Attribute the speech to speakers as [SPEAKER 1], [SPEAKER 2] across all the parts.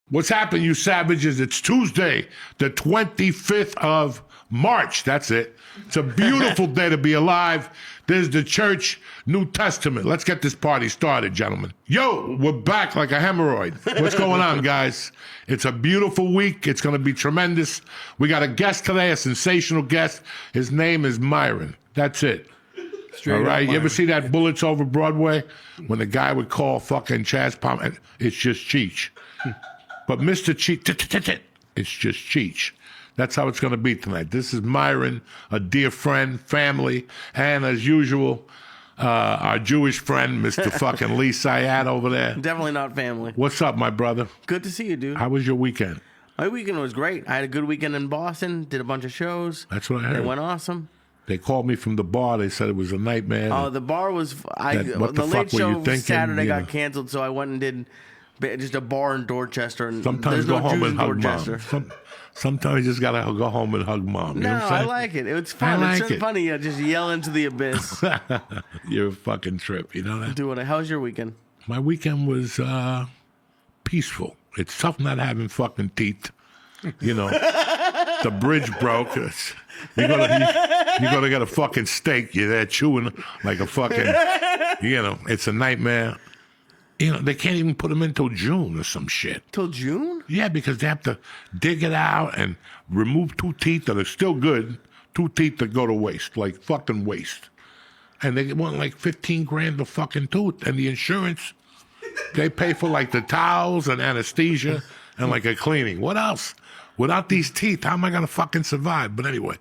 [SPEAKER 1] What's happened, you savages? It's Tuesday, the 25th of March. That's it. It's a beautiful day to be alive. There's the church, New Testament. Let's get this party started, gentlemen. Yo, we're back like a hemorrhoid. What's going on, guys? It's a beautiful week. It's going to be tremendous. We got a guest today, a sensational guest. His name is Myron. That's it. Straight all right, you ever see that Bullets Over Broadway? When the guy would call fucking Chaz Palmer, it's just Cheech. But Mr. Cheech, it's just Cheech. That's how it's going to be tonight. This is Myron, a dear friend, family, and as usual, our Jewish friend, Mr. fucking Lee Syatt over there.
[SPEAKER 2] Definitely not family.
[SPEAKER 1] What's up, my brother?
[SPEAKER 2] Good to see you, dude.
[SPEAKER 1] How was your weekend?
[SPEAKER 2] My weekend was great. I had a good weekend in Boston, did a bunch of shows.
[SPEAKER 1] That's what I heard.
[SPEAKER 2] It went awesome.
[SPEAKER 1] They called me from the bar. They said it was a nightmare.
[SPEAKER 2] Oh, the bar was...
[SPEAKER 1] what
[SPEAKER 2] the
[SPEAKER 1] the
[SPEAKER 2] late
[SPEAKER 1] fuck were you
[SPEAKER 2] show
[SPEAKER 1] thinking?
[SPEAKER 2] Saturday
[SPEAKER 1] You
[SPEAKER 2] got
[SPEAKER 1] know.
[SPEAKER 2] canceled, so I went and did just a bar in Dorchester. And
[SPEAKER 1] Sometimes
[SPEAKER 2] there's
[SPEAKER 1] go
[SPEAKER 2] no
[SPEAKER 1] home
[SPEAKER 2] Jews
[SPEAKER 1] and
[SPEAKER 2] in
[SPEAKER 1] hug
[SPEAKER 2] Dorchester.
[SPEAKER 1] mom. Sometimes you just got to go home and hug mom. You know
[SPEAKER 2] No,
[SPEAKER 1] what I'm
[SPEAKER 2] I
[SPEAKER 1] saying?
[SPEAKER 2] like it. It's fun.
[SPEAKER 1] I
[SPEAKER 2] It's
[SPEAKER 1] like
[SPEAKER 2] so
[SPEAKER 1] it.
[SPEAKER 2] funny. You just yell into the abyss.
[SPEAKER 1] You're a fucking trip. You know that?
[SPEAKER 2] Doing it. How was your weekend?
[SPEAKER 1] My weekend was peaceful. It's tough not having fucking teeth. You know, the bridge broke. You're gonna get a fucking steak. You're there chewing like a fucking, you know, it's a nightmare. You know, they can't even put them in till June or some shit.
[SPEAKER 2] Till June?
[SPEAKER 1] Yeah, because they have to dig it out and remove 2 teeth that are still good, 2 teeth that go to waste, like fucking waste. And they want like 15 grand a fucking tooth. And the insurance, they pay for like the towels and anesthesia and like a cleaning. What else? Without these teeth, how am I going to fucking survive? But anyway,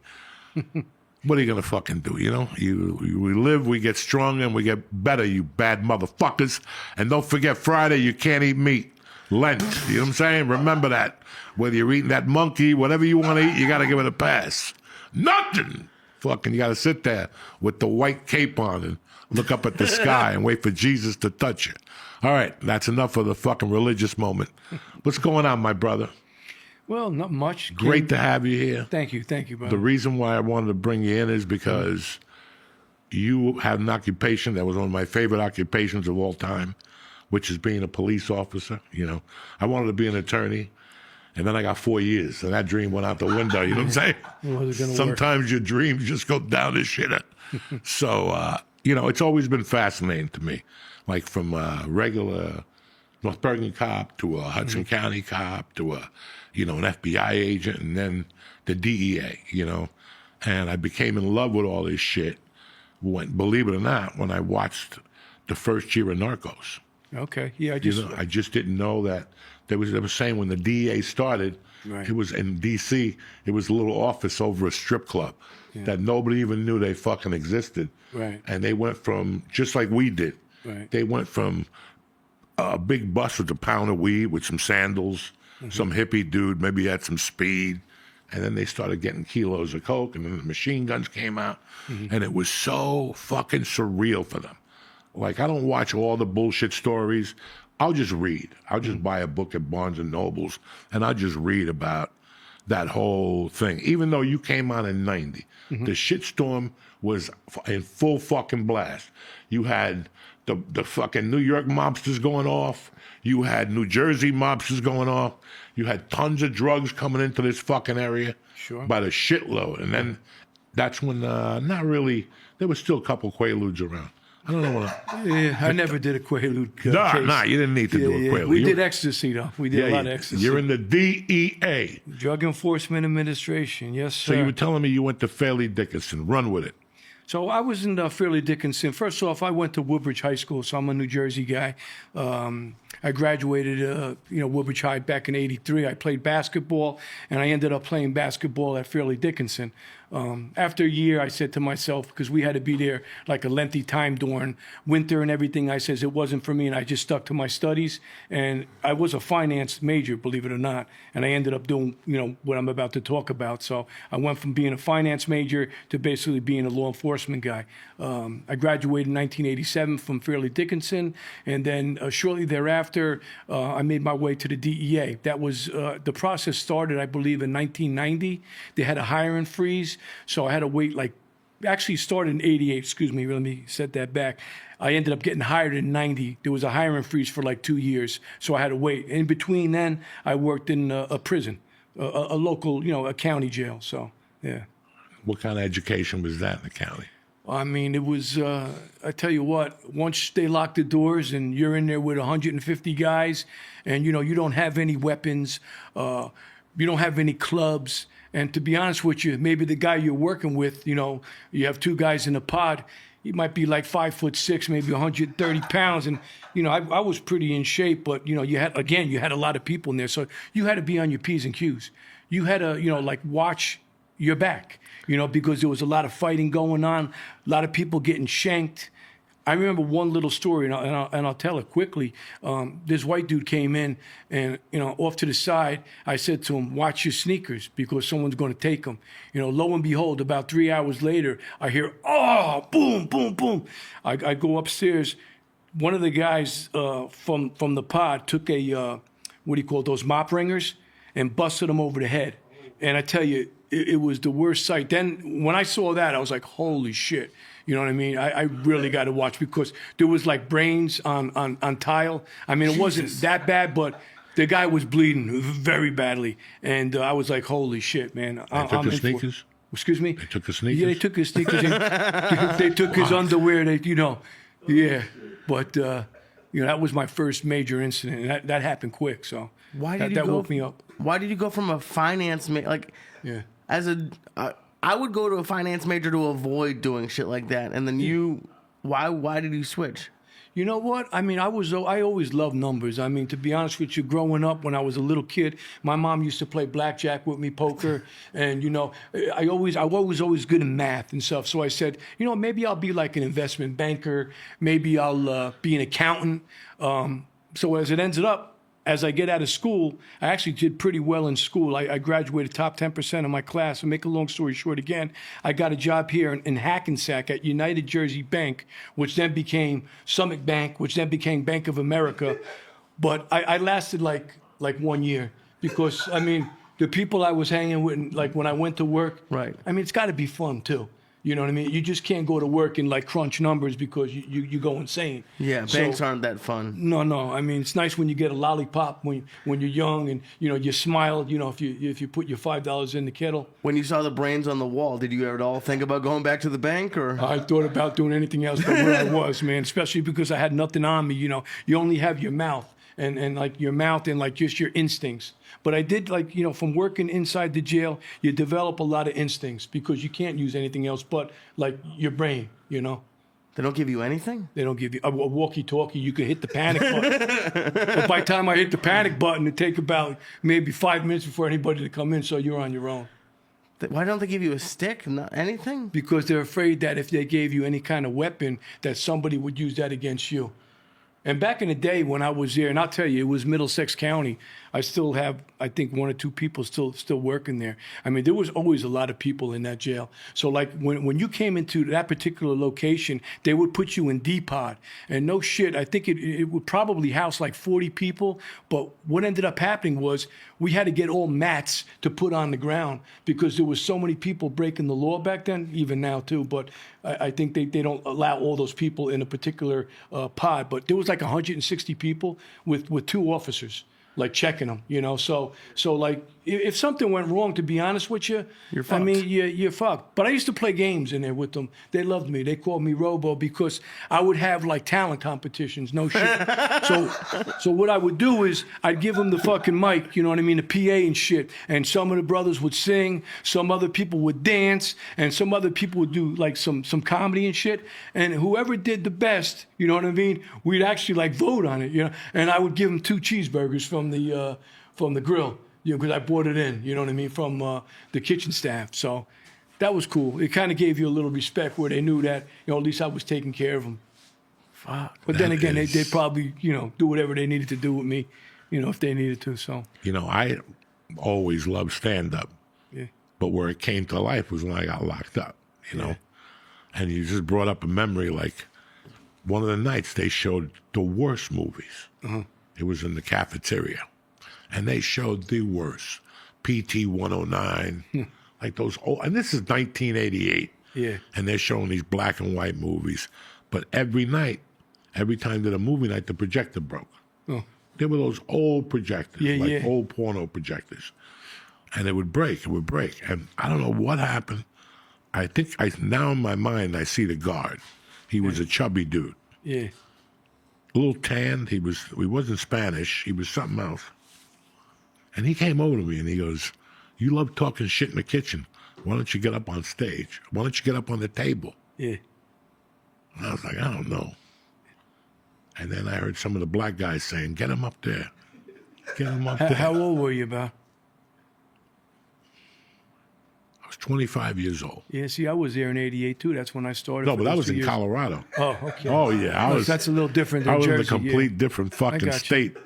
[SPEAKER 1] what are you going to fucking do? You know, we live, we get stronger, and we get better, you bad motherfuckers. And don't forget, Friday, you can't eat meat. Lent, you know what I'm saying? Remember that. Whether you're eating that monkey, whatever you want to eat, you got to give it a pass. Nothing. Fucking, you got to sit there with the white cape on and look up at the sky and wait for Jesus to touch you. All right, that's enough of the fucking religious moment. What's going on, my brother?
[SPEAKER 3] Well, not much.
[SPEAKER 1] Great to have you here.
[SPEAKER 3] Thank you, brother.
[SPEAKER 1] The reason why I wanted to bring you in is because you have an occupation that was one of my favorite occupations of all time, which is being a police officer. You know, I wanted to be an attorney, and then I got 4 years, and that dream went out the window. You know what I'm saying?
[SPEAKER 3] Was it gonna
[SPEAKER 1] Sometimes your dreams just go down the shitter. So, you know, it's always been fascinating to me, like from a regular North Bergen cop to a Hudson County cop to a, you know, an FBI agent, and then the DEA, you know. And I became in love with all this shit, believe it or not, when I watched the first year of Narcos.
[SPEAKER 3] Okay, yeah,
[SPEAKER 1] I just didn't know that they were saying when the DEA started,
[SPEAKER 3] Right.
[SPEAKER 1] it was in D.C., it was a little office over a strip club that nobody even knew they fucking existed.
[SPEAKER 3] Right.
[SPEAKER 1] And they went from, just like we did,
[SPEAKER 3] Right.
[SPEAKER 1] they went from a big bus with a pound of weed with some sandals, some hippie dude, maybe he had some speed, and then they started getting kilos of coke, and then the machine guns came out, and it was so fucking surreal for them. Like, I don't watch all the bullshit stories. I'll just read. I'll just buy a book at Barnes & Nobles, and I'll just read about that whole thing. Even though you came on in 90, the shitstorm was in full fucking blast. You had the fucking New York mobsters going off. You had New Jersey mobsters going off. You had tons of drugs coming into this fucking area by the shitload. And then that's when, not really, there was still a couple Quaaludes around. I don't know what
[SPEAKER 3] I never did a Quaalude case.
[SPEAKER 1] Nah, you didn't need to do a Quaalude.
[SPEAKER 3] We did ecstasy, though. We did a lot of ecstasy.
[SPEAKER 1] You're in the DEA.
[SPEAKER 3] Drug Enforcement Administration, yes, sir.
[SPEAKER 1] So you were telling me you went to Fairleigh Dickinson. Run with it.
[SPEAKER 3] So I was in Fairleigh Dickinson. First off, I went to Woodbridge High School, so I'm a New Jersey guy. I graduated, Woodbridge High back in '83. I played basketball, and I ended up playing basketball at Fairleigh Dickinson. After a year, I said to myself, because we had to be there like a lengthy time during winter and everything, I says it wasn't for me, and I just stuck to my studies. And I was a finance major, believe it or not, and I ended up doing, what I'm about to talk about. So I went from being a finance major to basically being a law enforcement guy. I graduated in 1987 from Fairleigh Dickinson, and then shortly thereafter, I made my way to the DEA. That was, the process started, I believe, in 1990. They had a hiring freeze, so I had to wait like actually started in 88, excuse me, let me set that back. I ended up getting hired in 90. There was a hiring freeze for like 2 years, so I had to wait. In between then, I worked in a prison, a local, a county jail, so, yeah.
[SPEAKER 1] What kind of education was that in the county?
[SPEAKER 3] I mean, it was, I tell you what, once they lock the doors and you're in there with 150 guys and, you don't have any weapons, you don't have any clubs. And to be honest with you, maybe the guy you're working with, you have 2 guys in a pod, he might be like 5'6", maybe 130 pounds. And, I was pretty in shape, but, you had a lot of people in there. So you had to be on your P's and Q's. You had to, watch your back, because there was a lot of fighting going on, a lot of people getting shanked. I remember one little story, and I'll tell it quickly. This white dude came in, and off to the side, I said to him, "Watch your sneakers, because someone's going to take them." Lo and behold, about 3 hours later, I hear, "Oh, boom, boom, boom!" I go upstairs. One of the guys from the pod took a those mop ringers, and busted him over the head. And I tell you, it was the worst sight. Then when I saw that, I was like, "Holy shit." You know what I mean? I really got to watch, because there was like brains on tile. I mean, it wasn't that bad, but the guy was bleeding very badly. And I was like, holy shit, man.
[SPEAKER 1] They took his sneakers?
[SPEAKER 3] Excuse me?
[SPEAKER 1] They took his sneakers?
[SPEAKER 3] Yeah, they took his sneakers. They took his underwear. Yeah. But, that was my first major incident. And that happened quick. So that woke me up.
[SPEAKER 2] Why did you go from a finance
[SPEAKER 3] yeah.
[SPEAKER 2] I would go to a finance major to avoid doing shit like that. And then why did you switch?
[SPEAKER 3] You know what? I mean, I always loved numbers. I mean, to be honest with you, growing up when I was a little kid, my mom used to play blackjack with me, poker, and I was always good in math and stuff. So I said, maybe I'll be like an investment banker. Maybe I'll be an accountant. So as it ended up, as I get out of school, I actually did pretty well in school. I graduated top 10% of my class. To make a long story short again, I got a job here in Hackensack at United Jersey Bank, which then became Summit Bank, which then became Bank of America. But I lasted like 1 year, because, I mean, the people I was hanging with, like when I went to work,
[SPEAKER 2] right.
[SPEAKER 3] I mean, it's got to be fun too. You know what I mean? You just can't go to work and crunch numbers, because you go insane.
[SPEAKER 2] Yeah, banks aren't that fun.
[SPEAKER 3] No. I mean, it's nice when you get a lollipop when you're young, and you smile. If you put your $5 in the kettle.
[SPEAKER 2] When you saw the brains on the wall, did you ever at all think about going back to the bank, or?
[SPEAKER 3] I thought about doing anything else but where I was, man. Especially because I had nothing on me. You only have your mouth. And like your mouth and like just your instincts. But I did from working inside the jail, you develop a lot of instincts, because you can't use anything else but like your brain, They
[SPEAKER 2] don't give you anything?
[SPEAKER 3] They don't give you a walkie-talkie. You could hit the panic button. But by the time I hit the panic button, it'd take about maybe 5 minutes before anybody to come in, so you're on your own.
[SPEAKER 2] Why don't they give you a stick? Not anything?
[SPEAKER 3] Because they're afraid that if they gave you any kind of weapon, that somebody would use that against you. And back in the day when I was there, and I'll tell you, it was Middlesex County. I still have, I think, 1 or 2 people still working there. I mean, there was always a lot of people in that jail. So like when you came into that particular location, they would put you in D-Pod. And no shit, I think it would probably house like 40 people. But what ended up happening was we had to get all mats to put on the ground, because there was so many people breaking the law back then, even now too. But I think they don't allow all those people in a particular pod. But there was like 160 people with 2 officers, like checking them, So like if something went wrong, to be honest with you,
[SPEAKER 2] you're fucked.
[SPEAKER 3] I mean, you're fucked. But I used to play games in there with them. They loved me. They called me Robo, because I would have like talent competitions. No shit. So what I would do is I'd give them the fucking mic, you know what I mean, the PA and shit. And some of the brothers would sing, some other people would dance, and some other people would do like some comedy and shit. And whoever did the best, you know what I mean, we'd actually like vote on it, And I would give them 2 cheeseburgers from the grill. Because I brought it in, you know what I mean, from the kitchen staff. So that was cool. It kind of gave you a little respect, where they knew that, at least I was taking care of them.
[SPEAKER 2] Fuck.
[SPEAKER 3] But then again, they probably, do whatever they needed to do with me, if they needed to. So.
[SPEAKER 1] I always loved stand-up.
[SPEAKER 3] Yeah.
[SPEAKER 1] But where it came to life was when I got locked up, know. And you just brought up a memory, like one of the nights they showed the worst movies.
[SPEAKER 3] Uh-huh.
[SPEAKER 1] It was in the cafeteria. And they showed the worst. PT 109, like those old, and this is 1988.
[SPEAKER 3] Yeah.
[SPEAKER 1] And they're showing these black and white movies. But every night, every time that a movie night, the projector broke.
[SPEAKER 3] Oh.
[SPEAKER 1] There were those old projectors,
[SPEAKER 3] Yeah,
[SPEAKER 1] like
[SPEAKER 3] yeah.
[SPEAKER 1] old porno projectors. And it would break. And I don't know what happened. I think now in my mind, I see the guard. He was a chubby dude.
[SPEAKER 3] Yeah.
[SPEAKER 1] A little tanned. He wasn't Spanish. He was something else. And he came over to me and he goes, "You love talking shit in the kitchen. Why don't you get up on stage? Why don't you get up on the table?"
[SPEAKER 3] Yeah.
[SPEAKER 1] And I was like, I don't know. And then I heard some of the black guys saying, "Get him up there. Get him up there."
[SPEAKER 3] How old were you about?
[SPEAKER 1] I was 25 years old.
[SPEAKER 3] Yeah, see, I was there in '88 too. That's when I started.
[SPEAKER 1] No,
[SPEAKER 3] for
[SPEAKER 1] but that
[SPEAKER 3] those
[SPEAKER 1] was
[SPEAKER 3] 2
[SPEAKER 1] in
[SPEAKER 3] years.
[SPEAKER 1] Colorado.
[SPEAKER 3] Oh, okay.
[SPEAKER 1] Oh, yeah.
[SPEAKER 3] That's a little different than
[SPEAKER 1] I was
[SPEAKER 3] Jersey.
[SPEAKER 1] in a complete different fucking
[SPEAKER 3] got you.
[SPEAKER 1] state.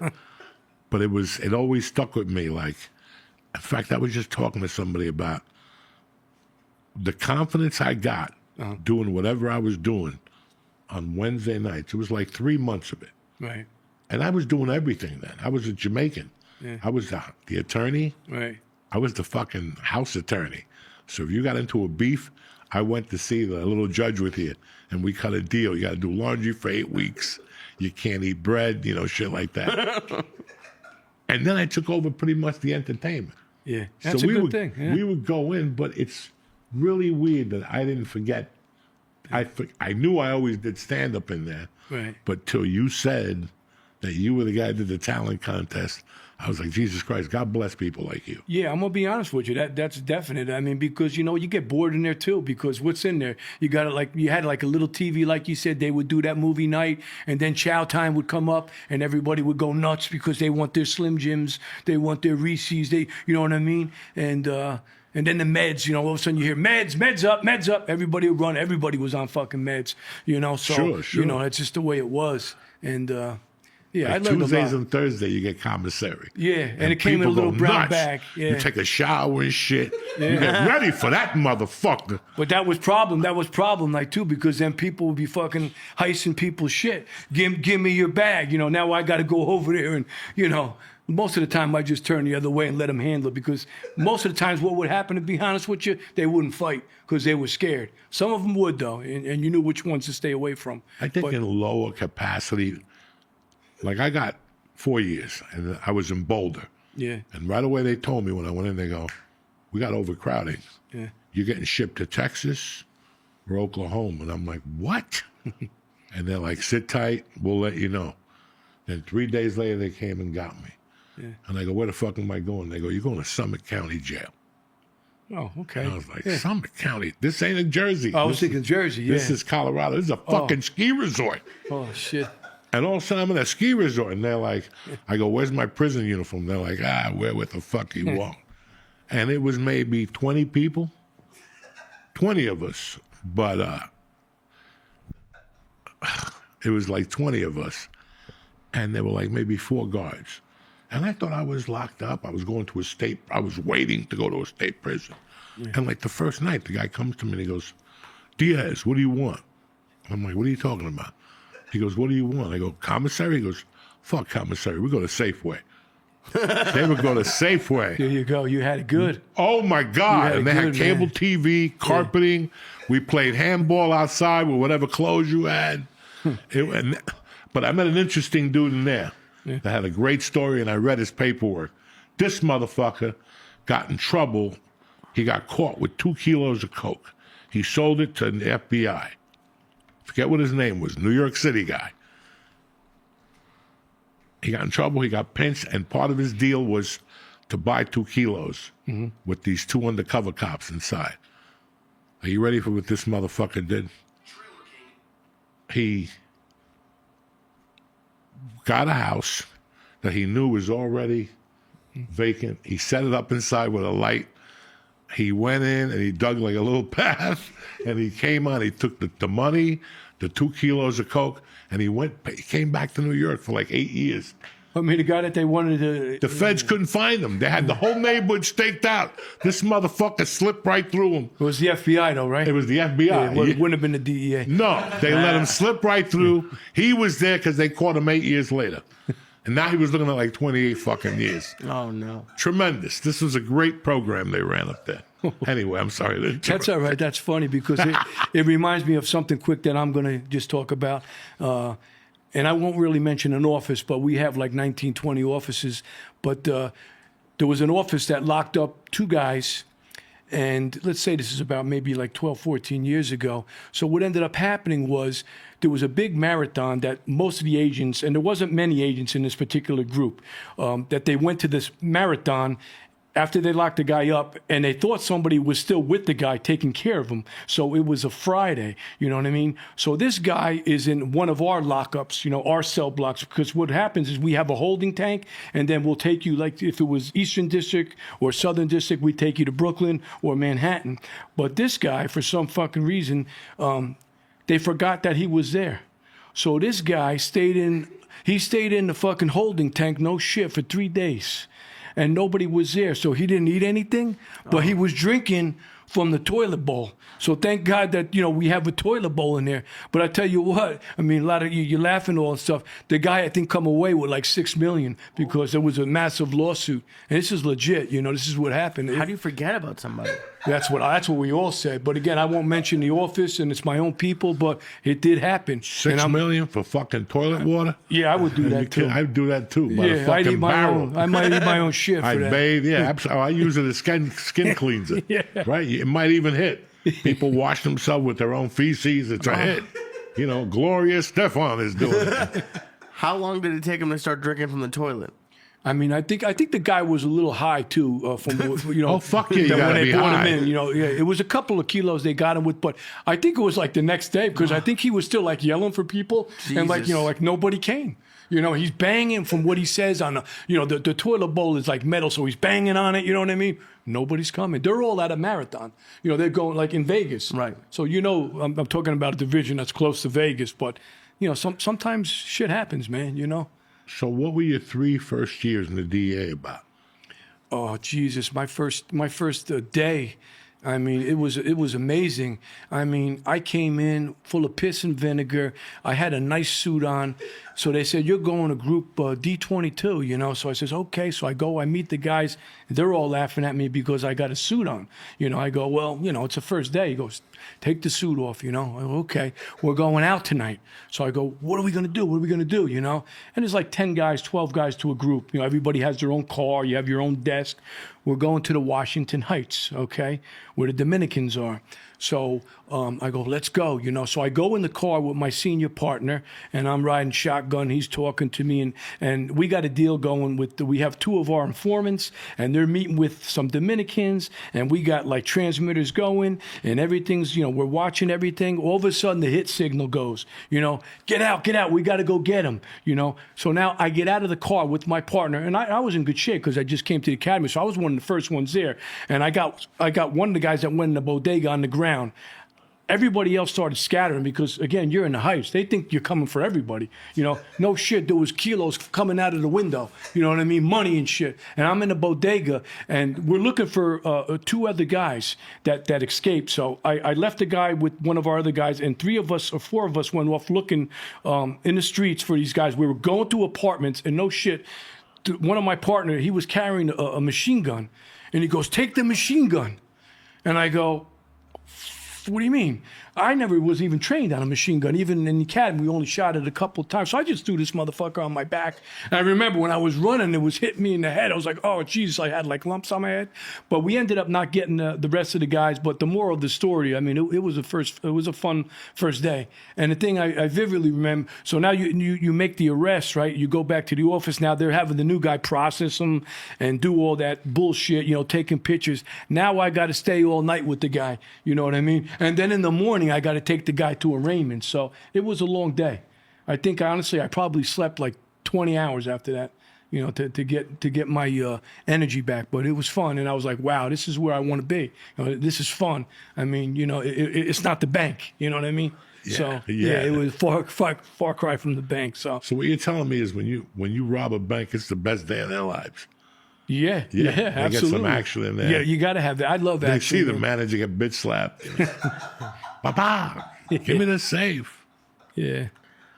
[SPEAKER 1] But it always stuck with me. Like, in fact, I was just talking to somebody about the confidence I got doing whatever I was doing on Wednesday nights. It was like 3 months of it.
[SPEAKER 3] Right,
[SPEAKER 1] And I was doing everything then. I was a Jamaican.
[SPEAKER 3] Yeah.
[SPEAKER 1] I was the attorney.
[SPEAKER 3] right.
[SPEAKER 1] I was the fucking house attorney. So if you got into a beef, I went to see the little judge with you, and we cut a deal. You got to do laundry for 8 weeks. You can't eat bread, shit like that. And then I took over pretty much the entertainment.
[SPEAKER 3] Yeah, that's
[SPEAKER 1] so
[SPEAKER 3] a good
[SPEAKER 1] would,
[SPEAKER 3] thing. Yeah.
[SPEAKER 1] We would go in, but it's really weird that I didn't forget. I knew I always did stand-up in there.
[SPEAKER 3] Right.
[SPEAKER 1] But till you said that you were the guy that did the talent contest, I was like, Jesus Christ, God bless people like you.
[SPEAKER 3] Yeah, I'm gonna be honest with you. That's definite. I mean, because you get bored in there too. Because what's in there? You got it you had like a little TV, like you said. They would do that movie night, and then chow time would come up, and everybody would go nuts because they want their Slim Jims, they want their Reese's, you know what I mean? And then the meds, all of a sudden you hear meds up. Everybody would run. Everybody was on fucking meds, So
[SPEAKER 1] Sure.
[SPEAKER 3] that's just the way it was. And yeah,
[SPEAKER 1] Like
[SPEAKER 3] I learned a
[SPEAKER 1] Tuesdays
[SPEAKER 3] lot.
[SPEAKER 1] and Thursdays, you get commissary.
[SPEAKER 3] Yeah, and it came in a
[SPEAKER 1] people
[SPEAKER 3] little
[SPEAKER 1] go
[SPEAKER 3] brown
[SPEAKER 1] nuts.
[SPEAKER 3] bag. Yeah.
[SPEAKER 1] You take a shower and shit. You get ready for that motherfucker.
[SPEAKER 3] But that was problem like too, because then people would be fucking heisting people's shit. Give me your bag. Now I got to go over there and most of the time I just turn the other way and let them handle it, because most of the times what would happen, to be honest with you, they wouldn't fight because they were scared. Some of them would though, and you knew which ones to stay away from.
[SPEAKER 1] I think in lower capacity, like I got 4 years and I was in Boulder.
[SPEAKER 3] Yeah,
[SPEAKER 1] And right away they told me when I went in, they go, "We got overcrowding.
[SPEAKER 3] yeah,
[SPEAKER 1] You're getting shipped to Texas or Oklahoma." And I'm like, "What?" And they're like, "Sit tight. We'll let you know." Then 3 days later, they came and got me.
[SPEAKER 3] yeah.
[SPEAKER 1] And I go, "Where the fuck am I going?" They go, "You're going to Summit County Jail."
[SPEAKER 3] Oh, okay.
[SPEAKER 1] And I was like,
[SPEAKER 3] Yeah.
[SPEAKER 1] "Summit County? This ain't in Jersey.
[SPEAKER 3] I was
[SPEAKER 1] This
[SPEAKER 3] thinking Jersey. Yeah.
[SPEAKER 1] This is Colorado. This is a fucking ski resort."
[SPEAKER 3] Oh shit.
[SPEAKER 1] And all of a sudden, I'm in a ski resort, and they're like, I go, "Where's my prison uniform?" They're like, "Wear what the fuck you want." And it was maybe 20 people, 20 of us, but it was like 20 of us, and there were like maybe 4 guards. And I thought I was locked up. I was going to I was waiting to go to a state prison. And like the first night, the guy comes to me and he goes, "Diaz, what do you want?" I'm like, "What are you talking about?" He goes, "What do you want?" I go, "Commissary?" He goes, "Fuck commissary. We go to Safeway." They would go to Safeway.
[SPEAKER 3] There you go. You had it good.
[SPEAKER 1] Oh my God.
[SPEAKER 3] had
[SPEAKER 1] And they
[SPEAKER 3] it
[SPEAKER 1] had
[SPEAKER 3] good,
[SPEAKER 1] cable
[SPEAKER 3] man.
[SPEAKER 1] TV, carpeting. We played handball outside with whatever clothes you had. But I met an interesting dude in there that had a great story, and I read his paperwork. This motherfucker got in trouble. He got caught with 2 kilos of coke. He sold it to the FBI. Forget what his name was, New York City guy. He got in trouble, he got pinched, and part of his deal was to buy 2 kilos with these 2 undercover cops inside. Are you ready for what this motherfucker did? He got a house that he knew was already vacant. He set it up inside with a light. He went in and he dug like a little path, and he came on. He took the money, the 2 kilos of coke, and he came back to New York for like 8 years.
[SPEAKER 3] I mean, the guy that they wanted to.
[SPEAKER 1] The feds couldn't find him. They had the whole neighborhood staked out. This motherfucker slipped right through him.
[SPEAKER 3] It was the FBI, though, right?
[SPEAKER 1] It was the FBI.
[SPEAKER 3] Yeah, it wouldn't have been the DEA.
[SPEAKER 1] No, they let him slip right through. He was there because they caught him 8 years later. And now he was looking at like 28 fucking years.
[SPEAKER 2] Oh no.
[SPEAKER 1] Tremendous. This was a great program they ran up there. Anyway, I'm sorry.
[SPEAKER 3] That's all right. That's funny because it reminds me of something quick that I'm going to just talk about. And I won't really mention an office, but we have like 19, 20 offices. But there was an office that locked up 2 guys. And let's say this is about maybe like 12, 14 years ago. So what ended up happening was there was a big marathon that most of the agents, and there wasn't many agents in this particular group, that they went to this marathon after they locked the guy up, and they thought somebody was still with the guy taking care of him. So it was a Friday, you know what I mean? So this guy is in one of our lockups, you know, our cell blocks, because what happens is we have a holding tank, and then we'll take you, like if it was Eastern District or Southern District, we'd take you to Brooklyn or Manhattan. But this guy, for some fucking reason, they forgot that he was there. So this guy stayed in the fucking holding tank, no shit, for 3 days. And nobody was there, so he didn't eat anything, but he was drinking from the toilet bowl. So thank God that, you know, we have a toilet bowl in there. But I tell you what, I mean, a lot of you're laughing all and stuff. The guy, I think, come away with like $6 million because there was a massive lawsuit. And this is legit, you know, this is what happened.
[SPEAKER 2] How do you forget about somebody?
[SPEAKER 3] That's what we all said. But again, I won't mention the office, and it's my own people, but it did happen.
[SPEAKER 1] $6 million for fucking toilet water?
[SPEAKER 3] Yeah, I would do that too.
[SPEAKER 1] I'd do that too. By the
[SPEAKER 3] Yeah,
[SPEAKER 1] fucking barrel.
[SPEAKER 3] I might eat my own shit for
[SPEAKER 1] I'd
[SPEAKER 3] that.
[SPEAKER 1] bathe, yeah. Absolutely. I use it as skin cleanser.
[SPEAKER 3] Yeah.
[SPEAKER 1] Right? It might even hit. People wash themselves with their own feces. It's a hit. You know, Gloria Stefan is doing it.
[SPEAKER 2] How long did it take him to start drinking from the toilet?
[SPEAKER 3] I mean, I think the guy was a little high too. From you know,
[SPEAKER 1] Oh, fuck yeah, you
[SPEAKER 3] that
[SPEAKER 1] gotta
[SPEAKER 3] when they
[SPEAKER 1] be
[SPEAKER 3] brought
[SPEAKER 1] high.
[SPEAKER 3] him in, you know, yeah, it was a couple of kilos they got him with, but I think it was like the next day because I think he was still like yelling for people and like, you know, like nobody came. You know, he's banging from what he says on the toilet bowl is like metal, so he's banging on it. You know what I mean? Nobody's coming. They're all at a marathon. You know, they're going like in Vegas.
[SPEAKER 2] Right.
[SPEAKER 3] So, you know, I'm talking about a division that's close to Vegas, but, you know, sometimes shit happens, man, you know?
[SPEAKER 1] So what were your 3 first years in the DEA about?
[SPEAKER 3] Oh Jesus! My first day. I mean, it was amazing. I mean, I came in full of piss and vinegar. I had a nice suit on. So they said, you're going to group D22, you know? So I says, okay. So I go, I meet the guys. They're all laughing at me because I got a suit on. You know, I go, well, you know, it's the first day. He goes, take the suit off, you know? I go, okay, we're going out tonight. So I go, what are we going to do? What are we going to do, you know? And there's like 10 guys, 12 guys to a group. You know, everybody has their own car. You have your own desk. We're going to the Washington Heights, okay, where the Dominicans are. So I go, let's go, you know. So I go in the car with my senior partner, and I'm riding shotgun. He's talking to me, and we got a deal going with we have 2 of our informants, and they're meeting with some Dominicans, and we got like transmitters going, and everything's, you know, we're watching everything. All of a sudden, the hit signal goes, you know, get out, we got to go get him, you know. So now I get out of the car with my partner, and I was in good shape because I just came to the academy, so I was one of the first ones there, and I got one of the guys that went in the bodega on the ground. Everybody else started scattering because, again, you're in the Heights. They think you're coming for everybody. You know, no shit. There was kilos coming out of the window. You know what I mean? Money and shit. And I'm in a bodega, and we're looking for 2 other guys that escaped. So I left the guy with one of our other guys, and 3 of us or 4 of us went off looking in the streets for these guys. We were going to apartments, and no shit. One of my partner, he was carrying a machine gun, and he goes, take the machine gun. And I go, what do you mean? I never was even trained on a machine gun. Even in the academy, we only shot it a couple of times. So I just threw this motherfucker on my back. And I remember when I was running, it was hitting me in the head. I was like, oh, Jesus, I had like lumps on my head. But we ended up not getting the rest of the guys. But the moral of the story, I mean, it was a fun first day. And the thing I vividly remember, so now you make the arrest, right? You go back to the office. Now they're having the new guy process them and do all that bullshit, you know, taking pictures. Now I got to stay all night with the guy. You know what I mean? And then in the morning, I got to take the guy to arraignment. So it was a long day. I think, honestly, I probably slept like 20 hours after that, you know, to get my energy back. But it was fun. And I was like, wow, this is where I want to be. You know, this is fun. I mean, you know, it's not the bank. You know what I mean?
[SPEAKER 1] Yeah,
[SPEAKER 3] so,
[SPEAKER 1] yeah.
[SPEAKER 3] it was far cry from the bank. So
[SPEAKER 1] what you're telling me is when you rob a bank, it's the best day of their lives.
[SPEAKER 3] Yeah,
[SPEAKER 1] They
[SPEAKER 3] absolutely.
[SPEAKER 1] get some action in there.
[SPEAKER 3] Yeah, you got to have that. I love
[SPEAKER 1] They
[SPEAKER 3] action.
[SPEAKER 1] see the manager get bitch slapped. You know? Papa, give me the safe.
[SPEAKER 3] Yeah.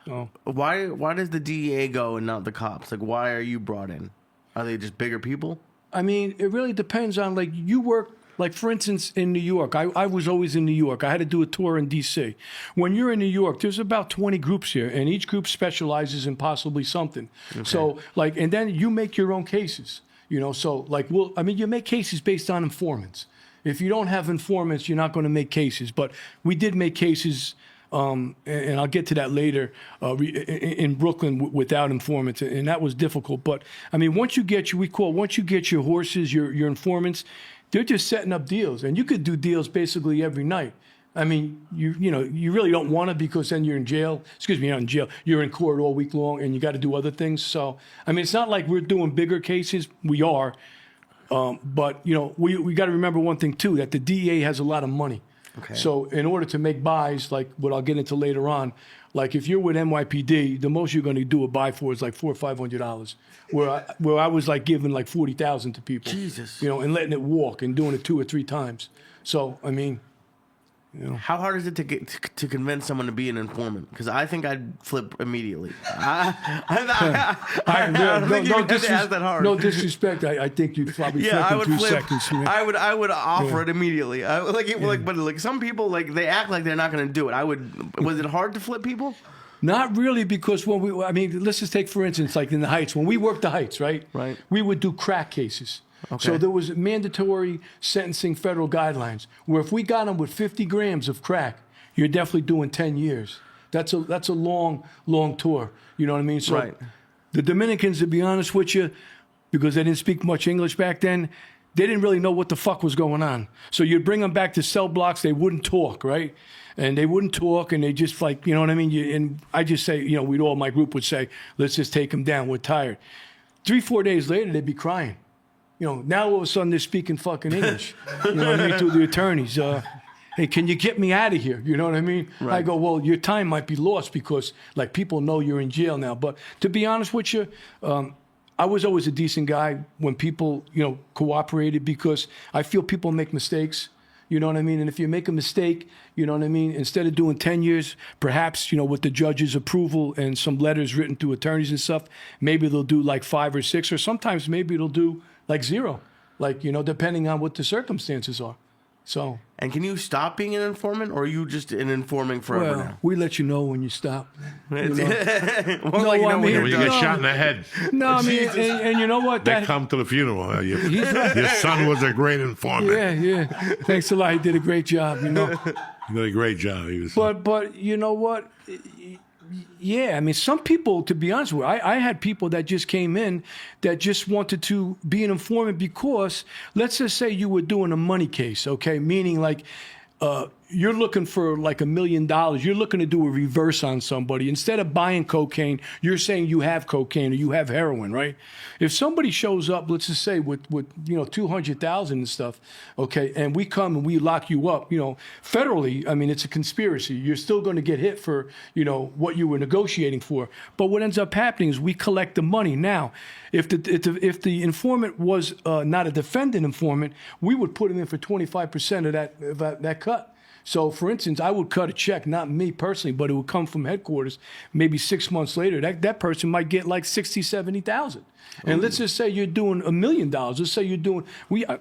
[SPEAKER 3] Oh.
[SPEAKER 2] Why does the DEA go and not the cops? Like, why are you brought in? Are they just bigger people?
[SPEAKER 3] I mean, it really depends on, like, you work Like, for instance, in New York, I was always in New York. I had to do a tour in D.C. When you're in New York, there's about 20 groups here, and each group specializes in possibly something. Okay. So, like, and then you make your own cases, you know. So, like, you make cases based on informants. If you don't have informants, you're not going to make cases. But we did make cases, and I'll get to that later, in Brooklyn without informants, and that was difficult. But, I mean, once you get your horses, your informants, they're just setting up deals, and you could do deals basically every night. I mean, you really don't want to, because then you're in jail. Excuse me, you're not in jail. You're in court all week long, and you got to do other things. So, I mean, it's not like we're doing bigger cases. We are, but we got to remember one thing too: that the DEA has a lot of money. Okay. So, in order to make buys, like what I'll get into later on, like if you're with NYPD, the most you're going to do a buy for is like $400 or $500. Where I was like giving like 40,000 to people.
[SPEAKER 2] Jesus.
[SPEAKER 3] And letting it walk and doing it 2 or 3 times. So, I mean,
[SPEAKER 2] How hard is it to convince someone to be an informant? Because I think I'd flip immediately. I don't think you have to ask that hard.
[SPEAKER 3] No disrespect. I think you'd probably flip in 2 seconds. Man.
[SPEAKER 2] I would offer it immediately. But some people, like, they act like they're not going to do it. Was it hard to flip people?
[SPEAKER 3] Not really, because let's just take, for instance, like in the Heights, when we worked the Heights, right?
[SPEAKER 2] Right.
[SPEAKER 3] We would do crack cases.
[SPEAKER 2] Okay.
[SPEAKER 3] So there was mandatory sentencing federal guidelines where if we got them with 50 grams of crack, you're definitely doing 10 years. That's a long, long tour. You know what I mean? So
[SPEAKER 2] right.
[SPEAKER 3] The Dominicans, to be honest with you, because they didn't speak much English back then, they didn't really know what the fuck was going on. So you'd bring them back to cell blocks, they wouldn't talk, right? And they wouldn't talk, and they just like, you know what I mean? And I just say, my group would say, let's just take them down, we're tired. 3-4 days later, they'd be crying. Now all of a sudden they're speaking fucking English. You know what I mean? To the attorneys. Hey, can you get me out of here? You know what I mean? Right. I go, well, your time might be lost because, like, people know you're in jail now. But to be honest with you, I was always a decent guy when people, cooperated, because I feel people make mistakes. You know what I mean? And if you make a mistake, you know what I mean? Instead of doing 10 years, perhaps, with the judge's approval and some letters written to attorneys and stuff, maybe they'll do like 5 or 6, or sometimes maybe they'll do like 0, like, depending on what the circumstances are. So.
[SPEAKER 2] And can you stop being an informant, or are you just an informing forever now?
[SPEAKER 3] We let you know when you stop.
[SPEAKER 1] When you get shot in the head.
[SPEAKER 3] No, I mean, and you know what?
[SPEAKER 1] They come to the funeral. Your son was a great informant.
[SPEAKER 3] Yeah. Thanks a lot. He did a great job,
[SPEAKER 1] He did a great job.
[SPEAKER 3] But you know what? Yeah, I mean, some people, to be honest with you, I had people that just came in that just wanted to be an informant because, let's just say you were doing a money case, okay? Meaning, like, you're looking for like $1 million. You're looking to do a reverse on somebody. Instead of buying cocaine, you're saying you have cocaine or you have heroin, right? If somebody shows up, let's just say with $200,000 and stuff, okay, and we come and we lock you up, federally, I mean, it's a conspiracy. You're still going to get hit for, what you were negotiating for. But what ends up happening is we collect the money. Now, if the informant was not a defendant informant, we would put him in for 25% of that cut. So, for instance, I would cut a check, not me personally, but it would come from headquarters. Maybe 6 months later, that person might get like 60, 70,000. And let's just say you're doing $1 million. Let's say you're doing.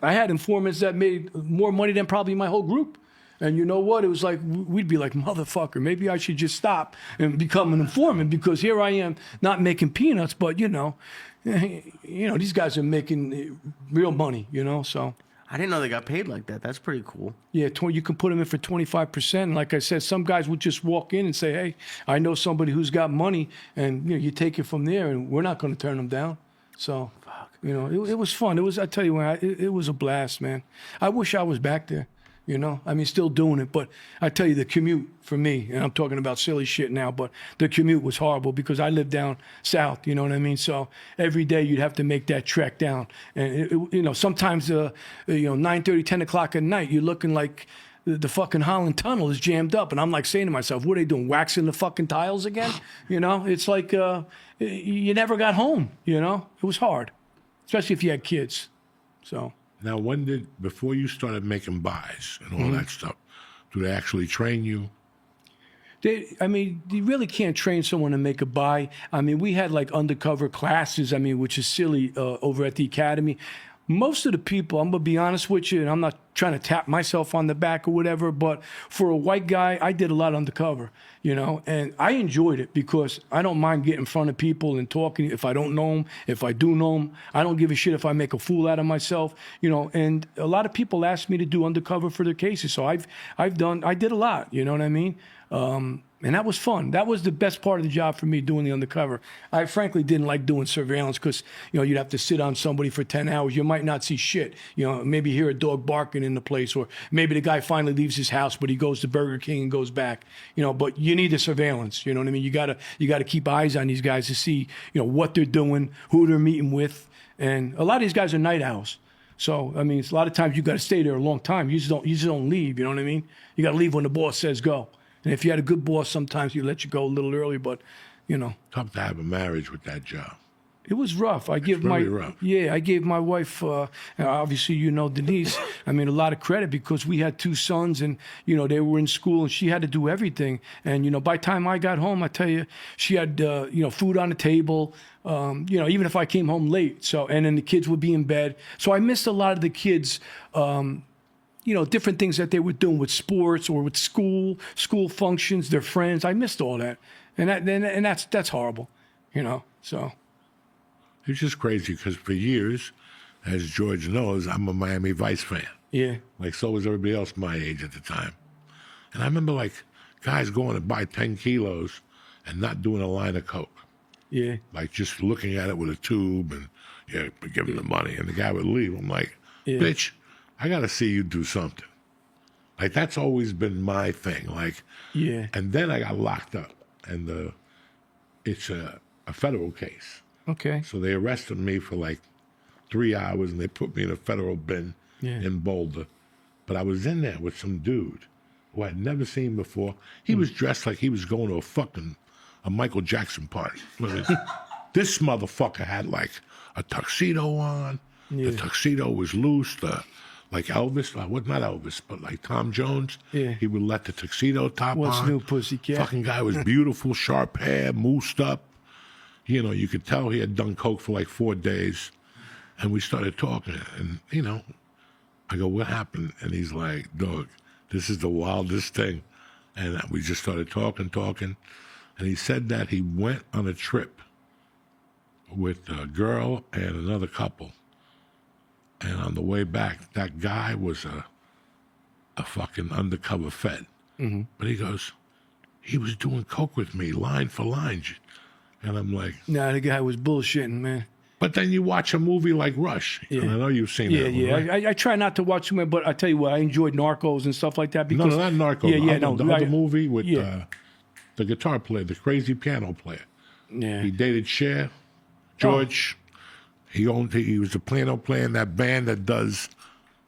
[SPEAKER 3] I had informants that made more money than probably my whole group. And you know what? It was like, we'd be like, motherfucker, maybe I should just stop and become an informant, because here I am not making peanuts, but these guys are making real money, so.
[SPEAKER 2] I didn't know they got paid like that. That's pretty cool.
[SPEAKER 3] Yeah, you can put them in for 25%. And like I said, some guys would just walk in and say, hey, I know somebody who's got money, and you take it from there, and we're not going to turn them down. So, it was fun. I tell you what, it was a blast, man. I wish I was back there. I mean, still doing it, but I tell you, the commute for me, and I'm talking about silly shit now, but the commute was horrible because I live down south, you know what I mean? So every day you'd have to make that trek down. And, sometimes, 9:30, 10 o'clock at night, you're looking like the fucking Holland Tunnel is jammed up. And I'm like saying to myself, what are they doing, waxing the fucking tiles again? It's like you never got home, It was hard, especially if you had kids, so.
[SPEAKER 1] Now, before you started making buys and all that stuff, do they actually train you?
[SPEAKER 3] You really can't train someone to make a buy. I mean, we had like undercover classes, which is silly, over at the academy. most of the people, I'm going to be honest with you, and I'm not trying to tap myself on the back or whatever, but for a white guy, I did a lot undercover, you know, and I enjoyed it because I don't mind getting in front of people and talking if I don't know them. If I do know them, I don't give a shit if I make a fool out of myself, you know, and a lot of people ask me to do undercover for their cases. So I did a lot, you know what I mean? And that was fun. That was the best part of the job for me, doing the undercover. I frankly didn't like doing surveillance because, you know, you'd have to sit on somebody for 10 hours. You might not see shit. You know, maybe hear a dog barking in the place, or maybe the guy finally leaves his house, but he goes to Burger King and goes back. You know, but you need the surveillance. You know what I mean? You gotta keep eyes on these guys to see, you know, what they're doing, who they're meeting with, and a lot of these guys are night owls. So I mean, it's a lot of times you got to stay there a long time. You just don't leave. You know what I mean? You got to leave when the boss says go. And if you had a good boss, sometimes he let you go a little early, but, you know.
[SPEAKER 1] Tough to have a marriage with that job.
[SPEAKER 3] It was rough. I gave my wife, obviously, you know, Denise, I mean, a lot of credit because we had 2 sons and, you know, they were in school and she had to do everything. And, you know, by the time I got home, I tell you, she had, you know, food on the table, you know, even if I came home late. So, and then the kids would be in bed. So I missed a lot of the kids, you know, different things that they were doing with sports or with school functions, their friends. I missed all that. And that's horrible, you know, so.
[SPEAKER 1] It's just crazy because for years, as George knows, I'm a Miami Vice fan.
[SPEAKER 3] Yeah.
[SPEAKER 1] Like, so was everybody else my age at the time. And I remember, like, guys going to buy 10 kilos and not doing a line of coke.
[SPEAKER 3] Yeah.
[SPEAKER 1] Like, just looking at it with a tube and, yeah, give him the money. And the guy would leave. I'm like, bitch, I got to see you do something. Like, that's always been my thing. Like,
[SPEAKER 3] yeah.
[SPEAKER 1] And then I got locked up. And it's a federal case.
[SPEAKER 3] Okay.
[SPEAKER 1] So they arrested me for like 3 hours and they put me in a federal bin in Boulder. But I was in there with some dude who I'd never seen before. He was dressed like he was going to a Michael Jackson party. This motherfucker had like a tuxedo on. Yeah. The tuxedo was loose. Like Elvis, not Elvis, but like Tom Jones. Yeah. He would let the tuxedo top on.
[SPEAKER 3] What's new, pussycat?
[SPEAKER 1] Fucking guy was beautiful, sharp hair, moosed up. You know, you could tell he had done coke for like 4 days. And we started talking. And, you know, I go, what happened? And he's like, dog, this is the wildest thing. And we just started talking. And he said that he went on a trip with a girl and another couple. And on the way back, that guy was a fucking undercover Fed. Mm-hmm. But he goes, he was doing coke with me, line for line. And I'm like...
[SPEAKER 3] Nah, the guy was bullshitting, man.
[SPEAKER 1] But then you watch a movie like Rush. Yeah. And I know you've seen that one,
[SPEAKER 3] Yeah,
[SPEAKER 1] right?
[SPEAKER 3] I try not to watch too many, but I tell you what, I enjoyed Narcos and stuff like that. Because,
[SPEAKER 1] no, not Narcos. The other movie with the guitar player, the crazy piano player.
[SPEAKER 3] Yeah.
[SPEAKER 1] He dated Cher, George. He was the piano player in that band that does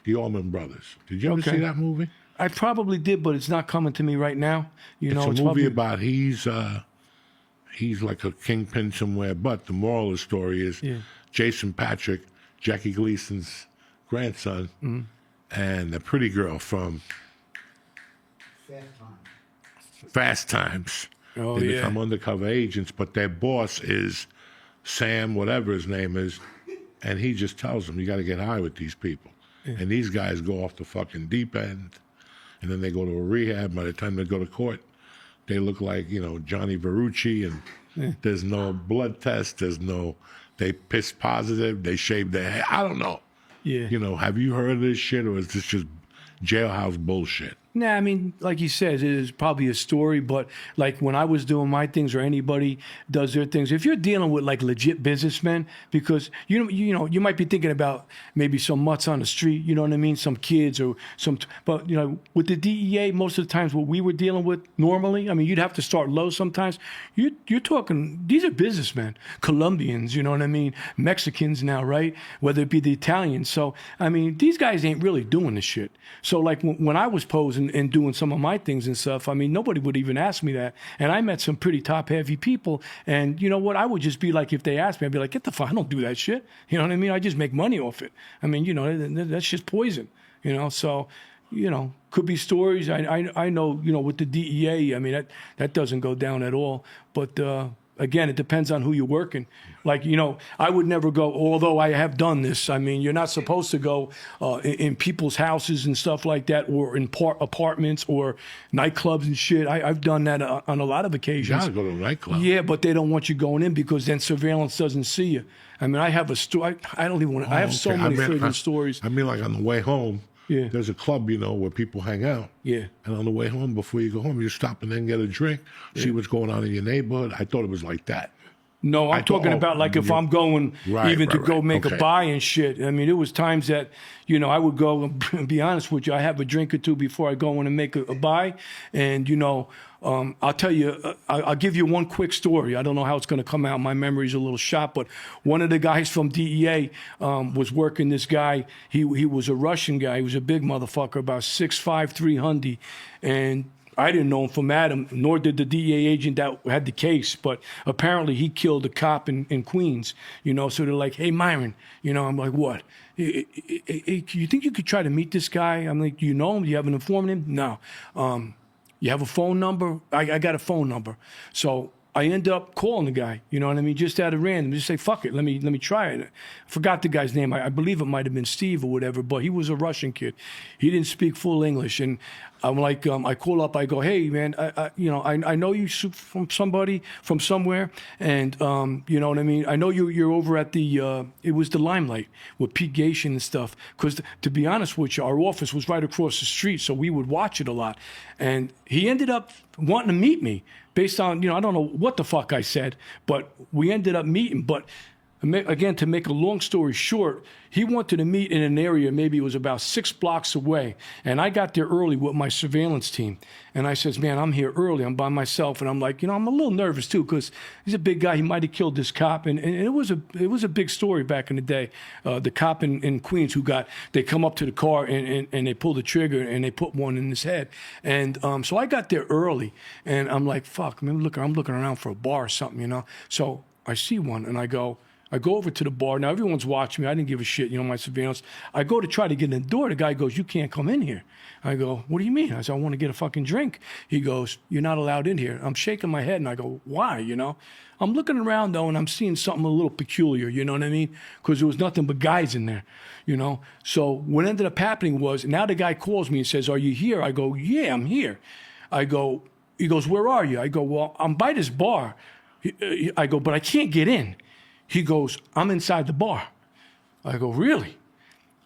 [SPEAKER 1] the Allman Brothers. Did you ever see that movie?
[SPEAKER 3] I probably did, but it's not coming to me right now.
[SPEAKER 1] It's a movie about he's like a kingpin somewhere. But the moral of the story is Jason Patrick, Jackie Gleason's grandson, and the pretty girl from Fast Times.
[SPEAKER 3] Oh,
[SPEAKER 1] they become undercover agents, but their boss is Sam, whatever his name is, and he just tells them, you got to get high with these people. Yeah. And these guys go off the fucking deep end, and then they go to a rehab. By the time they go to court, they look like, you know, Johnny Verrucci, and there's no blood test, they piss positive, they shave their hair. I don't know. Yeah. You know, have you heard of this shit, or is this just jailhouse bullshit?
[SPEAKER 3] Nah, I mean, like he says, it is probably a story, but like when I was doing my things or anybody does their things, if you're dealing with like legit businessmen, because you know, you might be thinking about maybe some mutts on the street, you know what I mean, some kids or but you know, with the DEA, most of the times what we were dealing with normally, I mean, you'd have to start low sometimes. You're talking, these are businessmen, Colombians, you know what I mean, Mexicans now, right? Whether it be the Italians. So, I mean, these guys ain't really doing this shit. So like when I was posing and doing some of my things and stuff, I mean, nobody would even ask me that. And I met some pretty top-heavy people. And you know what? I would just be like, if they asked me, I'd be like, get the fuck, I don't do that shit. You know what I mean? I just make money off it. I mean, you know, that's just poison, you know? So, you know, could be stories. I know, you know, with the DEA, I mean, that doesn't go down at all. But, again, it depends on who you're working. Like, you know, I would never go, although I have done this. I mean, you're not supposed to go in people's houses and stuff like that, or in apartments or nightclubs and shit. I've done that on a lot of
[SPEAKER 1] You
[SPEAKER 3] occasions.
[SPEAKER 1] gotta go to a nightclub.
[SPEAKER 3] Yeah, but they don't want you going in because then surveillance doesn't see you. I mean, I have a story. I don't even want to. I have so
[SPEAKER 1] Okay,
[SPEAKER 3] many
[SPEAKER 1] I mean,
[SPEAKER 3] friggin' stories.
[SPEAKER 1] I mean, like on the way home,
[SPEAKER 3] Yeah.
[SPEAKER 1] there's a club, you know, where people hang out.
[SPEAKER 3] Yeah.
[SPEAKER 1] And on the way home, before you go home, you stop and then get a drink, see what's going on in your neighborhood. I thought it was like that.
[SPEAKER 3] No, I'm talking about like if I'm going even to go make a buy and shit. I mean, it was times that, you know, I would go and be honest with you. I have a drink or two before I go in and make a buy. And, you know, I'll tell you, I'll give you one quick story. I don't know how it's going to come out. My memory's a little shot, but one of the guys from DEA was working this guy. He was a Russian guy. He was a big motherfucker, about 6'5", 300. And I didn't know him from Adam, nor did the DEA agent that had the case. But apparently he killed a cop in Queens, you know. So they're like, hey, Myron, you know, I'm like, what? You think you could try to meet this guy? I'm like, do you know him? Do you have an informant him? No. You have a phone number? I got a phone number. So I end up calling the guy, you know what I mean? Just out of random, just say, fuck it, let me try it. I forgot the guy's name. I believe it might have been Steve or whatever, but he was a Russian kid. He didn't speak full English. And I'm like, I call up, I go, hey, man, I know you from somebody, from somewhere. And, you know what I mean? I know you're over at it was the Limelight with Pete Gation and stuff. Because to be honest with you, our office was right across the street, so we would watch it a lot. And he ended up wanting to meet me based on, you know, I don't know what the fuck I said, but we ended up meeting. But again, to make a long story short, he wanted to meet in an area, maybe it was about 6 blocks away. And I got there early with my surveillance team. And I says, man, I'm here early. I'm by myself. And I'm like, you know, I'm a little nervous too, because he's a big guy. He might have killed this cop. And it was a big story back in the day. The cop in Queens they come up to the car and they pull the trigger and they put one in his head. And so I got there early. And I'm like, fuck, man, I'm looking around for a bar or something, you know. So I see one and I go over to the bar. Now, everyone's watching me. I didn't give a shit, you know, my surveillance. I go to try to get in the door. The guy goes, you can't come in here. I go, what do you mean? I said, I want to get a fucking drink. He goes, you're not allowed in here. I'm shaking my head, and I go, why, you know? I'm looking around, though, and I'm seeing something a little peculiar, you know what I mean? Because there was nothing but guys in there, you know? So what ended up happening was, now the guy calls me and says, are you here? I go, yeah, I'm here. He goes, where are you? I go, well, I'm by this bar. I go, but I can't get in. He goes, I'm inside the bar. I go, really?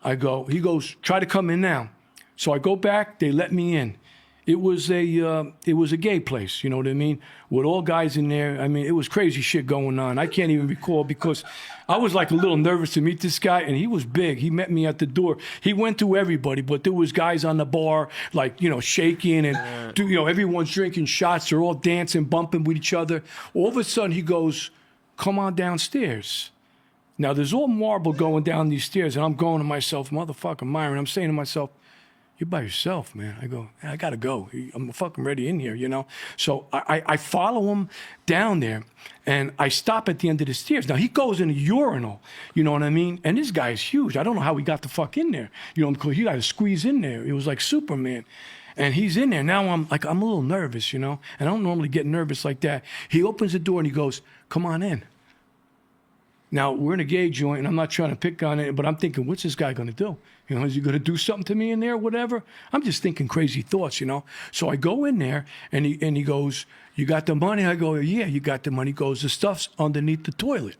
[SPEAKER 3] He goes, try to come in now. So I go back, they let me in. It was a gay place, you know what I mean? With all guys in there. I mean, it was crazy shit going on. I can't even recall because I was like a little nervous to meet this guy, and he was big. He met me at the door. He went to everybody, but there was guys on the bar, like, you know, shaking and, you know, everyone's drinking shots. They're all dancing, bumping with each other. All of a sudden, he goes, come on downstairs. Now, there's all marble going down these stairs, and I'm going to myself, motherfucker, Myron. I'm saying to myself, you're by yourself, man. I go, I got to go. I'm fucking ready in here, you know? So I follow him down there, and I stop at the end of the stairs. Now, he goes in a urinal, you know what I mean? And this guy is huge. I don't know how he got the fuck in there. You know, because he got to squeeze in there. It was like Superman. And he's in there. Now I'm a little nervous, you know? And I don't normally get nervous like that. He opens the door, and he goes, come on in. Now, we're in a gay joint, and I'm not trying to pick on it, but I'm thinking, what's this guy going to do? You know, is he going to do something to me in there or whatever? I'm just thinking crazy thoughts, you know? So I go in there, and he goes, you got the money? I go, yeah, you got the money. He goes, the stuff's underneath the toilet.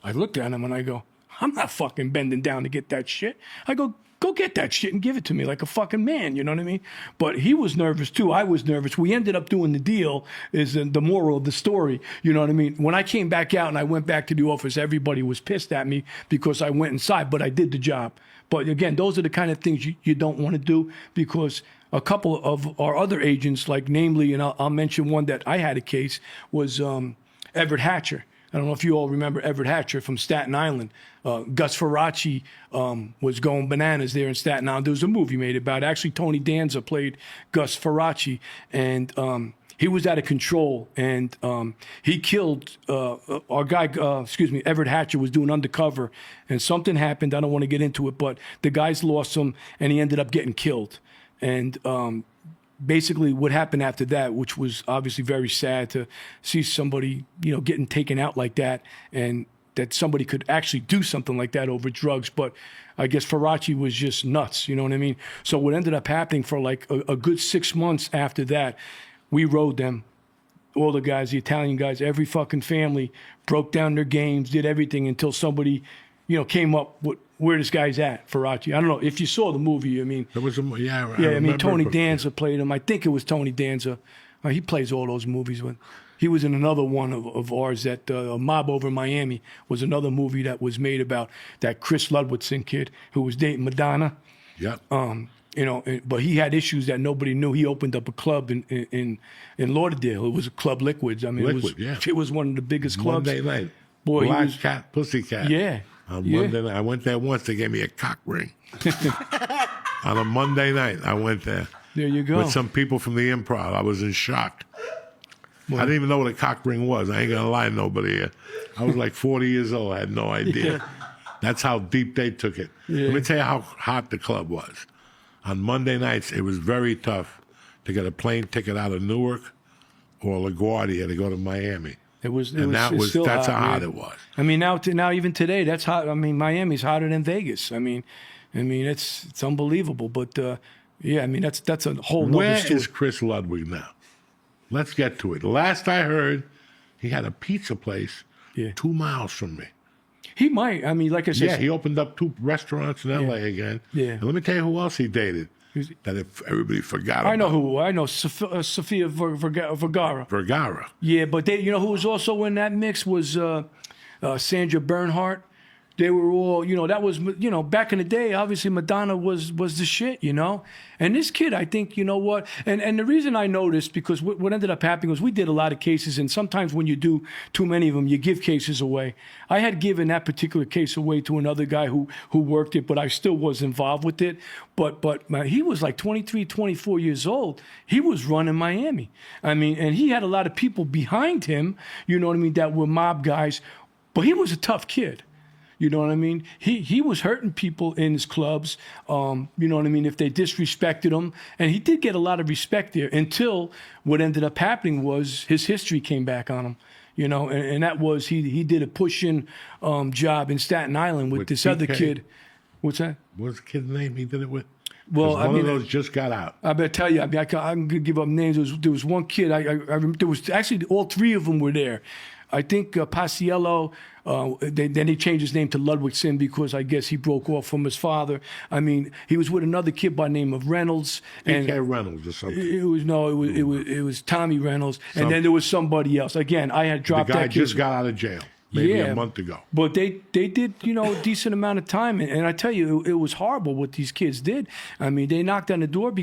[SPEAKER 3] I looked at him, and I go, I'm not fucking bending down to get that shit. I go get that shit and give it to me like a fucking man, you know what I mean? But he was nervous too. I was nervous. We ended up doing the deal, is the moral of the story, you know what I mean? When I came back out and I went back to the office, everybody was pissed at me because I went inside, but I did the job. But again, those are the kind of things you don't want to do, because a couple of our other agents, like namely, and I'll mention one that I had a case, was Everett Hatcher. I don't know if you all remember Everett Hatcher from Staten Island. Gus Faraci was going bananas there in Staten Island. There was a movie made about it. Actually, Tony Danza played Gus Faraci, and he was out of control, and he killed our guy, Everett Hatcher was doing undercover, and something happened. I don't want to get into it, but the guys lost him, and he ended up getting killed. And basically what happened after that, which was obviously very sad to see somebody, getting taken out like that, and that somebody could actually do something like that over drugs. But I guess Faraci was just nuts, you know what I mean? So what ended up happening for like a good 6 months after that, we rode them, all the guys, the Italian guys, every fucking family, broke down their games, did everything until somebody, came up with where this guy's at, Faraci. I don't know if you saw the movie. I mean,
[SPEAKER 1] There was
[SPEAKER 3] I mean, Tony Danza played him. I think it was Tony Danza. He plays all those movies. He was in another one of ours, that Mob Over Miami was another movie that was made about that Chris Ludwigson kid who was dating Madonna.
[SPEAKER 1] Yep.
[SPEAKER 3] But he had issues that nobody knew. He opened up a club in Lauderdale. It was a Club Liquids. I mean, it was one of the biggest clubs.
[SPEAKER 1] Monday night.
[SPEAKER 3] Boy,
[SPEAKER 1] Black Cat, Pussycat.
[SPEAKER 3] Yeah.
[SPEAKER 1] On Monday night. I went there once. They gave me a cock ring. On a Monday night, I went there.
[SPEAKER 3] There you go.
[SPEAKER 1] With some people from the Improv. I was in shock. I didn't even know what a cock ring was. I ain't going to lie to nobody here. I was like 40 years old. I had no idea. That's how deep they took it. Let me tell you how hot the club was. On Monday nights, it was very tough to get a plane ticket out of Newark or LaGuardia to go to Miami. That's how hot it was.
[SPEAKER 3] I mean, now even today, that's hot. I mean, Miami's hotter than Vegas. I mean, it's unbelievable. But I mean, that's a whole nother
[SPEAKER 1] Where
[SPEAKER 3] story.
[SPEAKER 1] is Chris Ludwig now? Let's get to it. Last I heard, he had a pizza place 2 miles from me.
[SPEAKER 3] He might. I mean, like I said,
[SPEAKER 1] Yeah, he opened up 2 restaurants in L.A. again.
[SPEAKER 3] Yeah.
[SPEAKER 1] And let me tell you who else he dated. That if everybody forgot about.
[SPEAKER 3] I know who. I know Sofia Vergara.
[SPEAKER 1] Vergara.
[SPEAKER 3] Yeah, but who was also in that mix was Sandra Bernhardt. They were all, that was, back in the day, obviously Madonna was the shit, And this kid, I think, you know what? And the reason I know this, because what ended up happening was we did a lot of cases, and sometimes when you do too many of them, you give cases away. I had given that particular case away to another guy who worked it, but I still was involved with it. But man, he was like 23, 24 years old. He was running Miami. I mean, and he had a lot of people behind him, that were mob guys, but he was a tough kid. You know what I mean? He was hurting people in his clubs, you know what I mean, if they disrespected him. And he did get a lot of respect there until what ended up happening was his history came back on him, and that was he did a push-in job in Staten Island with this other kid. What's that?
[SPEAKER 1] What's the kid's name he did it with?
[SPEAKER 3] Well,
[SPEAKER 1] one of those just got out.
[SPEAKER 3] I better tell you, I'm going to give up names. There was one kid, there was actually all 3 of them were there. I think Paciello, then he changed his name to Ludwigson because I guess he broke off from his father. I mean, he was with another kid by the name of Reynolds.
[SPEAKER 1] P.K. Reynolds or something.
[SPEAKER 3] It was Tommy Reynolds. And then there was somebody else. Again, I had dropped that kid.
[SPEAKER 1] The guy just got out of jail. Maybe a month ago.
[SPEAKER 3] But they did, a decent amount of time. And I tell you, it was horrible what these kids did. I mean, they knocked on the door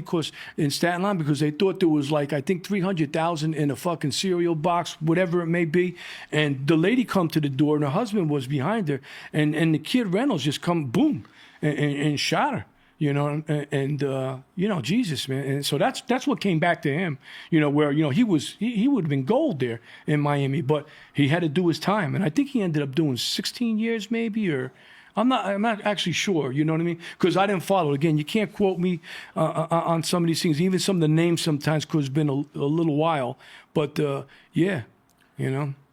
[SPEAKER 3] in Staten Island because they thought there was like, I think 300,000 in a fucking cereal box, whatever it may be. And the lady come to the door and her husband was behind her. And the kid Reynolds just come, boom, and shot her. Jesus, man. And so that's what came back to him, where, he would have been gold there in Miami, but he had to do his time. And I think he ended up doing 16 years maybe, or I'm not actually sure, you know what I mean? Because I didn't follow. Again, you can't quote me on some of these things, even some of the names sometimes, because it's been a little while. But, Did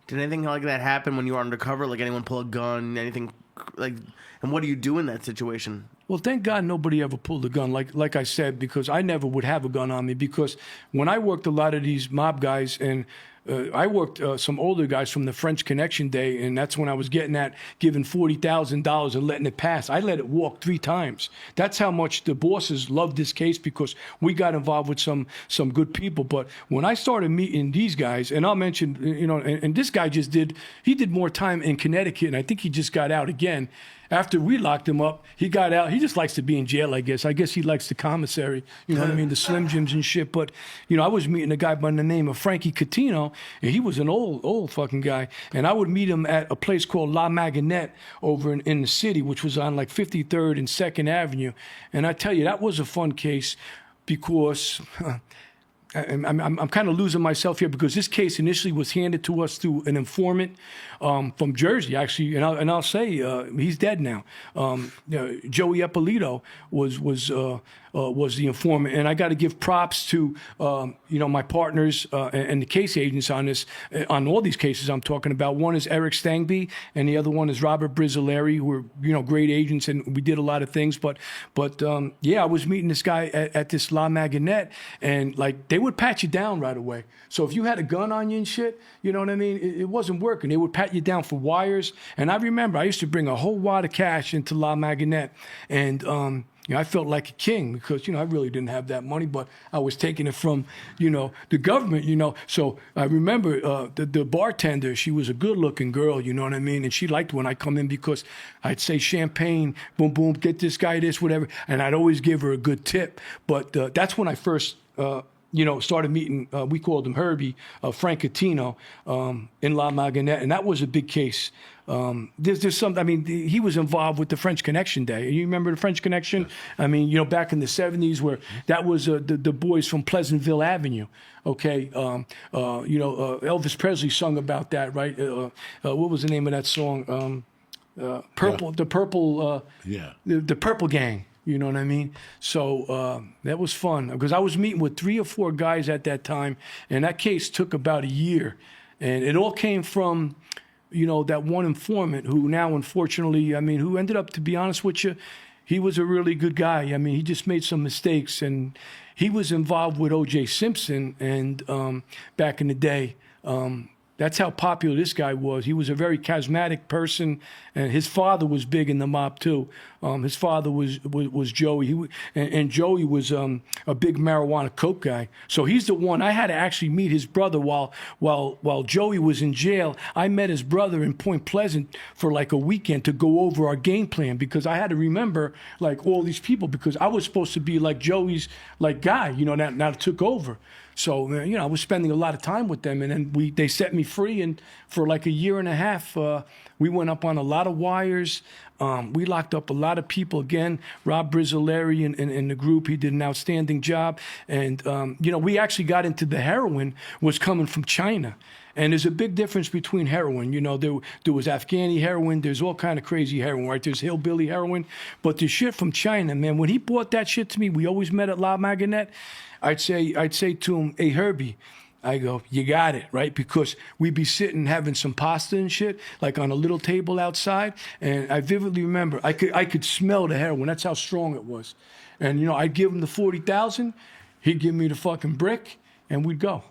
[SPEAKER 2] anything like that happen when you were undercover? Like anyone pull a gun, anything like, and what do you do in that situation?
[SPEAKER 3] Well, thank God nobody ever pulled a gun, like I said, because I never would have a gun on me. Because when I worked a lot of these mob guys, and I worked some older guys from the French Connection day, and that's when I was getting giving $40,000 and letting it pass. I let it walk 3 times. That's how much the bosses loved this case, because we got involved with some good people. But when I started meeting these guys, and I'll mention, and this guy he did more time in Connecticut, and I think he just got out again. After we locked him up, he got out. He just likes to be in jail, I guess. I guess he likes the commissary, you know what I mean, the Slim Jims and shit. But, I was meeting a guy by the name of Frankie Catino, and he was an old fucking guy. And I would meet him at a place called La Maganette over in the city, which was on like 53rd and 2nd Avenue. And I tell you, that was a fun case because I'm kind of losing myself here because this case initially was handed to us through an informant from Jersey, actually, and I'll say he's dead now. Joey Eppolito was the informant, and I got to give props to my partners and the case agents on this, on all these cases I'm talking about. One is Eric Stangby, and the other one is Robert Brizzolari, who are great agents, and we did a lot of things. But I was meeting this guy at this La Maganette, and like they would pat you down right away. So if you had a gun on you and shit, you know what I mean, it wasn't working. They would pat you down for wires. And I remember I used to bring a whole wad of cash into La Maganette, and I felt like a king because, I really didn't have that money, but I was taking it from, the government, So I remember the bartender, she was a good-looking girl, you know what I mean? And she liked when I come in because I'd say champagne, boom, boom, get this guy this, whatever. And I'd always give her a good tip. But that's when I first, started meeting, we called him Herbie, Frank Catino, in La Maganette. And that was a big case. There's some, he was involved with the French Connection Day. You remember the French Connection? Yes. Back in the 70s where that was the boys from Pleasantville Avenue. Okay. Elvis Presley sung about that, right? What was the name of that song? The Purple Gang. You know what I mean? So that was fun because I was meeting with 3 or 4 guys at that time, and that case took about a year. And it all came from, that one informant who now, unfortunately, who ended up, to be honest with you, he was a really good guy. He just made some mistakes, and he was involved with O.J. Simpson and back in the day. That's how popular this guy was. He was a very charismatic person, and his father was big in the mob too. His father was Joey, and Joey was a big marijuana coke guy. So he's the one. I had to actually meet his brother while Joey was in jail. I met his brother in Point Pleasant for like a weekend to go over our game plan because I had to remember like all these people because I was supposed to be like Joey's like guy, now took over. So, I was spending a lot of time with them, and then they set me free, and for like a year and a half, we went up on a lot of wires. We locked up a lot of people. Again, Rob Brizzolari and the group, he did an outstanding job. And, we actually got into the heroin was coming from China. And there's a big difference between heroin. There was Afghani heroin. There's all kind of crazy heroin, right? There's hillbilly heroin. But the shit from China, man, when he brought that shit to me, we always met at La Maganette. I'd say to him, hey, Herbie, I go, you got it, right? Because we'd be sitting having some pasta and shit, like on a little table outside. And I vividly remember, I could smell the heroin. That's how strong it was. And, I'd give him the 40,000. He'd give me the fucking brick, and we'd go.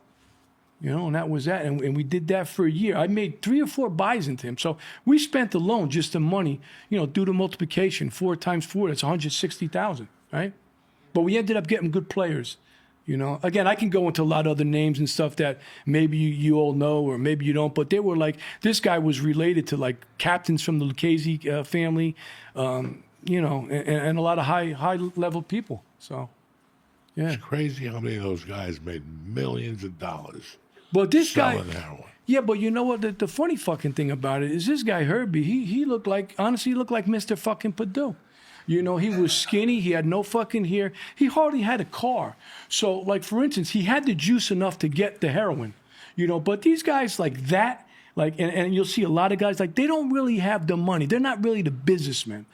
[SPEAKER 3] And that was that. And we did that for a year. I made 3 or 4 buys into him. So we spent alone just the money, due to multiplication, 4 times 4, that's 160,000, right? But we ended up getting good players. Again, I can go into a lot of other names and stuff that maybe you all know or maybe you don't, but they were like, this guy was related to like captains from the Lucchese family, and a lot of high level people. So, yeah.
[SPEAKER 1] It's crazy how many of those guys made millions of dollars.
[SPEAKER 3] But this
[SPEAKER 1] selling
[SPEAKER 3] guy,
[SPEAKER 1] heroin.
[SPEAKER 3] Yeah, but you know what? The funny fucking thing about it is this guy Herbie, he looked like, honestly, he looked like Mr. fucking Perdue. He was skinny. He had no fucking hair. He hardly had a car. So, like, for instance, he had the juice enough to get the heroin, But these guys like that, like, and you'll see a lot of guys, like, they don't really have the money. They're not really the businessmen,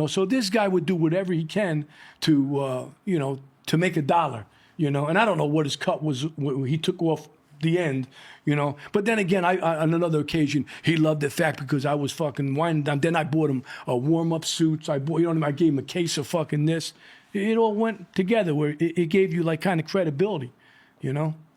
[SPEAKER 3] So this guy would do whatever he can to, to make $1, And I don't know what his cut was when he took off the end, But then again, I on another occasion, he loved the fact because I was fucking winding down. Then I bought him a warm-up suits. I bought, I gave him a case of fucking this. It all went together where it gave you like kind of credibility,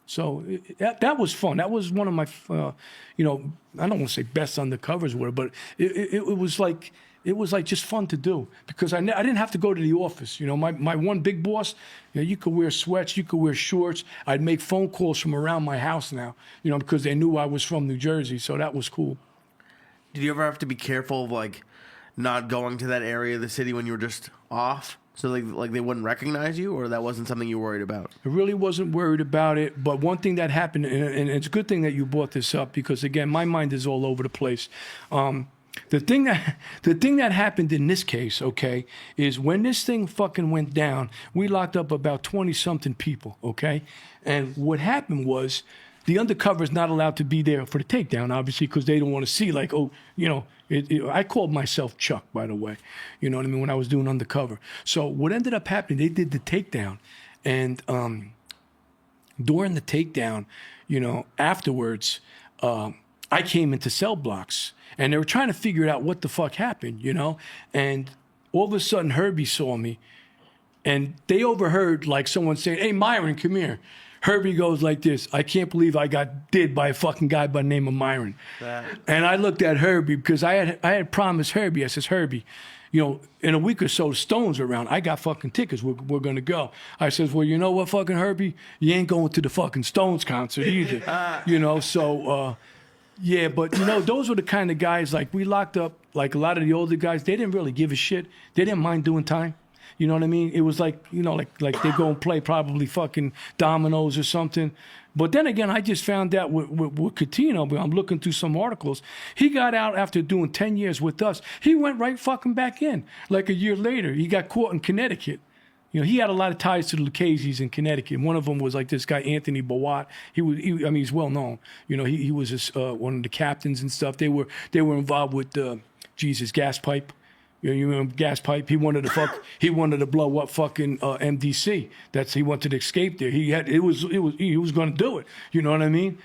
[SPEAKER 3] So that was fun. That was one of my, I don't want to say best undercovers were, but it was like. It was like just fun to do because I didn't have to go to the office. My one big boss, you could wear sweats, you could wear shorts. I'd make phone calls from around my house now, because they knew I was from New Jersey. So that was cool.
[SPEAKER 2] Did you ever have to be careful of like not going to that area of the city when you were just off? So like they wouldn't recognize you, or that wasn't something you were worried about?
[SPEAKER 3] I really wasn't worried about it. But one thing that happened, and it's a good thing that you brought this up because, again, my mind is all over the place. The The thing that happened in this case, okay, is when this thing fucking went down, we locked up about 20-something people, okay? And what happened was the undercover's not allowed to be there for the takedown, obviously, because they don't want to see, like, oh, you know, I called myself Chuck, by the way, you know what I mean, when I was doing undercover. So what ended up happening, they did the takedown, and during the takedown, you know, afterwards, I came into cell blocks, and they were trying to figure out what the fuck happened, you know? And all of a sudden, Herbie saw me, and they overheard, like, someone saying, hey, Myron, come here. Herbie goes like this, I can't believe I got did by a fucking guy by the name of Myron. And I looked at Herbie, because I had promised Herbie, I says, Herbie, you know, in a week or so, Stone's around. I got fucking tickets. We're going to go. I says, well, you know what, fucking Herbie? You ain't going to the fucking Stones concert either. You know, so... yeah, but, you know, those were the kind of guys, like, we locked up, like, a lot of the older guys, they didn't really give a shit. They didn't mind doing time. You know what I mean? It was like, you know, like they go and play probably fucking dominoes or something. But then again, I just found out with Coutinho, I'm looking through some articles, he got out after doing 10 years with us. He went right fucking back in. Like a year later, he got caught in Connecticut. You know, he had a lot of ties to the Lucchese's in Connecticut. One of them was like this guy, Anthony Bowat. I mean, he's well known. You know, he was one of the captains and stuff. They were involved with, gas pipe. You remember gas pipe? He wanted to blow up fucking MDC. He wanted to escape there. He was going to do it. You know what I mean?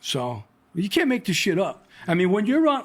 [SPEAKER 3] So you can't make this shit up. I mean, when you're on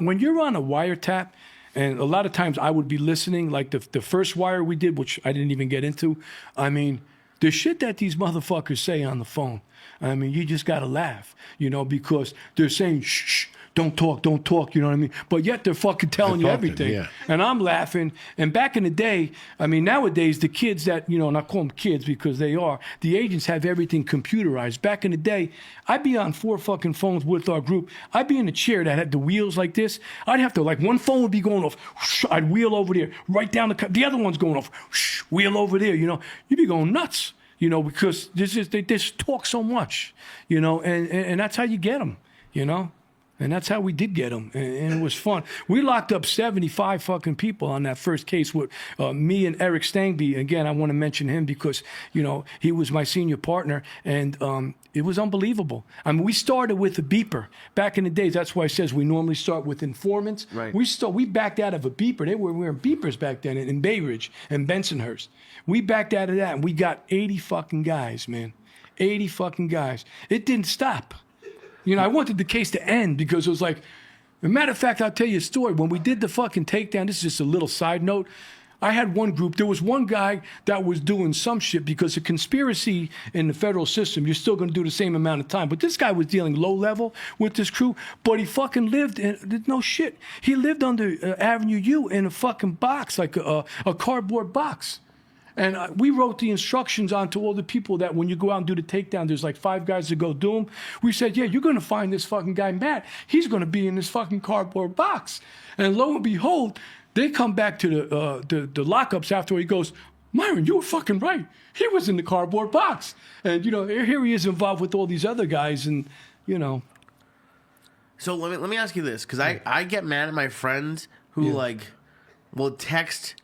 [SPEAKER 3] a wiretap, and a lot of times I would be listening, like the first wire we did, which I didn't even get into. I mean, the shit that these motherfuckers say on the phone, I mean, you just got to laugh, you know, because they're saying, shh, don't talk, you know what I mean? But yet they're fucking telling you everything. Yeah. And I'm laughing. And back in the day, I mean, nowadays, the kids that, you know, and I call them kids because they are, the agents have everything computerized. Back in the day, I'd be on 4 fucking phones with our group. I'd be in a chair that had the wheels like this. I'd have to, like, one phone would be going off. Whoosh, I'd wheel over there, right down the other one's going off. Whoosh, wheel over there, you know. You'd be going nuts, you know, because they just talk so much, you know, and that's how you get them, you know. And that's how we did get him, and it was fun. We locked up 75 fucking people on that first case with me and Eric Stangby. Again, I want to mention him because, you know, he was my senior partner, and it was unbelievable. I mean, we started with a beeper. Back in the days, that's why it says we normally start with informants. Right. We backed out of a beeper. They were wearing beepers back then in Bay Ridge and Bensonhurst. We backed out of that, and we got 80 fucking guys, man. 80 fucking guys. It didn't stop. You know, I wanted the case to end because it was like, as a matter of fact, I'll tell you a story. When we did the fucking takedown, this is just a little side note. I had one group, there was one guy that was doing some shit because a conspiracy in the federal system, you're still going to do the same amount of time. But this guy was dealing low level with this crew, but he fucking lived in, no shit. He lived under Avenue U in a fucking box, like a cardboard box. And we wrote the instructions onto all the people that when you go out and do the takedown, there's like 5 guys that go do them. We said, yeah, you're going to find this fucking guy, Matt. He's going to be in this fucking cardboard box. And lo and behold, they come back to the lockups after he goes, Myron, you were fucking right. He was in the cardboard box. And, you know, here he is involved with all these other guys and, you know.
[SPEAKER 2] So let me ask you this, because I get mad at my friends who, like, will text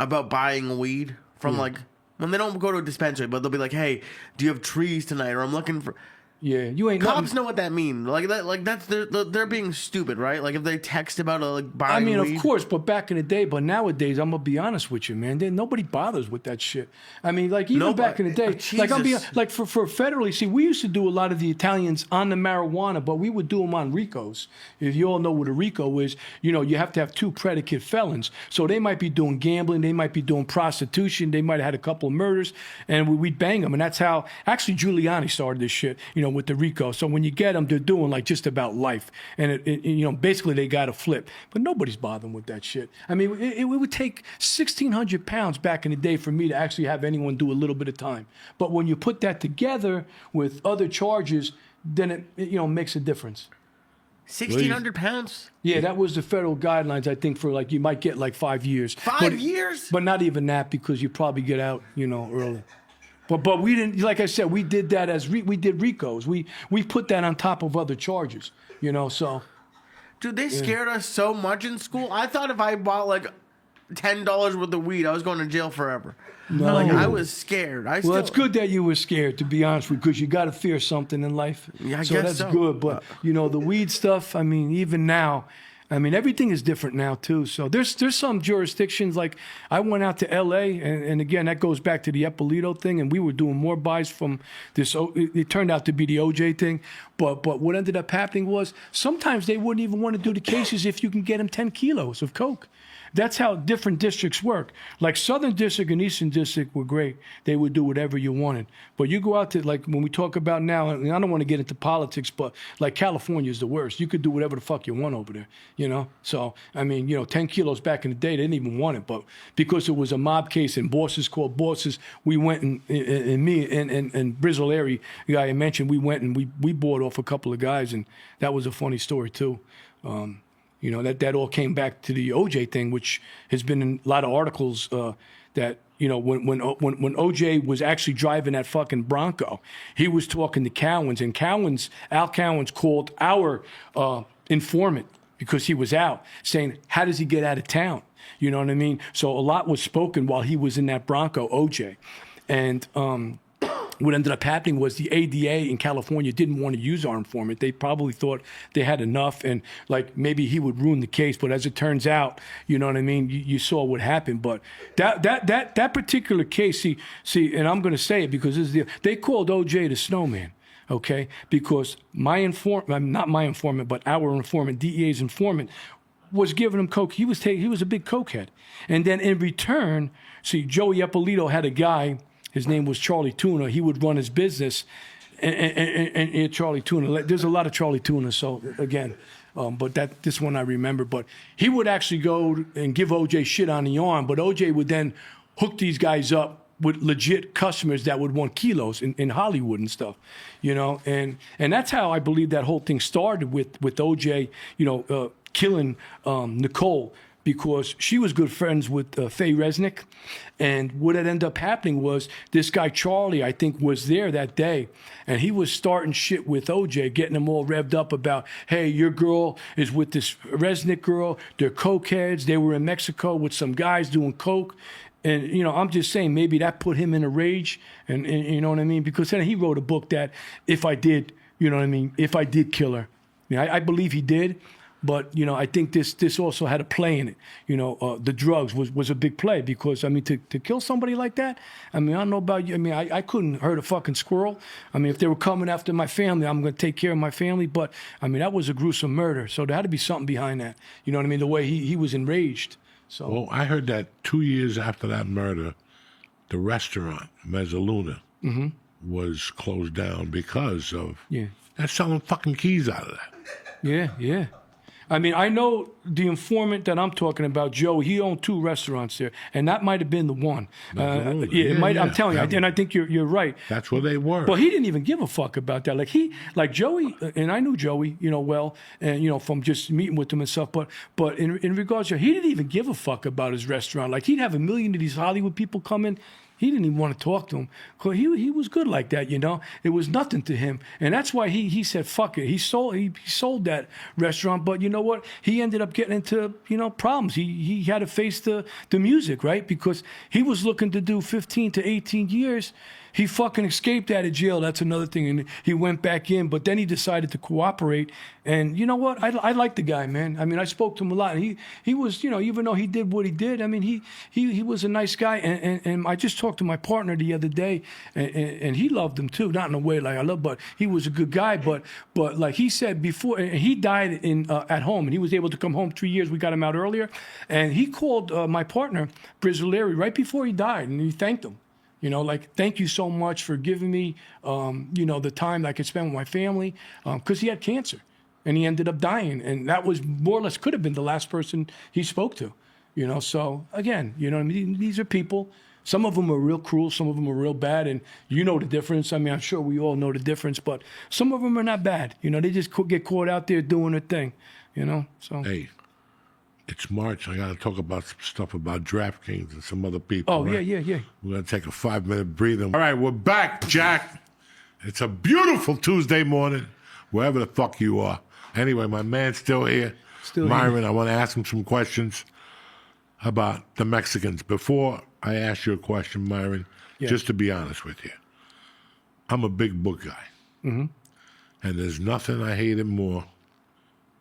[SPEAKER 2] about buying weed. From like, when they don't go to a dispensary, but they'll be like, hey, do you have trees tonight? Or I'm looking for...
[SPEAKER 3] Yeah, you ain't
[SPEAKER 2] cops know what that means. Like that's they're being stupid, right? Like if they text about like buying weed.
[SPEAKER 3] Of course, but back in the day, but nowadays, I'm gonna be honest with you, man. Nobody bothers with that shit. I mean, like even back in the day, like I'm being like for federally. See, we used to do a lot of the Italians on the marijuana, but we would do them on RICOs. If you all know what a RICO is, you know you have to have 2 predicate felons. So they might be doing gambling, they might be doing prostitution, they might have had a couple of murders, and we'd bang them. And that's how actually Giuliani started this shit. You know. With the RICO. So when you get them, they're doing like just about life. And, you know, basically they got to flip. But nobody's bothering with that shit. I mean, it would take 1,600 pounds back in the day for me to actually have anyone do a little bit of time. But when you put that together with other charges, then it you know, makes a difference.
[SPEAKER 2] 1,600 pounds?
[SPEAKER 3] Yeah, that was the federal guidelines, I think, for like, you might get like 5 years.
[SPEAKER 2] 5 years?
[SPEAKER 3] But not even that because you probably get out, you know, early. But we didn't, like I said, we did that as we did RICOs. We put that on top of other charges, you know, so.
[SPEAKER 2] Dude, they scared us so much in school. I thought if I bought like $10 worth of weed, I was going to jail forever.
[SPEAKER 3] No.
[SPEAKER 2] Like I was scared.
[SPEAKER 3] Well, it's good that you were scared, to be honest with you, because you got to fear something in life.
[SPEAKER 2] Yeah, I
[SPEAKER 3] so
[SPEAKER 2] guess
[SPEAKER 3] that's
[SPEAKER 2] so.
[SPEAKER 3] good. But the weed stuff. I mean, even now, everything is different now too. So there's some jurisdictions, like I went out to L.A. and again that goes back to the Eppolito thing, and we were doing more buys from this. It turned out to be the OJ thing, but what ended up happening was sometimes they wouldn't even want to do the cases if you can get them 10 kilos of coke. That's how different districts work. Like Southern District and Eastern District were great. They would do whatever you wanted. But you go out to, like, when we talk about now, and I don't want to get into politics, but like California is the worst. You could do whatever the fuck you want over there, So, 10 kilos back in the day, they didn't even want it. But because it was a mob case and bosses called bosses, we went and me and Brizzle the guy I mentioned, we went and we bought off a couple of guys, and that was a funny story too. That all came back to the OJ thing, which has been in a lot of articles that, when OJ was actually driving that fucking Bronco, he was talking to Cowens, and Al Cowens called our informant because he was out, saying, how does he get out of town? You know what I mean? So a lot was spoken while he was in that Bronco, OJ. And what ended up happening was the ADA in California didn't want to use our informant. They probably thought they had enough, and like maybe he would ruin the case. But as it turns out, you know what I mean. You saw what happened. But that particular case, see, and I'm going to say it because they called OJ the snowman. Okay, because not my informant, but our informant, DEA's informant, was giving him coke. He was a big cokehead, and then in return, see, Joey Eppolito had a guy. His name was Charlie Tuna. He would run his business, and Charlie Tuna. There's a lot of Charlie Tuna. So again, but this one I remember. But he would actually go and give OJ shit on the arm. But OJ would then hook these guys up with legit customers that would want kilos in Hollywood and stuff, And that's how I believe that whole thing started with OJ, killing Nicole. Because she was good friends with Faye Resnick. And what had ended up happening was this guy, Charlie, I think, was there that day. And he was starting shit with OJ, getting them all revved up about, hey, your girl is with this Resnick girl. They're cokeheads. They were in Mexico with some guys doing coke. And, I'm just saying maybe that put him in a rage. And you know what I mean? Because then he wrote a book that if I did kill her. I believe he did. But, I think this also had a play in it. The drugs was a big play because, to kill somebody like that, I don't know about you. I couldn't hurt a fucking squirrel. If they were coming after my family, I'm going to take care of my family. But, that was a gruesome murder. So there had to be something behind that. You know what I mean? The way he was enraged. So.
[SPEAKER 1] Well, I heard that 2 years after that murder, the restaurant, Mezzaluna, was closed down because of they're selling fucking keys out of that.
[SPEAKER 3] Yeah. I know the informant that I'm talking about, Joe, he owned 2 restaurants there, and that might have been the one. It might. I'm telling you, and I think you're right.
[SPEAKER 1] That's where they were.
[SPEAKER 3] But he didn't even give a fuck about that. Like Joey, and I knew Joey, well, and from just meeting with him and stuff. But in regards to, he didn't even give a fuck about his restaurant. Like he'd have 1 million of these Hollywood people come in. He didn't even want to talk to him. Cause he was good like that, It was nothing to him, and that's why he said fuck it. He sold that restaurant, but you know what? He ended up getting into problems. He had to face the music, right? Because he was looking to do 15 to 18 years. He fucking escaped out of jail. That's another thing. And he went back in, but then he decided to cooperate. And you know what? I like the guy, man. I spoke to him a lot. And he was, even though he did what he did, he was a nice guy. And I just talked to my partner the other day, and he loved him too. Not in a way like I love, but he was a good guy. But like he said before, and he died at home, and he was able to come home 3 years. We got him out earlier. And he called my partner, Brizzle right before he died, and he thanked him. Thank you so much for giving me, the time that I could spend with my family, because he had cancer, and he ended up dying, and that was more or less could have been the last person he spoke to, So again, these are people. Some of them are real cruel, some of them are real bad, and you know the difference. I'm sure we all know the difference, but some of them are not bad. They just get caught out there doing their thing, So.
[SPEAKER 1] Hey. It's March. I got to talk about some stuff about DraftKings and some other people.
[SPEAKER 3] Oh,
[SPEAKER 1] right?
[SPEAKER 3] yeah.
[SPEAKER 1] We're going to take a 5-minute breather. All right, we're back, Jack. It's a beautiful Tuesday morning, wherever the fuck you are. Anyway, my man's still here.
[SPEAKER 3] Still
[SPEAKER 1] Myron, I want to ask him some questions about the Mexicans. Before I ask you a question, Myron, just to be honest with you, I'm a big book guy. Mm-hmm. And there's nothing I hated more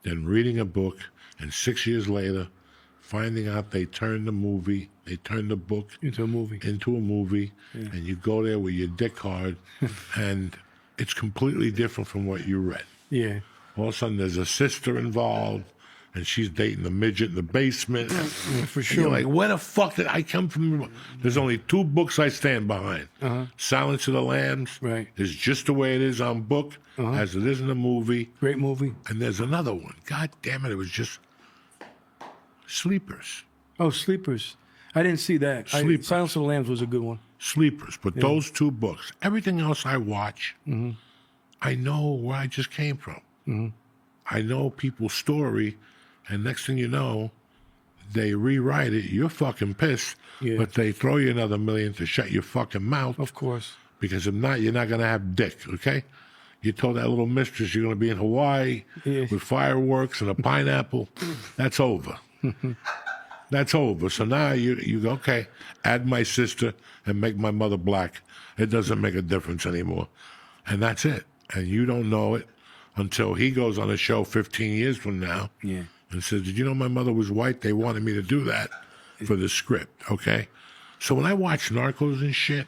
[SPEAKER 1] than reading a book and 6 years later finding out they turned the book
[SPEAKER 3] into a movie.
[SPEAKER 1] And you go there with your dick hard and it's completely different from what you read.
[SPEAKER 3] Yeah.
[SPEAKER 1] All of a sudden there's a sister involved and she's dating the midget in the basement.
[SPEAKER 3] For
[SPEAKER 1] And
[SPEAKER 3] sure.
[SPEAKER 1] you're like, where the fuck did I come from? There's only 2 books I stand behind. Silence of the Lambs is just the way it is on book, as it is in the movie.
[SPEAKER 3] Great movie.
[SPEAKER 1] And there's another one. God damn it, it was just Sleepers.
[SPEAKER 3] Oh, Sleepers. I didn't see that.
[SPEAKER 1] Sleepers.
[SPEAKER 3] Silence of the Lambs was a good one.
[SPEAKER 1] Sleepers. But those 2 books, everything else I watch, I know where I just came from. I know people's story, and next thing you know, they rewrite it. You're fucking pissed, but they throw you another $1 million to shut your fucking mouth.
[SPEAKER 3] Of course.
[SPEAKER 1] Because if not, you're not going to have dick, okay? You told that little mistress you're going to be in Hawaii with fireworks and a pineapple. That's over. That's over. So now you go, okay, add my sister and make my mother black. It doesn't make a difference anymore. And that's it. And you don't know it until he goes on a show 15 years from now and says, did you know my mother was white? They wanted me to do that for the script, okay? So when I watch Narcos and shit,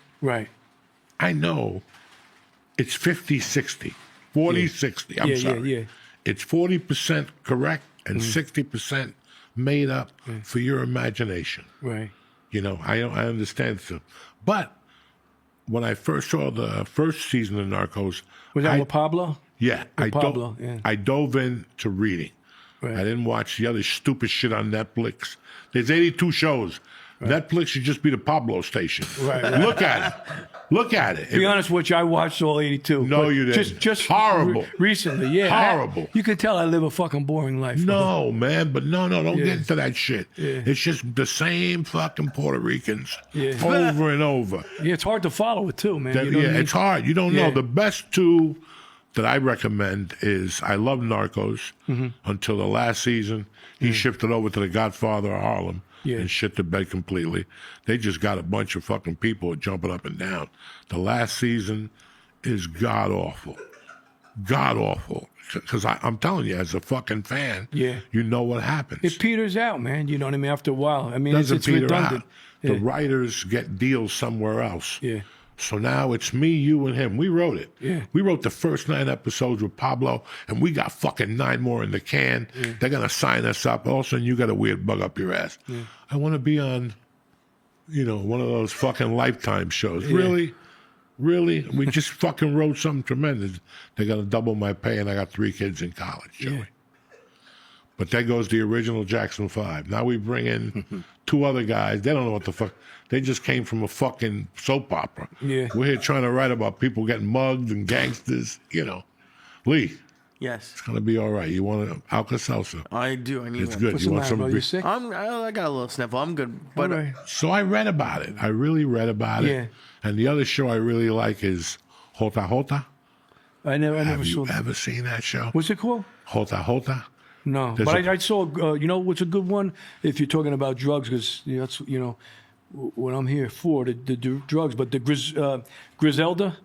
[SPEAKER 1] I know it's 50-60, 40-60, I'm sorry. It's 40% correct and 60% made up for your imagination. You know, I understand. So. But when I first saw the first season of Narcos...
[SPEAKER 3] Was that with Pablo?
[SPEAKER 1] Yeah.
[SPEAKER 3] Pablo,
[SPEAKER 1] I dove into reading. I didn't watch the other stupid shit on Netflix. There's 82 shows. Netflix should just be the Pablo station. Look at it. Look at it.
[SPEAKER 3] To be honest with you, I watched all 82.
[SPEAKER 1] No, you didn't.
[SPEAKER 3] Just
[SPEAKER 1] horrible.
[SPEAKER 3] Recently,
[SPEAKER 1] Horrible.
[SPEAKER 3] You can tell I live a fucking boring life.
[SPEAKER 1] No, man, but no, don't get into that shit. It's just the same fucking Puerto Ricans over and over.
[SPEAKER 3] Yeah, it's hard to follow it too, man. You know what I mean?
[SPEAKER 1] It's hard. You don't know. The best 2 that I recommend is I love Narcos until the last season. He shifted over to The Godfather of Harlem. And shit the bed completely. They just got a bunch of fucking people jumping up and down. The last season is god-awful. God-awful. Because I'm telling you, as a fucking fan, you know what happens.
[SPEAKER 3] It peters out, man. You know what I mean? After a while. I mean,
[SPEAKER 1] Doesn't
[SPEAKER 3] it's
[SPEAKER 1] peter
[SPEAKER 3] redundant.
[SPEAKER 1] out. The writers get deals somewhere else.
[SPEAKER 3] Yeah.
[SPEAKER 1] So now it's me, you, and him. We wrote it. We wrote the first 9 episodes with Pablo, and we got fucking 9 more in the can. They're going to sign us up. All of a sudden, you got a weird bug up your ass. I want to be on, one of those fucking Lifetime shows. Really? Really? We just fucking wrote something tremendous. They're going to double my pay, and I got 3 kids in college, Joey. But there goes the original Jackson 5. Now we bring in 2 other guys. They don't know what the fuck. They just came from a fucking soap opera. We're here trying to write about people getting mugged and gangsters, Lee.
[SPEAKER 2] Yes.
[SPEAKER 1] It's going to be all right. You want an Alka-Seltzer?
[SPEAKER 2] I do. I need
[SPEAKER 1] It's
[SPEAKER 2] one.
[SPEAKER 1] good.
[SPEAKER 3] What's
[SPEAKER 1] You
[SPEAKER 3] the
[SPEAKER 1] want
[SPEAKER 3] matter,
[SPEAKER 1] some?
[SPEAKER 3] bro? You sick?
[SPEAKER 2] I got a little sniffle. I'm good. But
[SPEAKER 1] So I read about it. I really read about it. And the other show I really like is Jota Jota.
[SPEAKER 3] I never
[SPEAKER 1] Have
[SPEAKER 3] saw
[SPEAKER 1] you
[SPEAKER 3] that.
[SPEAKER 1] ever seen that show?
[SPEAKER 3] What's it called?
[SPEAKER 1] Jota Jota?
[SPEAKER 3] No,
[SPEAKER 1] There's
[SPEAKER 3] but
[SPEAKER 1] a-
[SPEAKER 3] I saw. What's a good one if you're talking about drugs? Because that's what I'm here for, the drugs. But the Griselda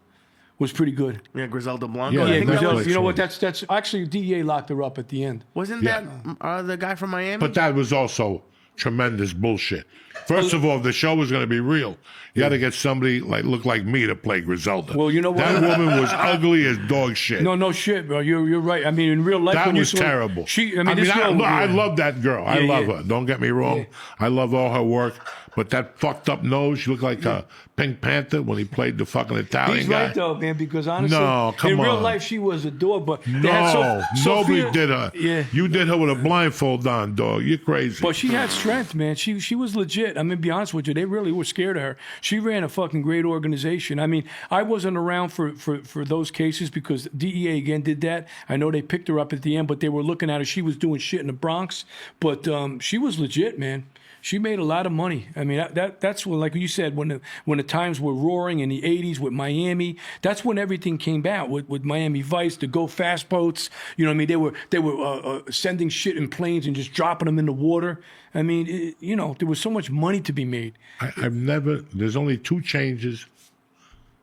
[SPEAKER 3] was pretty good.
[SPEAKER 2] yeah, Griselda Blanco.
[SPEAKER 1] Yeah,
[SPEAKER 2] I think that
[SPEAKER 1] Netflix
[SPEAKER 2] was,
[SPEAKER 3] You know what?
[SPEAKER 1] one.
[SPEAKER 3] That's actually DEA locked her up at the end.
[SPEAKER 2] wasn't
[SPEAKER 1] Yeah.
[SPEAKER 2] that the guy from Miami?
[SPEAKER 1] But that was also tremendous bullshit. First of all, the show was going to be real. You had to get somebody look like me to play Griselda.
[SPEAKER 3] Well, you know what?
[SPEAKER 1] That woman was ugly as dog shit.
[SPEAKER 3] No shit, bro. You're right. I mean, in real life,
[SPEAKER 1] That
[SPEAKER 3] when you
[SPEAKER 1] was
[SPEAKER 3] saw
[SPEAKER 1] terrible.
[SPEAKER 3] this girl,
[SPEAKER 1] I love that girl. I love her. Don't get me wrong. I love all her work. But that fucked up nose, she looked like a Pink Panther when he played the fucking Italian
[SPEAKER 3] He's
[SPEAKER 1] guy.
[SPEAKER 3] right though, man. Because honestly,
[SPEAKER 1] No, come
[SPEAKER 3] in real
[SPEAKER 1] on.
[SPEAKER 3] life, she was a dog. But they
[SPEAKER 1] No,
[SPEAKER 3] had
[SPEAKER 1] nobody
[SPEAKER 3] Sophia-
[SPEAKER 1] did her.
[SPEAKER 3] Yeah.
[SPEAKER 1] You did her with a blindfold on, dog. You're crazy.
[SPEAKER 3] But she had strength, man. She was legit. I mean, be honest with you, they really were scared of her. She ran a fucking great organization. I mean, I wasn't around for those cases because DEA again did that. I know they picked her up at the end, but they were looking at her. She was doing shit in the Bronx, but she was legit, man. She made a lot of money. I mean, that's when, like you said, when the times were roaring in the '80s with Miami. That's when everything came out with Miami Vice, the Go Fast boats. You know what I mean? They were sending shit in planes and just dropping them in the water. I mean, there was so much money to be made.
[SPEAKER 1] I've never. There's only 2 changes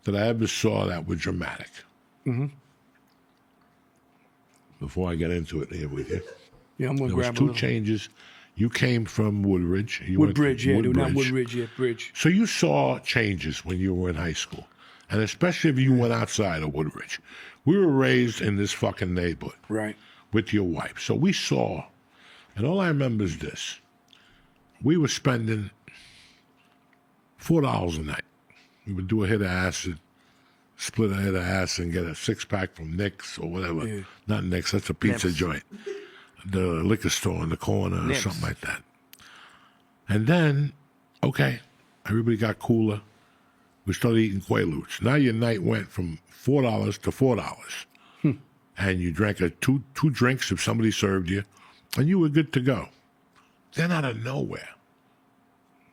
[SPEAKER 1] that I ever saw that were dramatic. Mm-hmm. Before I get into it here with you,
[SPEAKER 3] Yeah, I'm gonna
[SPEAKER 1] there was
[SPEAKER 3] grab a
[SPEAKER 1] 2
[SPEAKER 3] little.
[SPEAKER 1] changes. You came from Woodbridge. You went to
[SPEAKER 3] Woodbridge, yeah, not Woodbridge, yeah, Bridge.
[SPEAKER 1] So you saw changes when you were in high school, and especially if you went outside of Woodbridge. We were raised in this fucking neighborhood
[SPEAKER 3] Right.
[SPEAKER 1] with your wife, so we saw, and all I remember is this: we were spending $4 a night. We would do a hit of acid, split a hit of acid, and get a 6-pack from Nick's or whatever.
[SPEAKER 3] Yeah.
[SPEAKER 1] Not Nick's, that's a pizza
[SPEAKER 2] Nips.
[SPEAKER 1] joint. The liquor store in the corner or
[SPEAKER 2] Nips.
[SPEAKER 1] something like that. And then, okay, everybody got cooler. We started eating Quaaludes. Now your night went from $4 to $4. And you drank two drinks if somebody served you, and you were good to go. Then out of nowhere,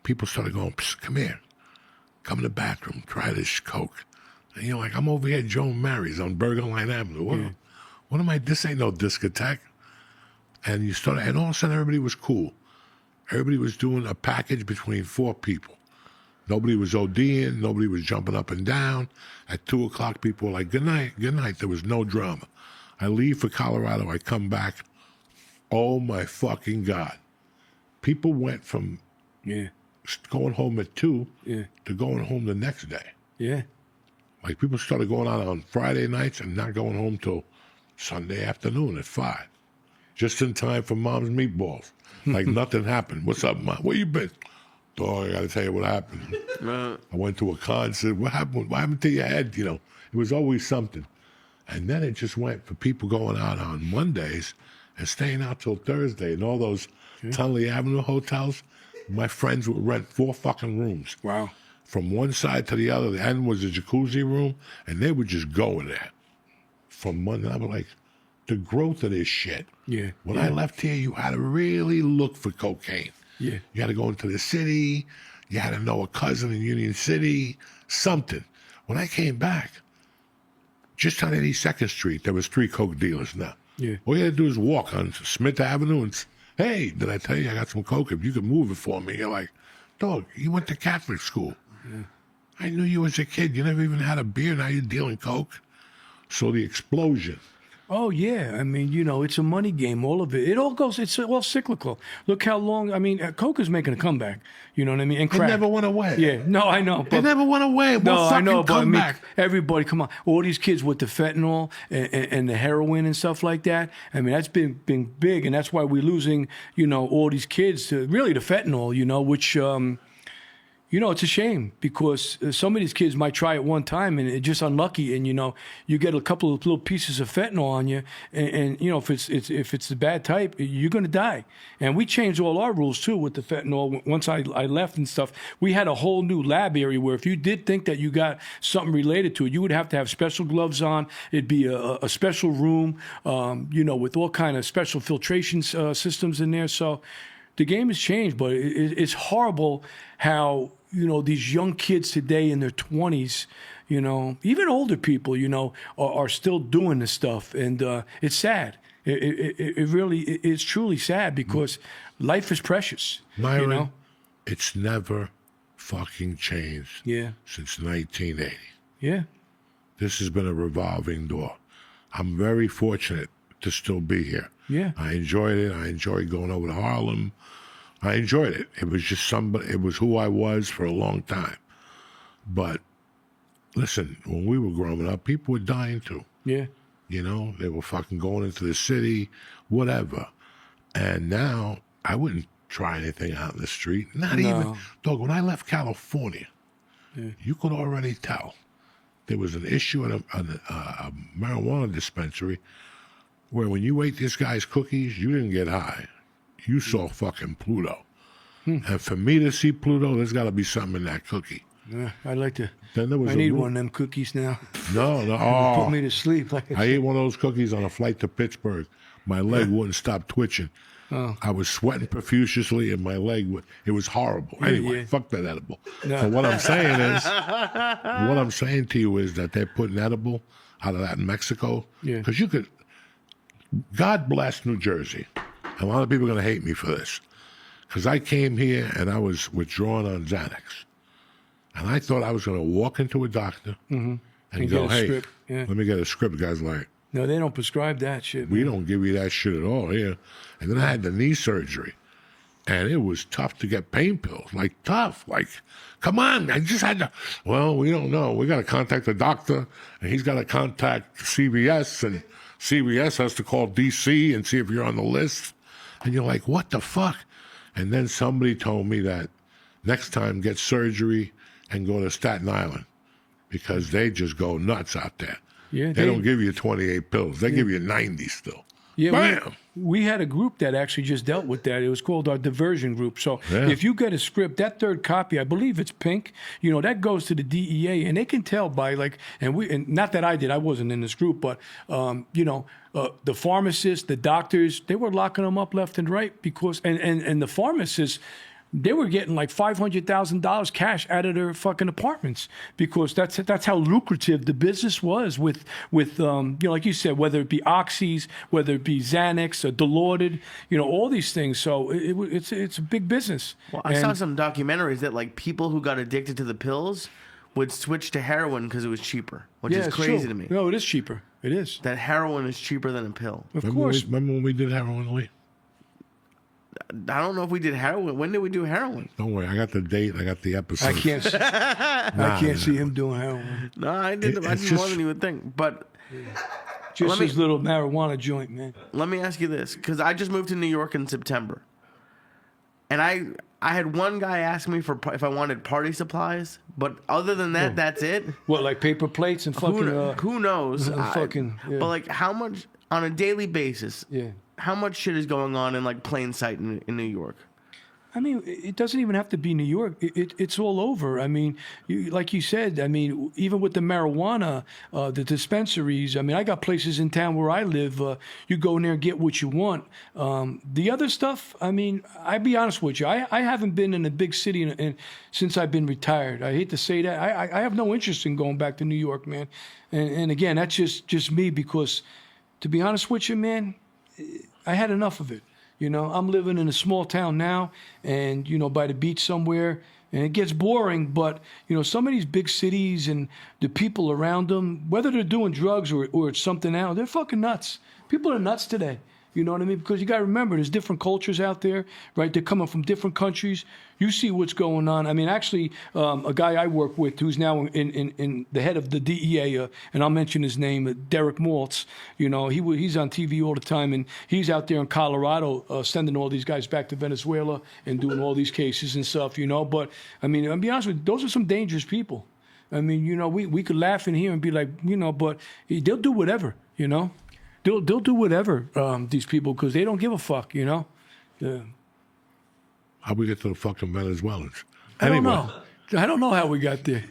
[SPEAKER 1] people started going, "Psst, come here. Come in the bathroom. Try this Coke." And you're like, I'm over here at Joan Mary's on Burger Line Avenue. What am I? This ain't no discotheque. And you started, and all of a sudden everybody was cool. Everybody was doing a package between 4 people. Nobody was ODing. Nobody was jumping up and down. At 2 o'clock, people were like, good night, good night. There was no drama. I leave for Colorado. I come back. Oh, my fucking God. People went from
[SPEAKER 3] Yeah.
[SPEAKER 1] going home at 2
[SPEAKER 3] Yeah.
[SPEAKER 1] to going home the next day.
[SPEAKER 3] Yeah.
[SPEAKER 1] Like people started going out on Friday nights and not going home till Sunday afternoon at 5. Just in time for Mom's meatballs. Like nothing happened. What's up, Mom? Where you been? Dog, I gotta tell you what happened. I went to a concert. What happened? What happened to your head? It was always something. And then it just went for people going out on Mondays and staying out till Thursday. And all those Tunley Avenue hotels, my friends would rent 4 fucking rooms.
[SPEAKER 3] Wow.
[SPEAKER 1] From one side to the other. The end was a jacuzzi room, and they would just go in there. From Monday, I was like, the growth of this shit.
[SPEAKER 3] Yeah.
[SPEAKER 1] When I left here, you had to really look for cocaine.
[SPEAKER 3] Yeah.
[SPEAKER 1] You had to go into the city. You had to know a cousin in Union City, something. When I came back, just on 82nd Street, there was 3 coke dealers now.
[SPEAKER 3] Yeah.
[SPEAKER 1] All you had to do is walk on Smith Avenue and, hey, did I tell you I got some coke? If you could move it for me. You're like, dog, you went to Catholic school. Yeah. I knew you as a kid. You never even had a beer. Now you're dealing coke. So the explosion.
[SPEAKER 3] Oh, yeah. I mean, it's a money game, all of it. It all goes, it's all cyclical. Look how long, Coke is making a comeback. You know what I mean? And
[SPEAKER 1] It
[SPEAKER 3] crack.
[SPEAKER 1] never went away.
[SPEAKER 3] Yeah. No, I know.
[SPEAKER 1] It
[SPEAKER 3] But
[SPEAKER 1] never went away.
[SPEAKER 3] no,
[SPEAKER 1] What
[SPEAKER 3] I
[SPEAKER 1] fucking
[SPEAKER 3] know, but
[SPEAKER 1] comeback?
[SPEAKER 3] everybody, come on. All these kids with the fentanyl and the heroin and stuff like that. I mean, that's been big, and that's why we're losing, all these kids to really the fentanyl, which, it's a shame because some of these kids might try it one time and it's just unlucky, and you get a couple of little pieces of fentanyl on you, and if it's the bad type, you're gonna die. And we changed all our rules too with the fentanyl. Once I left and stuff, we had a whole new lab area where if you did think that you got something related to it, you would have to have special gloves on. It'd be a special room, with all kind of special filtration systems in there. So the game has changed, but it's horrible how these young kids today in their 20s, even older people, are still doing this stuff, and it's sad. It really is truly sad because life is precious.
[SPEAKER 1] Myron, it's never fucking changed
[SPEAKER 3] Yeah,
[SPEAKER 1] since 1980.
[SPEAKER 3] yeah,
[SPEAKER 1] This has been a revolving door. I'm very fortunate to still be here.
[SPEAKER 3] yeah.
[SPEAKER 1] I enjoyed it. I enjoyed going over to Harlem. I enjoyed it. It was just it was who I was for a long time. But listen, when we were growing up, people were dying too.
[SPEAKER 3] Yeah.
[SPEAKER 1] They were fucking going into the city, whatever. And now I wouldn't try anything out in the street. Not even, dog, when I left California, you could already tell there was an issue at a marijuana dispensary where when you ate this guy's cookies, you didn't get high. You saw fucking Pluto. And for me to see Pluto, there's got to be something in that cookie.
[SPEAKER 3] Yeah, I'd like to.
[SPEAKER 1] Then there was
[SPEAKER 3] I need one of them cookies now.
[SPEAKER 1] No.
[SPEAKER 3] Put
[SPEAKER 1] Oh,
[SPEAKER 3] me to sleep.
[SPEAKER 1] I ate one of those cookies on a flight to Pittsburgh. My leg wouldn't stop twitching.
[SPEAKER 3] Oh.
[SPEAKER 1] I was sweating profusely, and my leg it was horrible. Anyway,
[SPEAKER 3] yeah.
[SPEAKER 1] fuck that edible.
[SPEAKER 3] No.
[SPEAKER 1] So what I'm saying to you is that they're putting edible out of that in Mexico.
[SPEAKER 3] Yeah.
[SPEAKER 1] Because you could. God bless New Jersey. A lot of people are going to hate me for this. Because I came here and I was withdrawn on Xanax. And I thought I was going to walk into a doctor and
[SPEAKER 3] And
[SPEAKER 1] go,
[SPEAKER 3] get a
[SPEAKER 1] hey,
[SPEAKER 3] script, yeah.
[SPEAKER 1] let me get a script. The guy's like,
[SPEAKER 3] No, they don't prescribe that shit.
[SPEAKER 1] we
[SPEAKER 3] man.
[SPEAKER 1] don't give you that shit at all here. And then I had the knee surgery. And it was tough to get pain pills. Like, tough. Like, come on. I just had to. Well, we don't know. We got to contact the doctor. And he's got to contact CVS. And CVS has to call DC and see if you're on the list. And you're like, what the fuck? And then somebody told me that next time get surgery and go to Staten Island. Because they just go nuts out there.
[SPEAKER 3] Yeah,
[SPEAKER 1] They don't give you 28 pills. They give you 90 still.
[SPEAKER 3] Yeah,
[SPEAKER 1] Bam!
[SPEAKER 3] we had a group that actually just dealt with that. It was called our diversion group. So
[SPEAKER 1] Yeah.
[SPEAKER 3] if you get a script, that third copy, I believe it's pink, that goes to the DEA, and they can tell by and not that I did, I wasn't in this group, but the pharmacists, the doctors, they were locking them up left and right because, and the pharmacists, they were getting like $500,000 cash out of their fucking apartments because that's how lucrative the business was with like you said, whether it be oxys, whether it be Xanax or Dilaudid, all these things. So it's a big business.
[SPEAKER 2] Well, I saw some documentaries that like people who got addicted to the pills would switch to heroin because it was cheaper, which is
[SPEAKER 3] it's
[SPEAKER 2] crazy
[SPEAKER 3] true.
[SPEAKER 2] to me.
[SPEAKER 3] No, it is cheaper. It is.
[SPEAKER 2] That heroin is cheaper than a pill.
[SPEAKER 3] Of
[SPEAKER 1] Remember
[SPEAKER 3] course.
[SPEAKER 1] remember when we did heroin, Lee?
[SPEAKER 2] I don't know if we did heroin. When did we do heroin?
[SPEAKER 1] Don't worry, I got the date. I got the episode.
[SPEAKER 3] I can't see him doing heroin.
[SPEAKER 2] No, I did. I
[SPEAKER 1] it's
[SPEAKER 2] did more
[SPEAKER 1] just-
[SPEAKER 2] than you would think. But
[SPEAKER 3] Just
[SPEAKER 2] Let me-
[SPEAKER 3] his little marijuana joint, man.
[SPEAKER 2] let me ask you this, because I just moved to New York in September, and I had one guy ask me if I wanted party supplies, but other than that, that's it.
[SPEAKER 3] What, like paper plates and fucking?
[SPEAKER 2] Who knows?
[SPEAKER 3] fucking, yeah.
[SPEAKER 2] But like, how much on a daily basis?
[SPEAKER 3] Yeah.
[SPEAKER 2] How much shit is going on in like plain sight in New York?
[SPEAKER 3] I mean, it doesn't even have to be New York. It's all over. I mean, like you said, I mean, even with the marijuana, the dispensaries, I mean, I got places in town where I live. You go in there and get what you want. The other stuff, I mean, I'll be honest with you. I haven't been in a big city since I've been retired. I hate to say that. I have no interest in going back to New York, man. And again, that's just me because, to be honest with you, man, I had enough of it. I'm living in a small town now and, by the beach somewhere, and it gets boring, but, some of these big cities and the people around them, whether they're doing drugs or it's something else, they're fucking nuts. People are nuts today. You know what I mean? Because you got to remember, there's different cultures out there, right? They're coming from different countries. You see what's going on. I mean, actually, a guy I work with who's now in the head of the DEA, and I'll mention his name, Derek Maltz. He's on TV all the time, and he's out there in Colorado sending all these guys back to Venezuela and doing all these cases and stuff, But, I mean, I'll be honest with you, those are some dangerous people. I mean, we could laugh in here and be like, but they'll do whatever, They'll do whatever, these people, because they don't give a fuck, Yeah.
[SPEAKER 1] How we get to the fucking Venezuelans?
[SPEAKER 3] I don't know how we got there.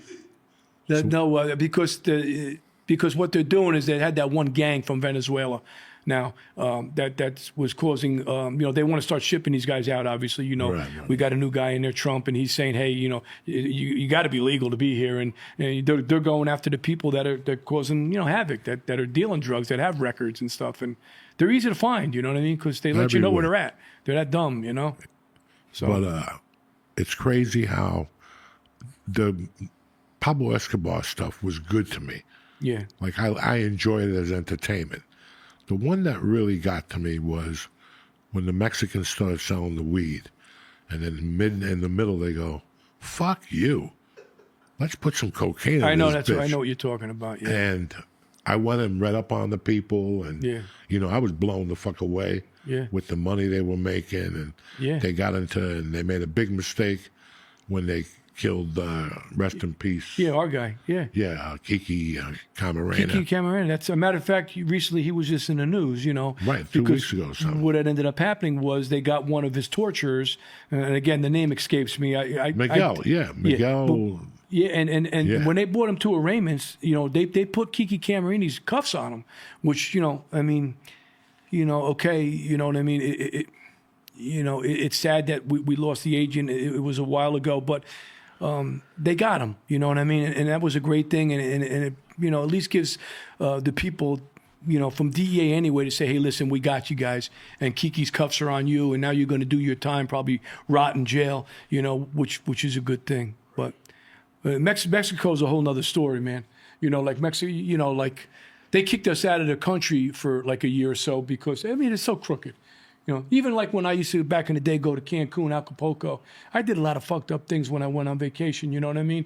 [SPEAKER 3] Because what they're doing is they had that one gang from Venezuela. Now that was causing, they want to start shipping these guys out. Obviously,
[SPEAKER 1] Right.
[SPEAKER 3] we got a new guy in there, Trump, and he's saying, hey, you got to be legal to be here, and they're going after the people that are causing havoc, that are dealing drugs, that have records and stuff, and they're easy to find. You know what I mean? Because they let you know where they're at. They're that dumb, So,
[SPEAKER 1] But it's crazy how the Pablo Escobar stuff was good to me.
[SPEAKER 3] yeah,
[SPEAKER 1] Like I enjoyed it as entertainment. The one that really got to me was when the Mexicans started selling the weed, and then in the middle they go, "Fuck you, let's put some cocaine in
[SPEAKER 3] I know
[SPEAKER 1] this
[SPEAKER 3] that's
[SPEAKER 1] bitch."
[SPEAKER 3] I know what you're talking about. Yeah,
[SPEAKER 1] And I went and read up on the people, and
[SPEAKER 3] Yeah.
[SPEAKER 1] I was blown the fuck away
[SPEAKER 3] Yeah.
[SPEAKER 1] with the money they were making, and
[SPEAKER 3] Yeah.
[SPEAKER 1] they made a big mistake when they killed, rest in peace.
[SPEAKER 3] yeah, our guy. Yeah.
[SPEAKER 1] Yeah, Kiki Camarena.
[SPEAKER 3] Kiki Cameron. That's a matter of fact. Recently, he was just in the news.
[SPEAKER 1] Right, 2
[SPEAKER 3] because
[SPEAKER 1] weeks ago or something.
[SPEAKER 3] What had ended up happening was they got one of his torturers, and again, the name escapes me.
[SPEAKER 1] Miguel. Miguel.
[SPEAKER 3] Yeah, and
[SPEAKER 1] Yeah.
[SPEAKER 3] when they brought him to arraignments, they put Kiki Camarini's cuffs on him, which I mean, okay, you know what I mean? It's sad that we lost the agent. It was a while ago, but they got him, you know what I mean? And that was a great thing, and it, at least gives the people, from DEA anyway, to say, hey, listen, we got you guys, and Kiki's cuffs are on you, and now you're going to do your time, probably rot in jail, which is a good thing. But Mexico's a whole nother story, man. Like Mexico, like they kicked us out of the country for like a year or so because, it's so crooked. Even like when I used to, back in the day, go to Cancun, Acapulco, I did a lot of fucked up things when I went on vacation, you know what I mean?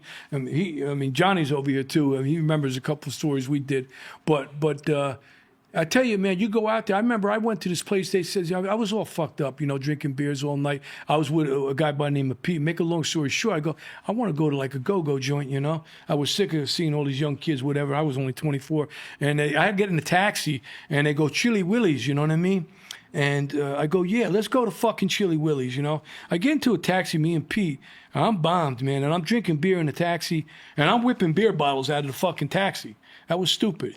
[SPEAKER 3] Johnny's over here too. He remembers a couple of stories we did. But I tell you, man, you go out there. I remember I went to this place, they said, I was all fucked up, drinking beers all night. I was with a guy by the name of Pete. Make a long story short, I go, I want to go to like a go-go joint, I was sick of seeing all these young kids, whatever. I was only 24. And I get in a taxi, and they go, Chili Willy's, you know what I mean? And I go, yeah, let's go to fucking Chili Willy's, I get into a taxi, me and Pete, and I'm bombed, man, and I'm drinking beer in the taxi, and I'm whipping beer bottles out of the fucking taxi. That was stupid,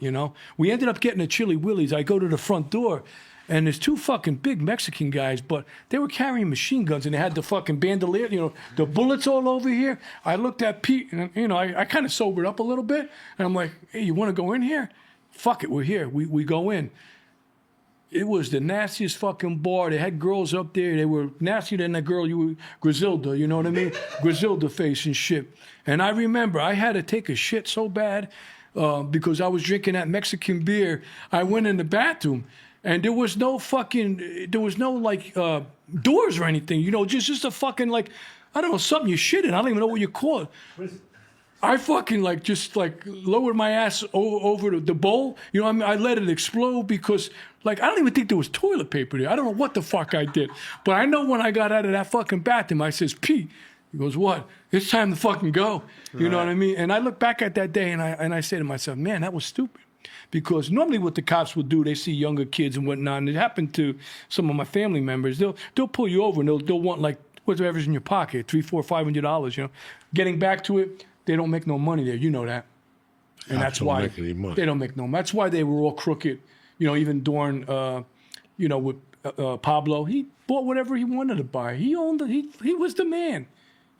[SPEAKER 3] We ended up getting a Chili Willy's. I go to the front door, and there's two fucking big Mexican guys, but they were carrying machine guns, and they had the fucking bandolier, the bullets all over here. I looked at Pete, and, I kind of sobered up a little bit, and I'm like, hey, you want to go in here? Fuck it, we're here. We go in. It was the nastiest fucking bar. They had girls up there. They were nastier than that girl, Griselda, you know what I mean? Griselda face and shit. And I remember I had to take a shit so bad because I was drinking that Mexican beer. I went in the bathroom, and there was no doors or anything, just a fucking I don't know, something you shit in. I don't even know what you call it. I fucking lowered my ass over the bowl. I let it explode because I don't even think there was toilet paper there. I don't know what the fuck I did. But I know when I got out of that fucking bathroom, I says, Pete, he goes, what? It's time to fucking go. You know what I mean? And I look back at that day and I say to myself, man, that was stupid. Because normally what the cops will do, they see younger kids and whatnot, and it happened to some of my family members. They'll pull you over and they'll want whatever's in your pocket, $300, $400, $500, Getting back to it, they don't make no money there. You know that. And that's why they don't make no money. That's why they were all crooked. Even during, with Pablo, he bought whatever he wanted to buy. He owned it. He was the man.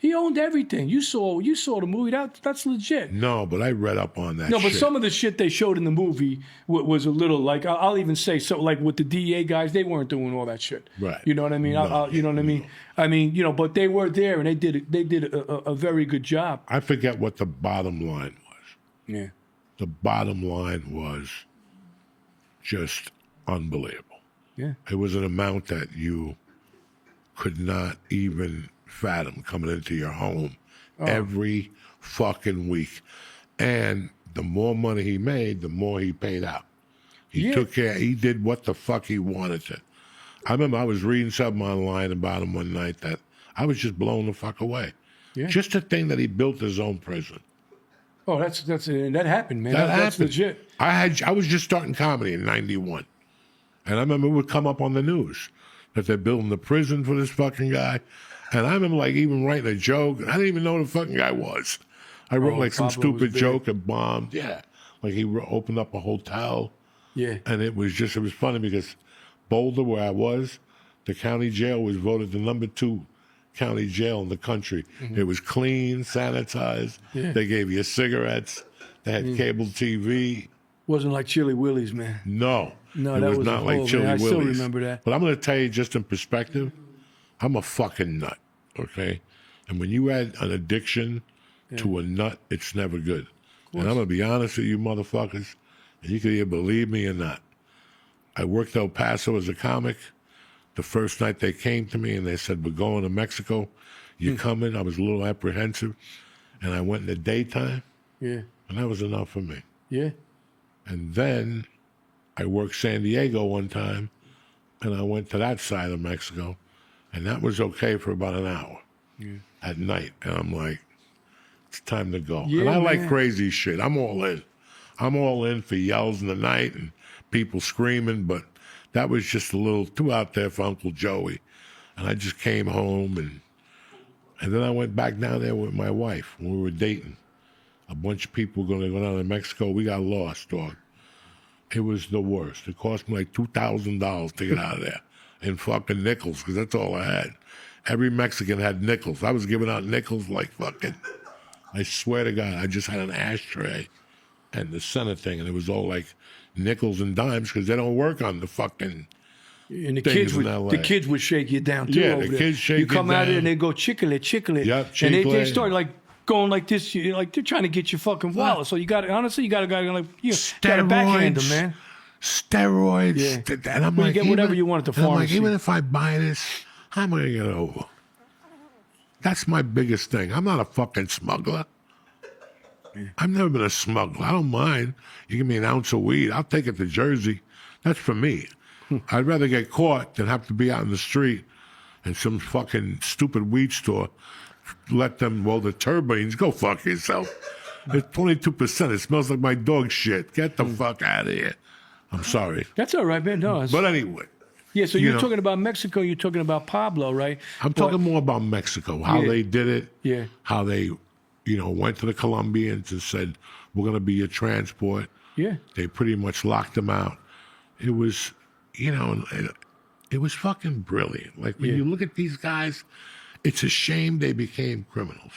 [SPEAKER 3] He owned everything. You saw the movie. That's legit.
[SPEAKER 1] No, but I read up on that.
[SPEAKER 3] No, but some of the shit they showed in the movie was a little I'll even say so. With the DEA guys, they weren't doing all that shit.
[SPEAKER 1] Right.
[SPEAKER 3] You know what I mean?
[SPEAKER 1] No,
[SPEAKER 3] you know what I mean? I mean, but they were there and they did a very good job.
[SPEAKER 1] I forget what the bottom line was.
[SPEAKER 3] Yeah.
[SPEAKER 1] The bottom line was just unbelievable.
[SPEAKER 3] Yeah.
[SPEAKER 1] It was an amount that you could not even fathom coming into your home every fucking week. And the more money he made, the more he paid out. He took care, he did what the fuck he wanted to. I remember I was reading something online about him one night that I was just blown the fuck away. Yeah. Just the thing that he built his own prison.
[SPEAKER 3] Oh, that happened, man.
[SPEAKER 1] That's
[SPEAKER 3] happened. Legit.
[SPEAKER 1] I was just starting comedy in '91. And I remember it would come up on the news that they're building the prison for this fucking guy. And I remember even writing a joke. I didn't even know who the fucking guy was. I wrote some stupid joke and bombed. Yeah. He opened up a hotel.
[SPEAKER 3] Yeah.
[SPEAKER 1] And it was funny because Boulder, where I was, the county jail was voted the number 2 county jail in the country. Mm-hmm. It was clean, sanitized. Yeah. They gave you cigarettes. They had cable TV.
[SPEAKER 3] Wasn't like Chili Willy's, man.
[SPEAKER 1] No.
[SPEAKER 3] No,
[SPEAKER 1] it
[SPEAKER 3] that
[SPEAKER 1] was not like Chili Willy's.
[SPEAKER 3] I still remember that.
[SPEAKER 1] But I'm going to tell you just in perspective, I'm a fucking nut, okay? And when you add an addiction to a nut, it's never good. And I'm going to be honest with you motherfuckers, and you can either believe me or not. I worked El Paso as a comic. The first night they came to me and they said, we're going to Mexico. You coming? I was a little apprehensive. And I went in the daytime. Yeah. And that was enough for me.
[SPEAKER 3] Yeah.
[SPEAKER 1] And then I worked San Diego one time, and I went to that side of Mexico, and that was okay for about an hour at night. And I'm like, it's time to go. Yeah, and I like crazy shit. I'm all in. I'm all in for yells in the night and people screaming, but that was just a little too out there for Uncle Joey. And I just came home, and then I went back down there with my wife when we were dating. A bunch of people were going to go down to Mexico. We got lost, dog. It was the worst. It cost me like $2,000 to get out of there in fucking nickels, because that's all I had. Every Mexican had nickels. I was giving out nickels like fucking, I swear to God, I just had an ashtray and the center thing, and it was all like nickels and dimes, because they don't work on the fucking
[SPEAKER 3] And the
[SPEAKER 1] things
[SPEAKER 3] kids
[SPEAKER 1] in LA.
[SPEAKER 3] would shake you down too.
[SPEAKER 1] Yeah,
[SPEAKER 3] over
[SPEAKER 1] the
[SPEAKER 3] there.
[SPEAKER 1] kids shake
[SPEAKER 3] you come
[SPEAKER 1] you
[SPEAKER 3] out of it
[SPEAKER 1] down.
[SPEAKER 3] and they go chickle-it.
[SPEAKER 1] Yep,
[SPEAKER 3] And they
[SPEAKER 1] chicle-it.
[SPEAKER 3] start like going like this, like they're trying to get your fucking wallet. So you got to, honestly, you got to like, you got to backhand them, man.
[SPEAKER 1] Steroids.
[SPEAKER 3] Yeah.
[SPEAKER 1] And I'm
[SPEAKER 3] Well, you
[SPEAKER 1] like,
[SPEAKER 3] get whatever
[SPEAKER 1] even-
[SPEAKER 3] you want at the
[SPEAKER 1] and I'm like,
[SPEAKER 3] pharmacy.
[SPEAKER 1] even if I buy this, how am I going to get over? That's my biggest thing. I'm not a fucking smuggler. I've never been a smuggler. I don't mind. You give me an ounce of weed, I'll take it to Jersey. That's for me. I'd rather get caught than have to be out in the street in some fucking stupid weed store. Let them, well, the turbines, go fuck yourself. It's 22%. It smells like my dog shit. Get the fuck out of here. I'm sorry.
[SPEAKER 3] That's all right, man. No, it's-
[SPEAKER 1] But anyway,
[SPEAKER 3] yeah, so
[SPEAKER 1] you
[SPEAKER 3] you're
[SPEAKER 1] know-
[SPEAKER 3] talking about Mexico, you're talking about Pablo, right?
[SPEAKER 1] I'm talking more about Mexico, how
[SPEAKER 3] Yeah.
[SPEAKER 1] they did it,
[SPEAKER 3] Yeah.
[SPEAKER 1] how they, went to the Colombians and said, we're going to be your transport.
[SPEAKER 3] Yeah.
[SPEAKER 1] They pretty much locked them out. It was, it was fucking brilliant. Like, when you look at these guys, it's a shame they became criminals.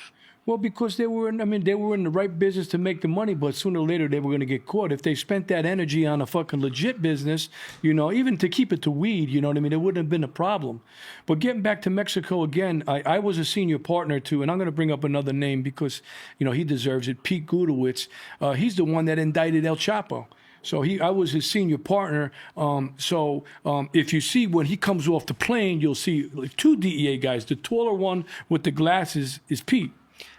[SPEAKER 3] Well, because they were in the right business to make the money, but sooner or later they were going to get caught. If they spent that energy on a fucking legit business, even to keep it to weed, it wouldn't have been a problem. But getting back to Mexico again, I was a senior partner too, and I'm going to bring up another name because, he deserves it, Pete Gudowitz. He's the one that indicted El Chapo. So I was his senior partner. If you see when he comes off the plane, you'll see like two DEA guys. The taller one with the glasses is Pete.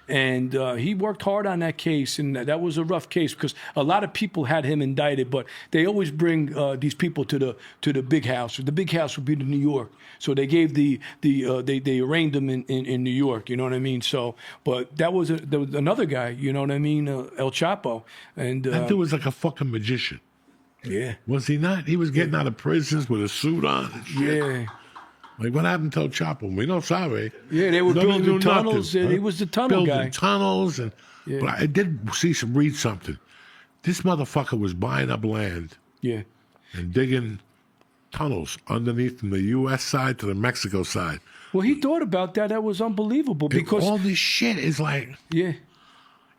[SPEAKER 3] And he worked hard on that case, and that was a rough case because a lot of people had him indicted, but they always bring these people to the big house. The big house would be in New York, so they gave they arraigned them in New York. You know what I mean? So, but there was another guy. You know what I mean? El Chapo, and
[SPEAKER 1] That dude was like a fucking magician.
[SPEAKER 3] yeah,
[SPEAKER 1] Was he not? He was getting out of prisons with a suit on and shit.
[SPEAKER 3] yeah.
[SPEAKER 1] Like, what happened to El Chapo? We don't sorry.
[SPEAKER 3] Yeah, they were
[SPEAKER 1] Nobody
[SPEAKER 3] building
[SPEAKER 1] knew
[SPEAKER 3] tunnels.
[SPEAKER 1] nothing,
[SPEAKER 3] He
[SPEAKER 1] huh?
[SPEAKER 3] was the tunnel
[SPEAKER 1] Building
[SPEAKER 3] guy.
[SPEAKER 1] tunnels. But I did read something. This motherfucker was buying up land
[SPEAKER 3] Yeah.
[SPEAKER 1] and digging tunnels underneath from the U.S. side to the Mexico side.
[SPEAKER 3] Well, he thought about that. That was unbelievable because
[SPEAKER 1] all this shit is like,
[SPEAKER 3] yeah.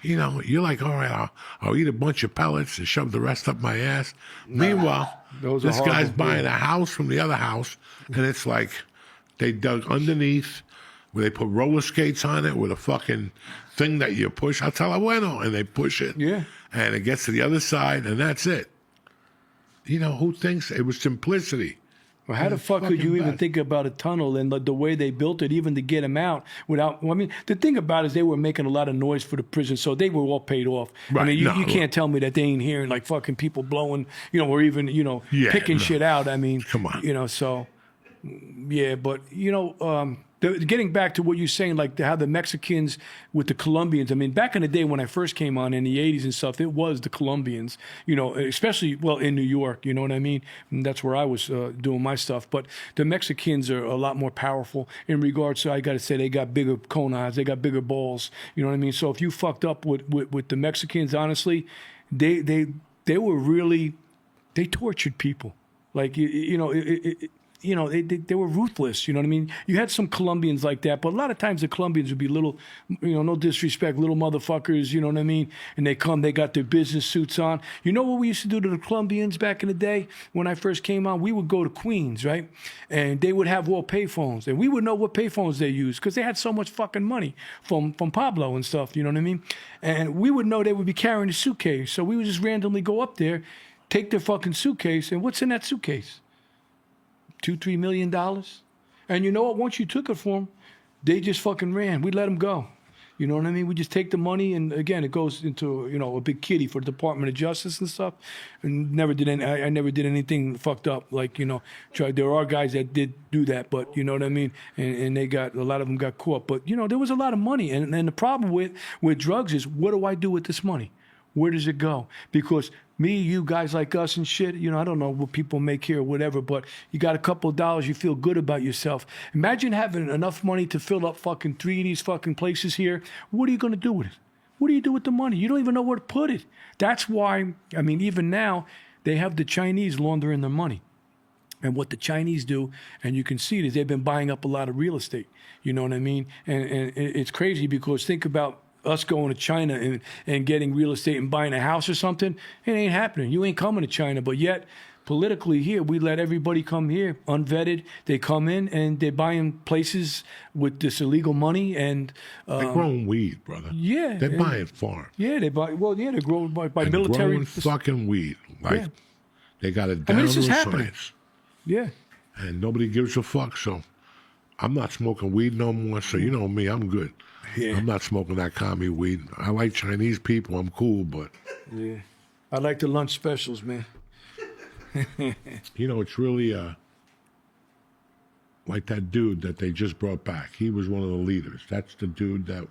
[SPEAKER 1] you're like, all right, I'll eat a bunch of pellets and shove the rest up my ass. Meanwhile,
[SPEAKER 3] Those are
[SPEAKER 1] this guy's
[SPEAKER 3] horrible.
[SPEAKER 1] buying a house from the other house, and it's like they dug underneath where they put roller skates on it with a fucking thing that you push. Hasta la bueno, and they push it.
[SPEAKER 3] Yeah.
[SPEAKER 1] And it gets to the other side, and that's it. Who thinks it was simplicity?
[SPEAKER 3] Well, how the fuck could you
[SPEAKER 1] fucking
[SPEAKER 3] even
[SPEAKER 1] bad.
[SPEAKER 3] think about a tunnel and the way they built it, even to get him out without? Well, the thing about it is they were making a lot of noise for the prison, so they were all paid off.
[SPEAKER 1] Right,
[SPEAKER 3] you
[SPEAKER 1] no,
[SPEAKER 3] can't tell me that they ain't hearing like fucking people blowing, or even
[SPEAKER 1] Yeah,
[SPEAKER 3] picking
[SPEAKER 1] no.
[SPEAKER 3] shit out.
[SPEAKER 1] Come on.
[SPEAKER 3] So yeah, but getting back to what you're saying, like how the Mexicans with the Colombians. Back in the day when I first came on in the '80s and stuff, it was the Colombians. Especially in New York. You know what I mean? And that's where I was doing my stuff. But the Mexicans are a lot more powerful in regards to. I got to say they got bigger conas, they got bigger balls. You know what I mean? So if you fucked up with the Mexicans, honestly, they were really they tortured people. Like they were ruthless. You know what I mean? You had some Colombians like that, but a lot of times the Colombians would be little, no disrespect, little motherfuckers. You know what I mean? And they got their business suits on. You know what we used to do to the Colombians back in the day when I first came on? We would go to Queens, right? And they would have all payphones, and we would know what payphones they used because they had so much fucking money from Pablo and stuff. You know what I mean? And we would know they would be carrying a suitcase, so we would just randomly go up there, take their fucking suitcase, and what's in that suitcase? $2-3 million, and you know what? Once you took it from them, they just fucking ran. We let them go. You know what I mean? We just take the money, and again, it goes into a big kitty for the Department of Justice and stuff. And I never did anything fucked up. Like there are guys that did do that, but you know what I mean. And they got a lot of them got caught. But there was a lot of money, and the problem with drugs is what do I do with this money? Where does it go? Because me, you guys like us and shit, I don't know what people make here or whatever, but you got a couple of dollars, you feel good about yourself. Imagine having enough money to fill up fucking 3 of these fucking places here. What are you going to do with it? What do you do with the money? You don't even know where to put it. That's why, even now, they have the Chinese laundering their money. And what the Chinese do, and you can see it, is they've been buying up a lot of real estate. You know what I mean? And it's crazy because think about us going to China and getting real estate and buying a house or something. It ain't happening. You ain't coming to China. But yet, politically here, we let everybody come here, unvetted. They come in and they're buying places with this illegal money. And
[SPEAKER 1] they're growing weed, brother.
[SPEAKER 3] Yeah.
[SPEAKER 1] They're buying farms.
[SPEAKER 3] Yeah, they buy. Well, yeah, they're growing by
[SPEAKER 1] They're
[SPEAKER 3] military.
[SPEAKER 1] growing fucking weed. Like,
[SPEAKER 3] Yeah.
[SPEAKER 1] they got it down
[SPEAKER 3] this
[SPEAKER 1] to
[SPEAKER 3] is
[SPEAKER 1] a
[SPEAKER 3] happening.
[SPEAKER 1] science.
[SPEAKER 3] Yeah.
[SPEAKER 1] And nobody gives a fuck. So I'm not smoking weed no more. So you know me, I'm good.
[SPEAKER 3] Yeah.
[SPEAKER 1] I'm not smoking that commie weed. I like Chinese people. I'm cool, but
[SPEAKER 3] Yeah. I like the lunch specials, man.
[SPEAKER 1] you know, it's really like that dude that they just brought back. He was one of the leaders. That's the dude that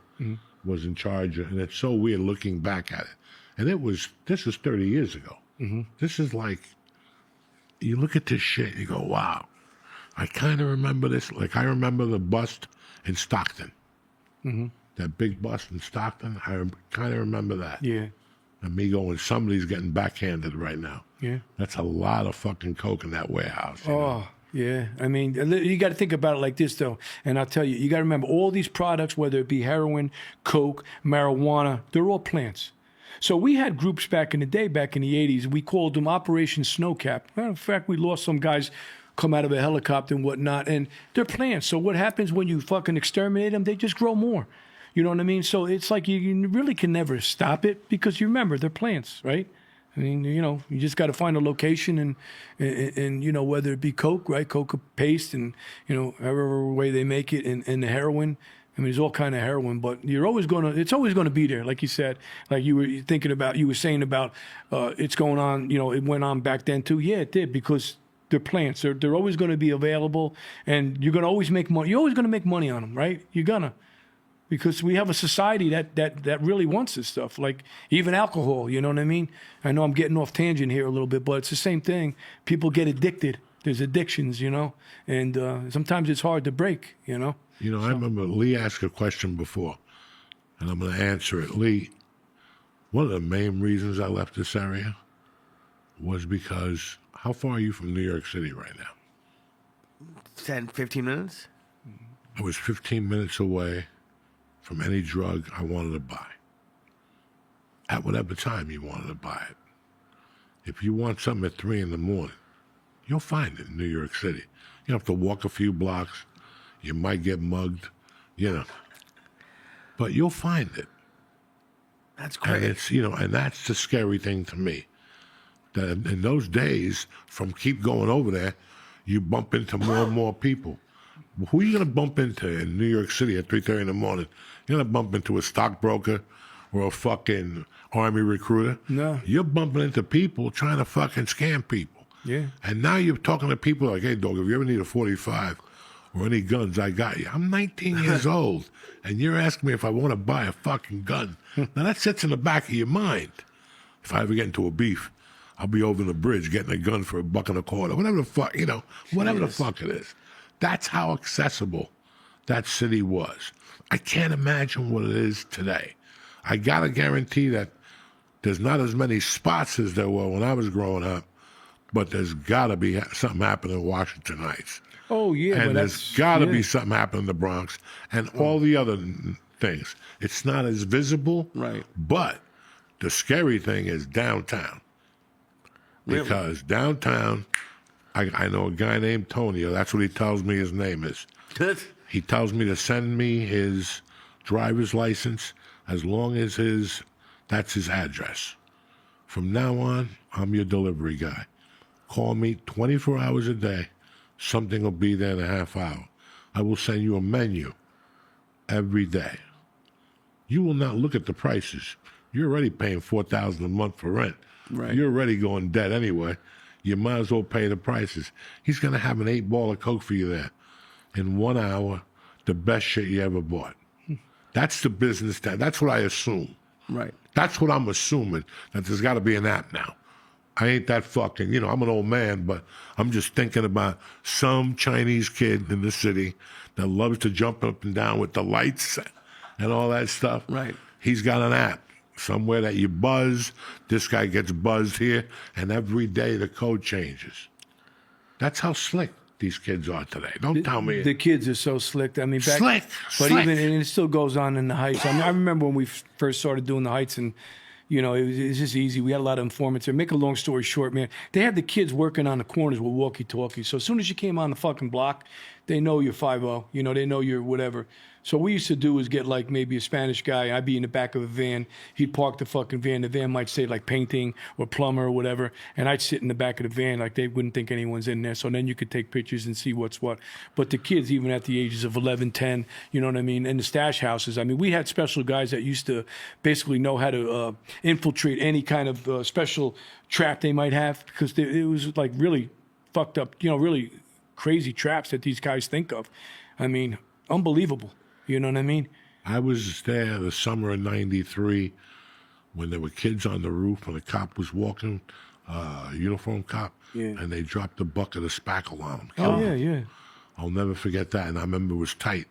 [SPEAKER 1] was in charge. And it's so weird looking back at it. And this is 30 years ago. This is like, you look at this shit and you go, wow. I kind of remember this. Like, I remember the bust in Stockton. That big bust in Stockton. I kind of remember that.
[SPEAKER 3] Yeah.
[SPEAKER 1] And me going, somebody's getting backhanded right now.
[SPEAKER 3] Yeah.
[SPEAKER 1] That's a lot of fucking coke in that warehouse. You know?
[SPEAKER 3] Oh, yeah. I mean, you got to think about it like this, though. And I'll tell you, you got to remember all these products, whether it be heroin, coke, marijuana, they're all plants. So we had groups back in the day, back in the 80s. We called them Operation Snowcap. In fact, we lost some guys come out of a helicopter and whatnot. And they're plants. So what happens when you fucking exterminate them? They just grow more. You know what I mean? So it's like you really can never stop it because you remember, they're plants, right? I mean, you know, you just got to find a location and you know, whether it be coke, right? Coke paste and, you know, however way they make it and the heroin. I mean, there's all kind of heroin, but it's always going to be there. Like you said, like you were saying about it's going on, you know, it went on back then too. Yeah, it did because they're plants. They're always going to be available and you're going to always make money. You're always going to make money on them, right? You're going to. Because we have a society that really wants this stuff, like even alcohol, you know what I mean? I know I'm getting off tangent here a little bit, but it's the same thing. People get addicted. There's addictions, you know, and sometimes it's hard to break, you know?
[SPEAKER 1] You know, I remember Lee asked a question before, and I'm going to answer it. Lee, one of the main reasons I left this area was because, how far are you from New York City right now?
[SPEAKER 2] 10, 15 minutes?
[SPEAKER 1] I was 15 minutes away from any drug I wanted to buy. At whatever time you wanted to buy it. If you want something at 3 in the morning, you'll find it in New York City. You have to walk a few blocks. You might get mugged, you know. But you'll find it.
[SPEAKER 2] That's great.
[SPEAKER 1] And it's, you know, and that's the scary thing to me. That in those days, from keep going over there, you bump into more and more people. Who are you going to bump into in New York City at 3:30 in the morning? You're going to bump into a stockbroker or a fucking army recruiter.
[SPEAKER 3] No.
[SPEAKER 1] You're bumping into people trying to fucking scam people.
[SPEAKER 3] Yeah.
[SPEAKER 1] And now you're talking to people like, hey, dog, if you ever need a 45 or any guns, I got you. I'm 19 years old, and you're asking me if I want to buy a fucking gun. Now, that sits in the back of your mind. If I ever get into a beef, I'll be over the bridge getting a gun for $1.25, whatever the fuck, you know, whatever the fuck it is. That's how accessible that city was. I can't imagine what it is today. I got to guarantee that there's not as many spots as there were when I was growing up, but there's got to be something happening in Washington Heights.
[SPEAKER 3] Oh, yeah.
[SPEAKER 1] And
[SPEAKER 3] but
[SPEAKER 1] there's got to be something happening in the Bronx and all the other things. It's not as visible,
[SPEAKER 2] Right.
[SPEAKER 1] but the scary thing is downtown.
[SPEAKER 2] Really?
[SPEAKER 1] Because downtown, I know a guy named Tony. That's what he tells me his name is. He tells me to send me his driver's license as long as that's his address. From now on, I'm your delivery guy. Call me 24 hours a day. Something will be there in a half hour. I will send you a menu every day. You will not look at the prices. You're already paying $4,000 a month for rent.
[SPEAKER 2] Right.
[SPEAKER 1] You're already going dead anyway. You might as well pay the prices. He's going to have an 8-ball of Coke for you there. In 1 hour, the best shit you ever bought. That's the business. That's what I assume.
[SPEAKER 2] Right.
[SPEAKER 1] That's what I'm assuming, that there's got to be an app now. I ain't that fucking, you know, I'm an old man, but I'm just thinking about some Chinese kid in the city that loves to jump up and down with the lights and all that stuff.
[SPEAKER 2] Right.
[SPEAKER 1] He's got an app somewhere that you buzz. This guy gets buzzed here, and every day the code changes. That's how slick these kids are today. Don't tell me.
[SPEAKER 3] The kids are so slick. I mean, back,
[SPEAKER 1] Slick,
[SPEAKER 3] but
[SPEAKER 1] slick.
[SPEAKER 3] even and it still goes on in the Heights. I mean, I remember when we first started doing the Heights, and it was just easy. We had a lot of informants there. Make a long story short, man, they had the kids working on the corners with walkie-talkies. So as soon as you came on the fucking block, they know you're 5-0. They know you're whatever. So what we used to do is get like maybe a Spanish guy. I'd be in the back of a van. He'd park the fucking van. The van might say like painting or plumber or whatever. And I'd sit in the back of the van like they wouldn't think anyone's in there. So then you could take pictures and see what's what. But the kids, even at the ages of 11, 10, you know what I mean? And the stash houses. I mean, we had special guys that used to basically know how to infiltrate any kind of special trap they might have, because it was like really fucked up, really crazy traps that these guys think of. I mean, unbelievable. You know what I mean?
[SPEAKER 1] I was there the summer of '93 when there were kids on the roof and a cop was walking, uniform cop, and they dropped a bucket of spackle on him.
[SPEAKER 3] Oh, yeah.
[SPEAKER 1] I'll never forget that, and I remember it was tight.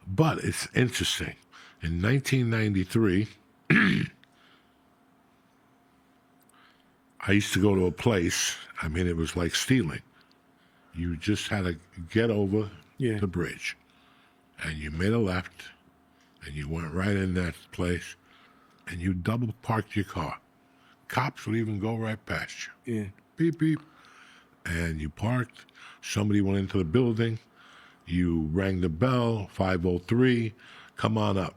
[SPEAKER 1] But it's interesting. In 1993, I used to go to a place. I mean, it was like stealing. You just had to get over the bridge. And you made a left, and you went right in that place, and you double parked your car. Cops would even go right past you.
[SPEAKER 3] Yeah.
[SPEAKER 1] Beep, beep. And you parked. Somebody went into the building. You rang the bell, 503, come on up.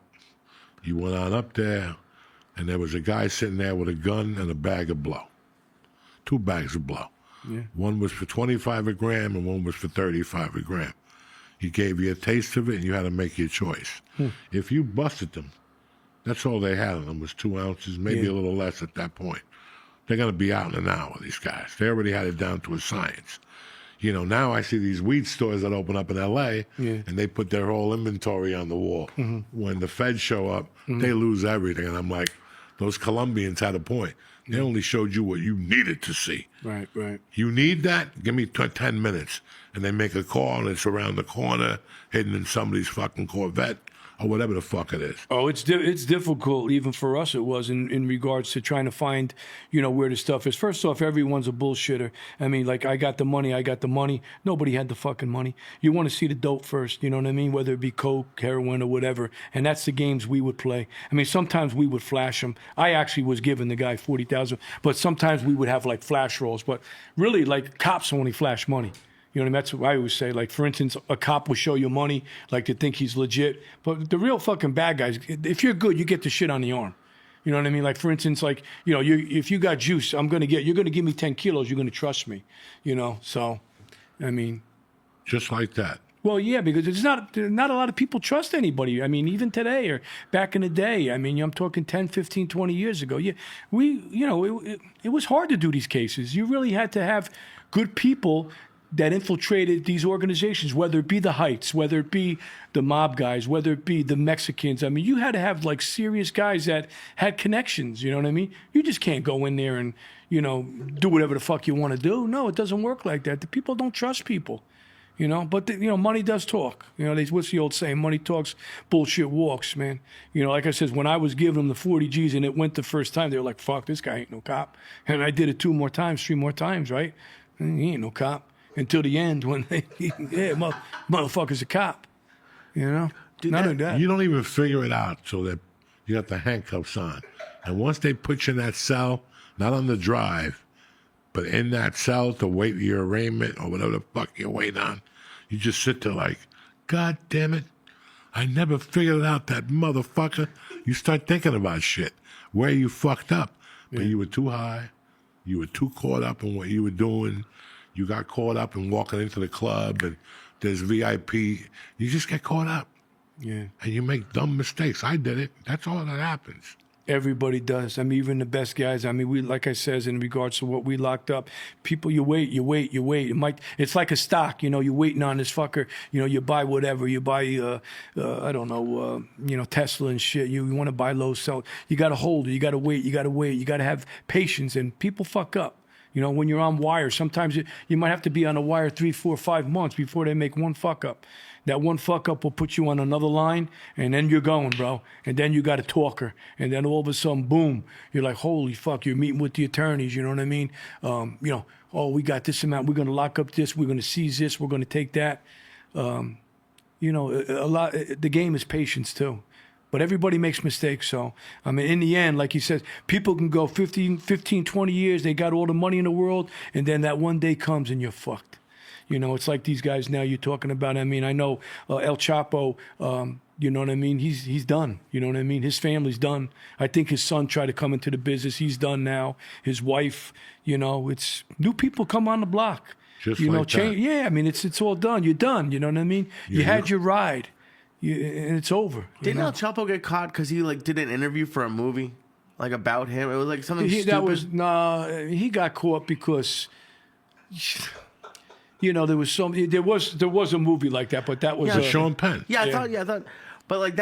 [SPEAKER 1] You went on up there, and there was a guy sitting there with a gun and a bag of blow. 2 bags of blow.
[SPEAKER 3] Yeah.
[SPEAKER 1] One was for 25 a gram, and one was for 35 a gram. He gave you a taste of it, and you had to make your choice. If you busted them, that's all they had on them was 2 ounces, maybe a little less at that point. They're going to be out in an hour, these guys. They already had it down to a science. Now I see these weed stores that open up in L.A., and they put their whole inventory on the wall. When the feds show up, they lose everything. And I'm like, those Colombians had a point. They only showed you what you needed to see.
[SPEAKER 3] Right.
[SPEAKER 1] You need that? Give me 10 minutes. And they make a call, and it's around the corner, hidden in somebody's fucking Corvette, or whatever the fuck it is.
[SPEAKER 3] Oh, it's difficult, even for us it was, in regards to trying to find, where the stuff is. First off, everyone's a bullshitter. I mean, like, I got the money. Nobody had the fucking money. You want to see the dope first, you know what I mean? Whether it be coke, heroin, or whatever. And that's the games we would play. I mean, sometimes we would flash them. I actually was giving the guy 40,000, but sometimes we would have, like, flash rolls. But really, like, cops only flash money. You know what I mean? That's what I always say. Like, for instance, a cop will show you money, like, to think he's legit. But the real fucking bad guys, if you're good, you get the shit on the arm. You know what I mean? Like, for instance, like, if you got juice, you're going to give me 10 kilos, you're going to trust me. So, I mean.
[SPEAKER 1] Just like that.
[SPEAKER 3] Well, yeah, because there's not a lot of people trust anybody. I mean, even today or back in the day. I mean, I'm talking 10, 15, 20 years ago. Yeah, it was hard to do these cases. You really had to have good people that infiltrated these organizations, whether it be the Heights, whether it be the mob guys, whether it be the Mexicans. I mean, you had to have, like, serious guys that had connections, you know what I mean? You just can't go in there and, do whatever the fuck you want to do. No, it doesn't work like that. The people don't trust people, But, money does talk. What's the old saying? Money talks, bullshit walks, man. Like I said, when I was giving them the 40 G's and it went the first time, they were like, fuck, this guy ain't no cop. And I did it 2 more times, 3 more times, right? And he ain't no cop. Until the end, when motherfucker's a cop, None of that.
[SPEAKER 1] You don't even figure it out so that you got the handcuffs on. And once they put you in that cell, not on the drive, but in that cell to wait for your arraignment or whatever the fuck you're waiting on, you just sit there like, God damn it, I never figured it out, that motherfucker. You start thinking about shit, where you fucked up. But you were too high. You were too caught up in what you were doing. You got caught up in walking into the club and there's VIP. You just get caught up.
[SPEAKER 3] Yeah.
[SPEAKER 1] And you make dumb mistakes. I did it. That's all that happens.
[SPEAKER 3] Everybody does. I mean, even the best guys. I mean, we, like I says, in regards to what we locked up, people, you wait. It's like a stock, you're waiting on this fucker. You buy whatever. You buy, I don't know, Tesla and shit. You want to buy low, sell. You got to hold it. You got to wait. You got to have patience. And people fuck up. You know, when you're on wire, sometimes you might have to be on a wire 3, 4, 5 months before they make one fuck up. That one fuck up will put you on another line, and then you're going, bro. And then you got a talker, and then all of a sudden, boom, you're like, holy fuck, you're meeting with the attorneys, you know what I mean? You know, oh, we got this amount, we're going to lock up this, we're going to seize this, we're going to take that. You know, the game is patience too. But everybody makes mistakes. So, I mean, in the end, like you said, people can go 15, 20 years. They got all the money in the world. And then that one day comes and you're fucked. You know, it's like these guys now you're talking about. I mean, I know El Chapo, you know what I mean? He's done. You know what I mean? His family's done. I think his son tried to come into the business. He's done now. His wife, you know, it's new people come on the block.
[SPEAKER 1] Just
[SPEAKER 3] you
[SPEAKER 1] like
[SPEAKER 3] know, change.
[SPEAKER 1] that.
[SPEAKER 3] Yeah, I mean, it's all done. You're done. You know what I mean? You had your ride. And it's over.
[SPEAKER 2] Didn't El Chapo get caught because he like did an interview for a movie, like about him? It was like something stupid.
[SPEAKER 3] He got caught because, you know, there was a movie like that, but that was
[SPEAKER 1] Sean Penn.
[SPEAKER 2] Yeah, I thought, but like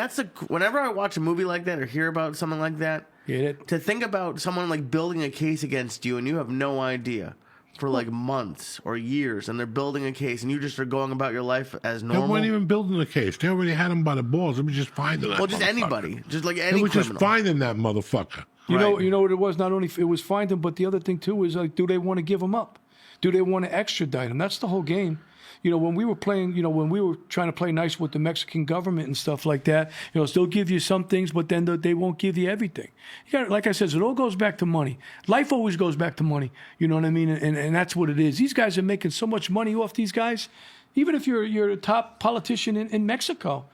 [SPEAKER 2] whenever I watch a movie like that or hear about something like that, to think about someone like building a case against you and you have no idea. For like months or years, and they're building a case, and you just are going about your life as normal.
[SPEAKER 1] They weren't even building the case. They already had him by the balls. They were just finding that.
[SPEAKER 2] Well, just anybody, just like any.
[SPEAKER 1] They were
[SPEAKER 2] criminal.
[SPEAKER 1] just finding that motherfucker.
[SPEAKER 3] You know what it was? Not only it was find him, but the other thing too is like, do they want to give him up? Do they want to extradite him? That's the whole game. You know, when we were playing, you know, when we were trying to play nice with the Mexican government and stuff like that, you know, they'll give you some things, but then they won't give you everything. You got, like I said, it all goes back to money. Life always goes back to money. You know what I mean? And that's what it is. These guys are making so much money off these guys. Even if you're a top politician in Mexico,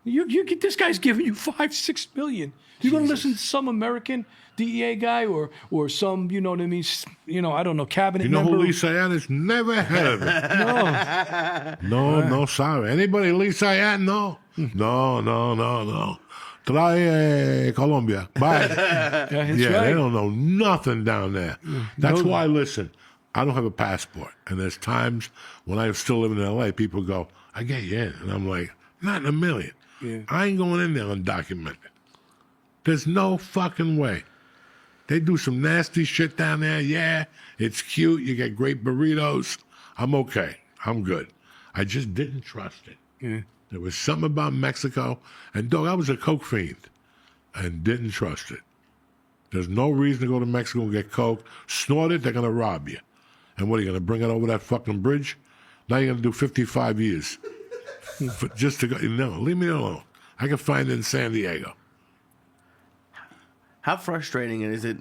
[SPEAKER 3] you get this guy's giving you $5-6 million. You're going to listen to some American DEA guy or some, you know what I mean, you know, I don't know, cabinet member.
[SPEAKER 1] You know who Syatt is? Never heard of it. No, sorry. Anybody Lee Syatt? No. No. Trae Colombia. Bye.
[SPEAKER 3] Right.
[SPEAKER 1] They don't know nothing down there. That's why, listen, I don't have a passport. And there's times when I was still living in L.A., people go, I get you in. And I'm like, not in a million.
[SPEAKER 3] Yeah.
[SPEAKER 1] I ain't going in there undocumented. There's no fucking way. They do some nasty shit down there. Yeah, it's cute. You get great burritos. I'm okay. I'm good. I just didn't trust it.
[SPEAKER 3] Yeah.
[SPEAKER 1] There was something about Mexico. And, dog, I was a coke fiend and didn't trust it. There's no reason to go to Mexico and get coke. Snort it, they're going to rob you. And what, are you going to bring it over that fucking bridge? Now you're going to do 55 years. Just to go. No, leave me alone. I can find it in San Diego.
[SPEAKER 2] How frustrating is it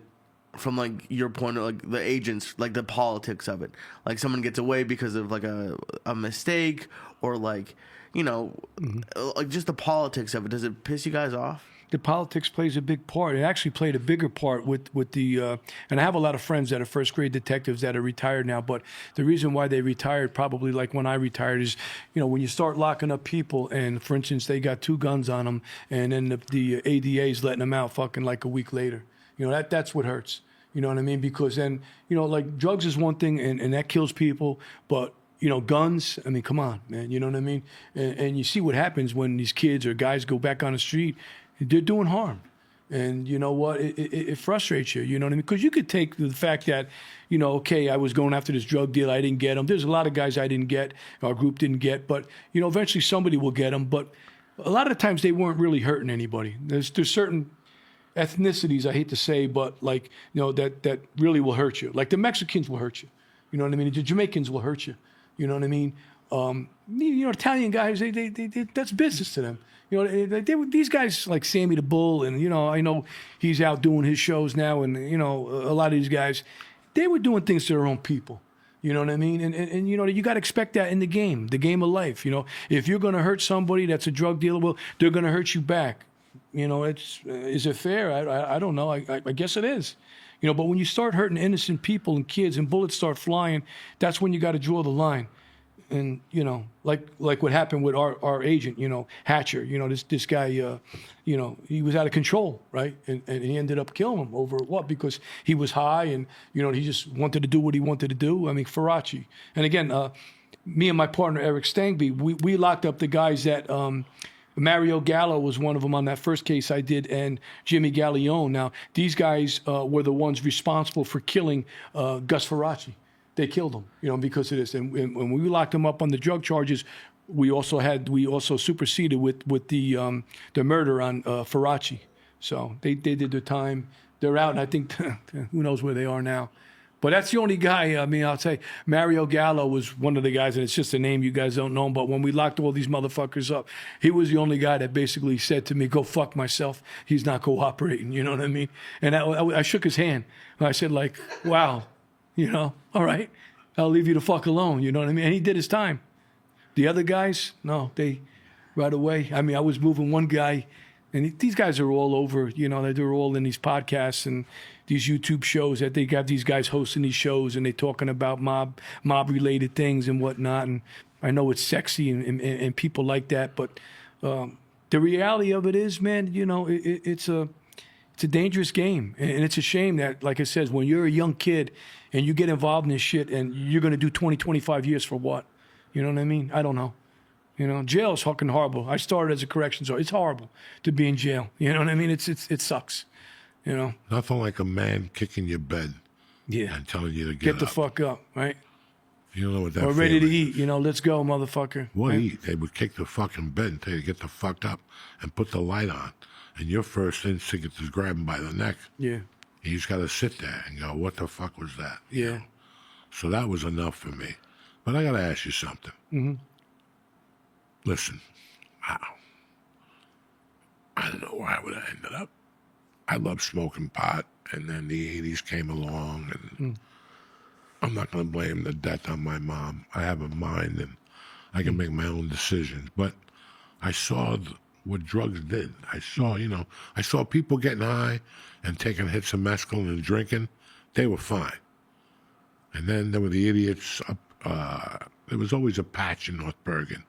[SPEAKER 2] from like your point of like the agents, like the politics of it? Like someone gets away because of like a mistake or like, you know, like just the politics of it. Does it piss you guys off?
[SPEAKER 3] The politics plays a big part. It actually played a bigger part with the, and I have a lot of friends that are first grade detectives that are retired now, but the reason why they retired, probably like when I retired, is, you know, when you start locking up people and, for instance, they got 2 guns on them and then the ADA's letting them out fucking like a week later. You know, that's what hurts. You know what I mean? Because then, you know, like drugs is one thing and that kills people, but you know, guns, I mean, come on, man, you know what I mean? And you see what happens when these kids or guys go back on the street. They're doing harm. And you know what? It frustrates you, you know what I mean? Because you could take the fact that, you know, okay, I was going after this drug deal, I didn't get him. There's a lot of guys I didn't get, our group didn't get, but, you know, eventually somebody will get them. But a lot of the times they weren't really hurting anybody. There's certain ethnicities, I hate to say, but like, you know, that really will hurt you. Like the Mexicans will hurt you. You know what I mean? The Jamaicans will hurt you. You know what I mean? You know, Italian guys, they that's business to them. You know, these guys like Sammy the Bull, and, you know, I know he's out doing his shows now, and, you know, a lot of these guys, they were doing things to their own people. You know what I mean? And you know, you got to expect that in the game of life. You know, if you're going to hurt somebody that's a drug dealer, well, they're going to hurt you back. You know, is it fair? I don't know. I guess it is. You know, but when you start hurting innocent people and kids and bullets start flying, that's when you got to draw the line. And, you know, like what happened with our agent, you know, Hatcher, you know, this guy, you know, he was out of control, right? And he ended up killing him over what? Because he was high and, you know, he just wanted to do what he wanted to do. I mean, Faraci. And again, me and my partner, Eric Stangby, we locked up the guys that Mario Gallo was one of them on that first case I did, and Jimmy Gallione. Now, these guys were the ones responsible for killing Gus Faraci. They killed him, because of this. And when we locked them up on the drug charges, we also superseded with the murder on Faraci. So they did their time. They're out, and I think who knows where they are now. But that's the only guy. I mean, I'll say Mario Gallo was one of the guys, and it's just a name you guys don't know. But when we locked all these motherfuckers up, he was the only guy that basically said to me, "Go fuck myself." He's not cooperating. You know what I mean? And I shook his hand. And I said, like, "Wow, all right, I'll leave you the fuck alone." You know what I mean? And he did his time. The other guys, no, they right away. I mean, I was moving one guy, and these guys are all over. They're all in these podcasts and these YouTube shows that they got these guys hosting these shows, and they're talking about mob related things and whatnot. And I know it's sexy and people like that, but the reality of it is, man, it's a dangerous game, and it's a shame that, like I said, when you're a young kid and you get involved in this shit, and you're going to do 20, 25 years for what? You know what I mean? I don't know. Jail is fucking horrible. I started as a corrections officer. It's horrible to be in jail. You know what I mean? It sucks.
[SPEAKER 1] Nothing like a man kicking your bed and telling you to
[SPEAKER 3] get the
[SPEAKER 1] up.
[SPEAKER 3] fuck up, right?
[SPEAKER 1] You don't know what that
[SPEAKER 3] Or ready to
[SPEAKER 1] feeling
[SPEAKER 3] eat. Let's go, motherfucker.
[SPEAKER 1] What
[SPEAKER 3] right?
[SPEAKER 1] eat? They would kick the fucking bed and tell you to get the fuck up and put the light on. And your first instinct is grab him by the neck.
[SPEAKER 3] Yeah.
[SPEAKER 1] You just got to sit there and go, what the fuck was that?
[SPEAKER 3] Yeah.
[SPEAKER 1] So that was enough for me. But I got to ask you something.
[SPEAKER 3] Mm-hmm.
[SPEAKER 1] Listen, I don't know where I would have ended up. I love smoking pot, and then the 80s came along, and I'm not going to blame the death on my mom. I have a mind, and I can make my own decisions. But I saw what drugs did. I saw people getting high and taking hits of mescaline and drinking. They were fine. And then there were the idiots up. There was always a patch in North Bergen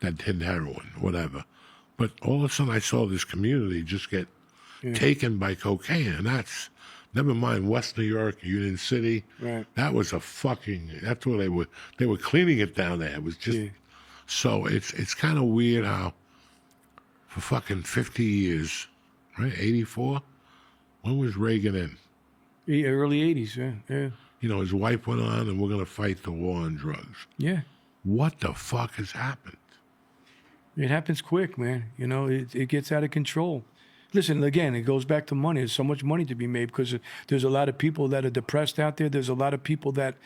[SPEAKER 1] that did heroin, whatever. But all of a sudden I saw this community just get taken by cocaine. And that's, never mind West New York, Union City.
[SPEAKER 3] Right.
[SPEAKER 1] That was that's where they were cleaning it down there. It was just, so it's kind of weird how for fucking 50 years, right, 84? When was Reagan in?
[SPEAKER 3] Yeah, early 80s, yeah.
[SPEAKER 1] His wife went on, and we're going to fight the war on drugs.
[SPEAKER 3] Yeah.
[SPEAKER 1] What the fuck has happened?
[SPEAKER 3] It happens quick, man. It gets out of control. Listen, again, it goes back to money. There's so much money to be made because there's a lot of people that are depressed out there. There's a lot of people that,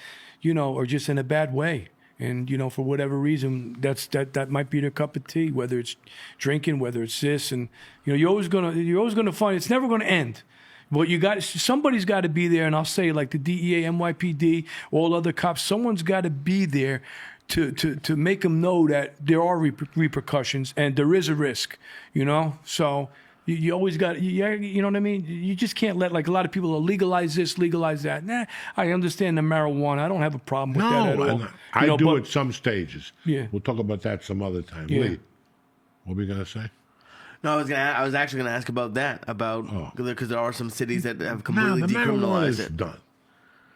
[SPEAKER 3] are just in a bad way. And, for whatever reason, that might be their cup of tea, whether it's drinking, whether it's this. And, you're always gonna find it's never going to end. But somebody's got to be there, and I'll say like the DEA, NYPD, all other cops, someone's got to be there to make them know that there are repercussions and there is a risk, So you always got, you know what I mean? You just can't let, like a lot of people legalize this, legalize that. Nah, I understand the marijuana. I don't have a problem with that at all.
[SPEAKER 1] I do at some stages.
[SPEAKER 3] Yeah.
[SPEAKER 1] We'll talk about that some other time.
[SPEAKER 3] Yeah.
[SPEAKER 1] Lee, what were we going to say?
[SPEAKER 2] No, I was actually going to ask about that, because there are some cities that have completely
[SPEAKER 1] the marijuana
[SPEAKER 2] decriminalized
[SPEAKER 1] is
[SPEAKER 2] it.
[SPEAKER 1] done.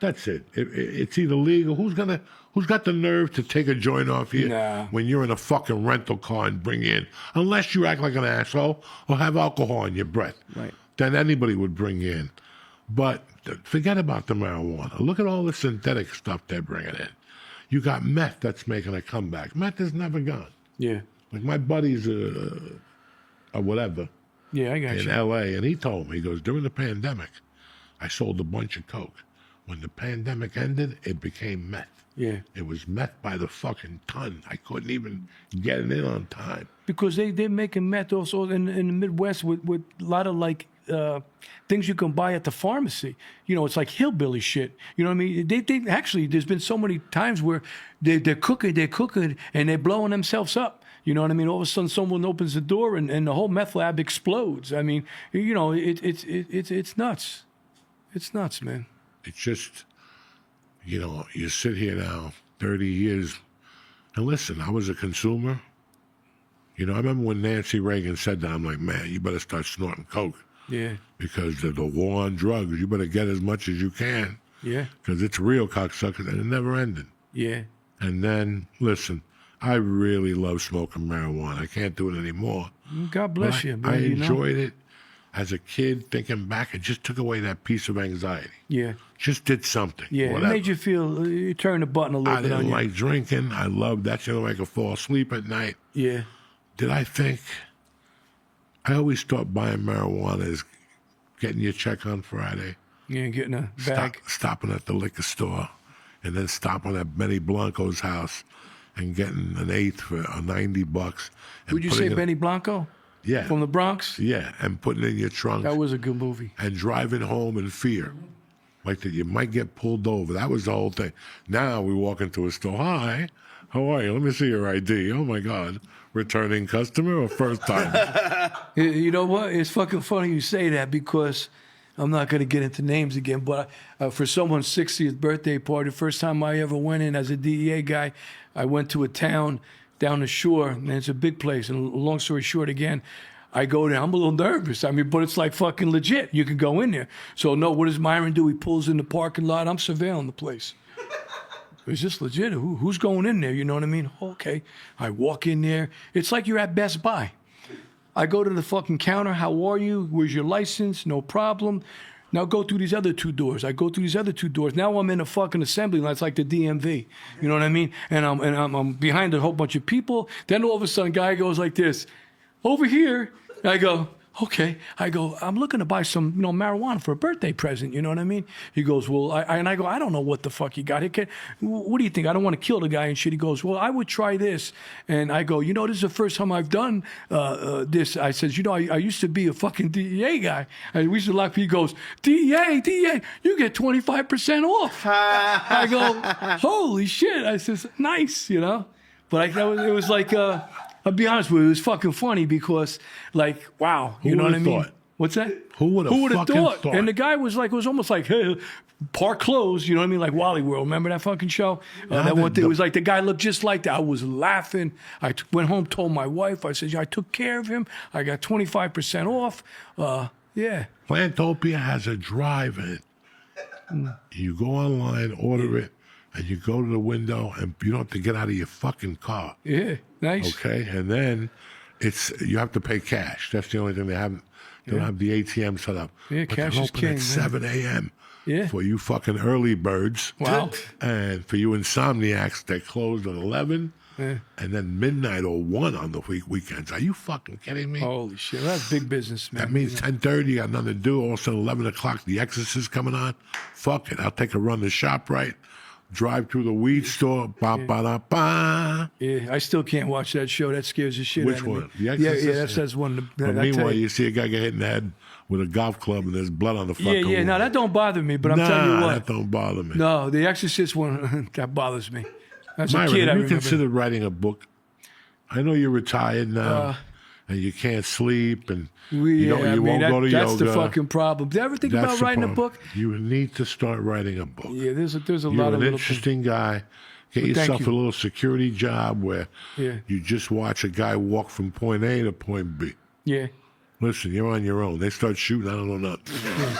[SPEAKER 1] That's it. It's either legal. Who's got the nerve to take a joint off you when you're in a fucking rental car and bring in, unless you act like an asshole or have alcohol in your breath.
[SPEAKER 2] Right.
[SPEAKER 1] Then anybody would bring you in. But forget about the marijuana. Look at all the synthetic stuff they're bringing in. You got meth that's making a comeback. Meth is never gone.
[SPEAKER 3] Yeah.
[SPEAKER 1] Like my buddies or whatever
[SPEAKER 3] Yeah, I got
[SPEAKER 1] in
[SPEAKER 3] you.
[SPEAKER 1] L.A., and he told me, he goes, during the pandemic, I sold a bunch of coke. When the pandemic ended, it became meth.
[SPEAKER 3] Yeah.
[SPEAKER 1] It was meth by the fucking ton. I couldn't even get it in on time.
[SPEAKER 3] Because they're making meth also in the Midwest with a lot of like things you can buy at the pharmacy. It's like hillbilly shit. You know what I mean? They actually, there's been so many times where they're cooking, and they're blowing themselves up. You know what I mean? All of a sudden, someone opens the door and the whole meth lab explodes. I mean, it's nuts. It's nuts, man.
[SPEAKER 1] It's just, you sit here now, 30 years, and listen, I was a consumer. I remember when Nancy Reagan said that, I'm like, man, you better start snorting coke.
[SPEAKER 3] Yeah.
[SPEAKER 1] Because of the war on drugs, you better get as much as you can.
[SPEAKER 3] Yeah.
[SPEAKER 1] Because it's real, cocksuckers, and it never ended.
[SPEAKER 3] Yeah.
[SPEAKER 1] And then, listen, I really love smoking marijuana. I can't do it anymore
[SPEAKER 3] God bless you, man.
[SPEAKER 1] I
[SPEAKER 3] you know?
[SPEAKER 1] enjoyed it as a kid. Thinking back, it just took away that piece of anxiety.
[SPEAKER 3] Yeah.
[SPEAKER 1] Just did something.
[SPEAKER 3] Yeah,
[SPEAKER 1] whatever.
[SPEAKER 3] it made you feel, you turned the button a little
[SPEAKER 1] I
[SPEAKER 3] bit on
[SPEAKER 1] didn't
[SPEAKER 3] you.
[SPEAKER 1] like drinking. I loved that. You know, I could fall asleep at night.
[SPEAKER 3] Yeah.
[SPEAKER 1] Did I think? I always thought buying marijuana is getting your check on Friday,
[SPEAKER 3] Yeah, getting a bag.
[SPEAKER 1] stopping at the liquor store, and then stopping at Benny Blanco's house and getting an eighth for $90. And
[SPEAKER 3] Would you say
[SPEAKER 1] putting it-
[SPEAKER 3] Benny Blanco
[SPEAKER 1] Yeah.
[SPEAKER 3] from the Bronx?
[SPEAKER 1] Yeah, and putting it in your trunk
[SPEAKER 3] That was a good movie.
[SPEAKER 1] and driving home in fear. Like that you might get pulled over. That was the whole thing. Now we walk into a store. Hi, how are you? Let me see your ID. Oh my God. Returning customer or first time?
[SPEAKER 3] You know what? It's fucking funny you say that because I'm not going to get into names again, but for someone's 60th birthday party, first time I ever went in as a DEA guy, I went to a town down the shore, and it's a big place. And long story short, again, I go there. I'm a little nervous. I mean, but it's like fucking legit. You can go in there. So, no, what does Myron do? He pulls in the parking lot. I'm surveilling the place. Is this legit? Who's going in there? You know what I mean? Okay. I walk in there. It's like you're at Best Buy. I go to the fucking counter. How are you? Where's your license? No problem. Now go through these other two doors. I go through these other two doors. Now I'm in a fucking assembly line. It's like the DMV. You know what I mean? And I'm behind a whole bunch of people. Then all of a sudden, guy goes like this, over here. I go, okay. I go, I'm looking to buy some, marijuana for a birthday present. You know what I mean? He goes, well, and I go, I don't know what the fuck you got here. What do you think? I don't want to kill the guy and shit. He goes, well, I would try this. And I go, this is the first time I've done this. I says, I used to be a fucking DEA guy. And we used to lock people. He goes, DEA, you get 25% off. I go, holy shit. I says, nice, But it was like... I'll be honest with you, it was fucking funny because, like, wow, you know what I mean?
[SPEAKER 1] Thought?
[SPEAKER 3] What's that?
[SPEAKER 1] Who would have fucking thought?
[SPEAKER 3] And the guy was like, it was almost like, hey, park closed, you know what I mean? Like Wally World, remember that fucking show? That one thing, it was like the guy looked just like that. I was laughing. I went home, told my wife, I said, I took care of him. I got 25% off. Yeah.
[SPEAKER 1] Plantopia has a drive-in. You go online, order it, and you go to the window, and you don't have to get out of your fucking car.
[SPEAKER 3] Yeah, nice.
[SPEAKER 1] Okay, and then you have to pay cash. That's the only thing they haven't. They don't have the ATM set up.
[SPEAKER 3] Yeah,
[SPEAKER 1] but
[SPEAKER 3] cash
[SPEAKER 1] they're
[SPEAKER 3] is
[SPEAKER 1] open
[SPEAKER 3] king,
[SPEAKER 1] at
[SPEAKER 3] man.
[SPEAKER 1] 7 a.m.
[SPEAKER 3] Yeah.
[SPEAKER 1] For you fucking early birds.
[SPEAKER 3] Wow.
[SPEAKER 1] And for you insomniacs, they close at 11.
[SPEAKER 3] Yeah.
[SPEAKER 1] And then midnight or 1 on the weekends. Are you fucking kidding me?
[SPEAKER 3] Holy shit, that's big business, man.
[SPEAKER 1] That means 10:30, you got nothing to do. All of a sudden, 11 o'clock, The Exorcist coming on. Fuck it. I'll take a run to ShopRite, drive through the weed store. Ba-ba-da-ba.
[SPEAKER 3] Yeah, I still can't watch that show. That scares the shit
[SPEAKER 1] Which
[SPEAKER 3] out of me.
[SPEAKER 1] one? The
[SPEAKER 3] Yeah,
[SPEAKER 1] Exorcist?
[SPEAKER 3] that's one.
[SPEAKER 1] But
[SPEAKER 3] I tell
[SPEAKER 1] meanwhile,
[SPEAKER 3] you.
[SPEAKER 1] you see a guy get hit in the head with a golf club and there's blood on the fucking
[SPEAKER 3] Yeah,
[SPEAKER 1] wall.
[SPEAKER 3] no, that don't bother me, but I'm telling you what.
[SPEAKER 1] that don't bother me.
[SPEAKER 3] No, The Exorcist one, that bothers me. As a
[SPEAKER 1] Myron,
[SPEAKER 3] kid, I
[SPEAKER 1] have you
[SPEAKER 3] remember.
[SPEAKER 1] considered writing a book? I know you're retired now, and you can't sleep, and you won't go to
[SPEAKER 3] that's
[SPEAKER 1] yoga.
[SPEAKER 3] the fucking problem. Did you ever think
[SPEAKER 1] That's
[SPEAKER 3] about
[SPEAKER 1] the
[SPEAKER 3] writing a
[SPEAKER 1] problem.
[SPEAKER 3] book?
[SPEAKER 1] You need to start writing a book.
[SPEAKER 3] Yeah, there's a
[SPEAKER 1] You're
[SPEAKER 3] lot of
[SPEAKER 1] an
[SPEAKER 3] little
[SPEAKER 1] interesting guy. Get
[SPEAKER 3] Well, thank
[SPEAKER 1] yourself a
[SPEAKER 3] you.
[SPEAKER 1] little security job where
[SPEAKER 3] Yeah.
[SPEAKER 1] you just watch a guy walk from point A to point B.
[SPEAKER 3] Yeah.
[SPEAKER 1] Listen, you're on your own. They start shooting, I don't know nothing.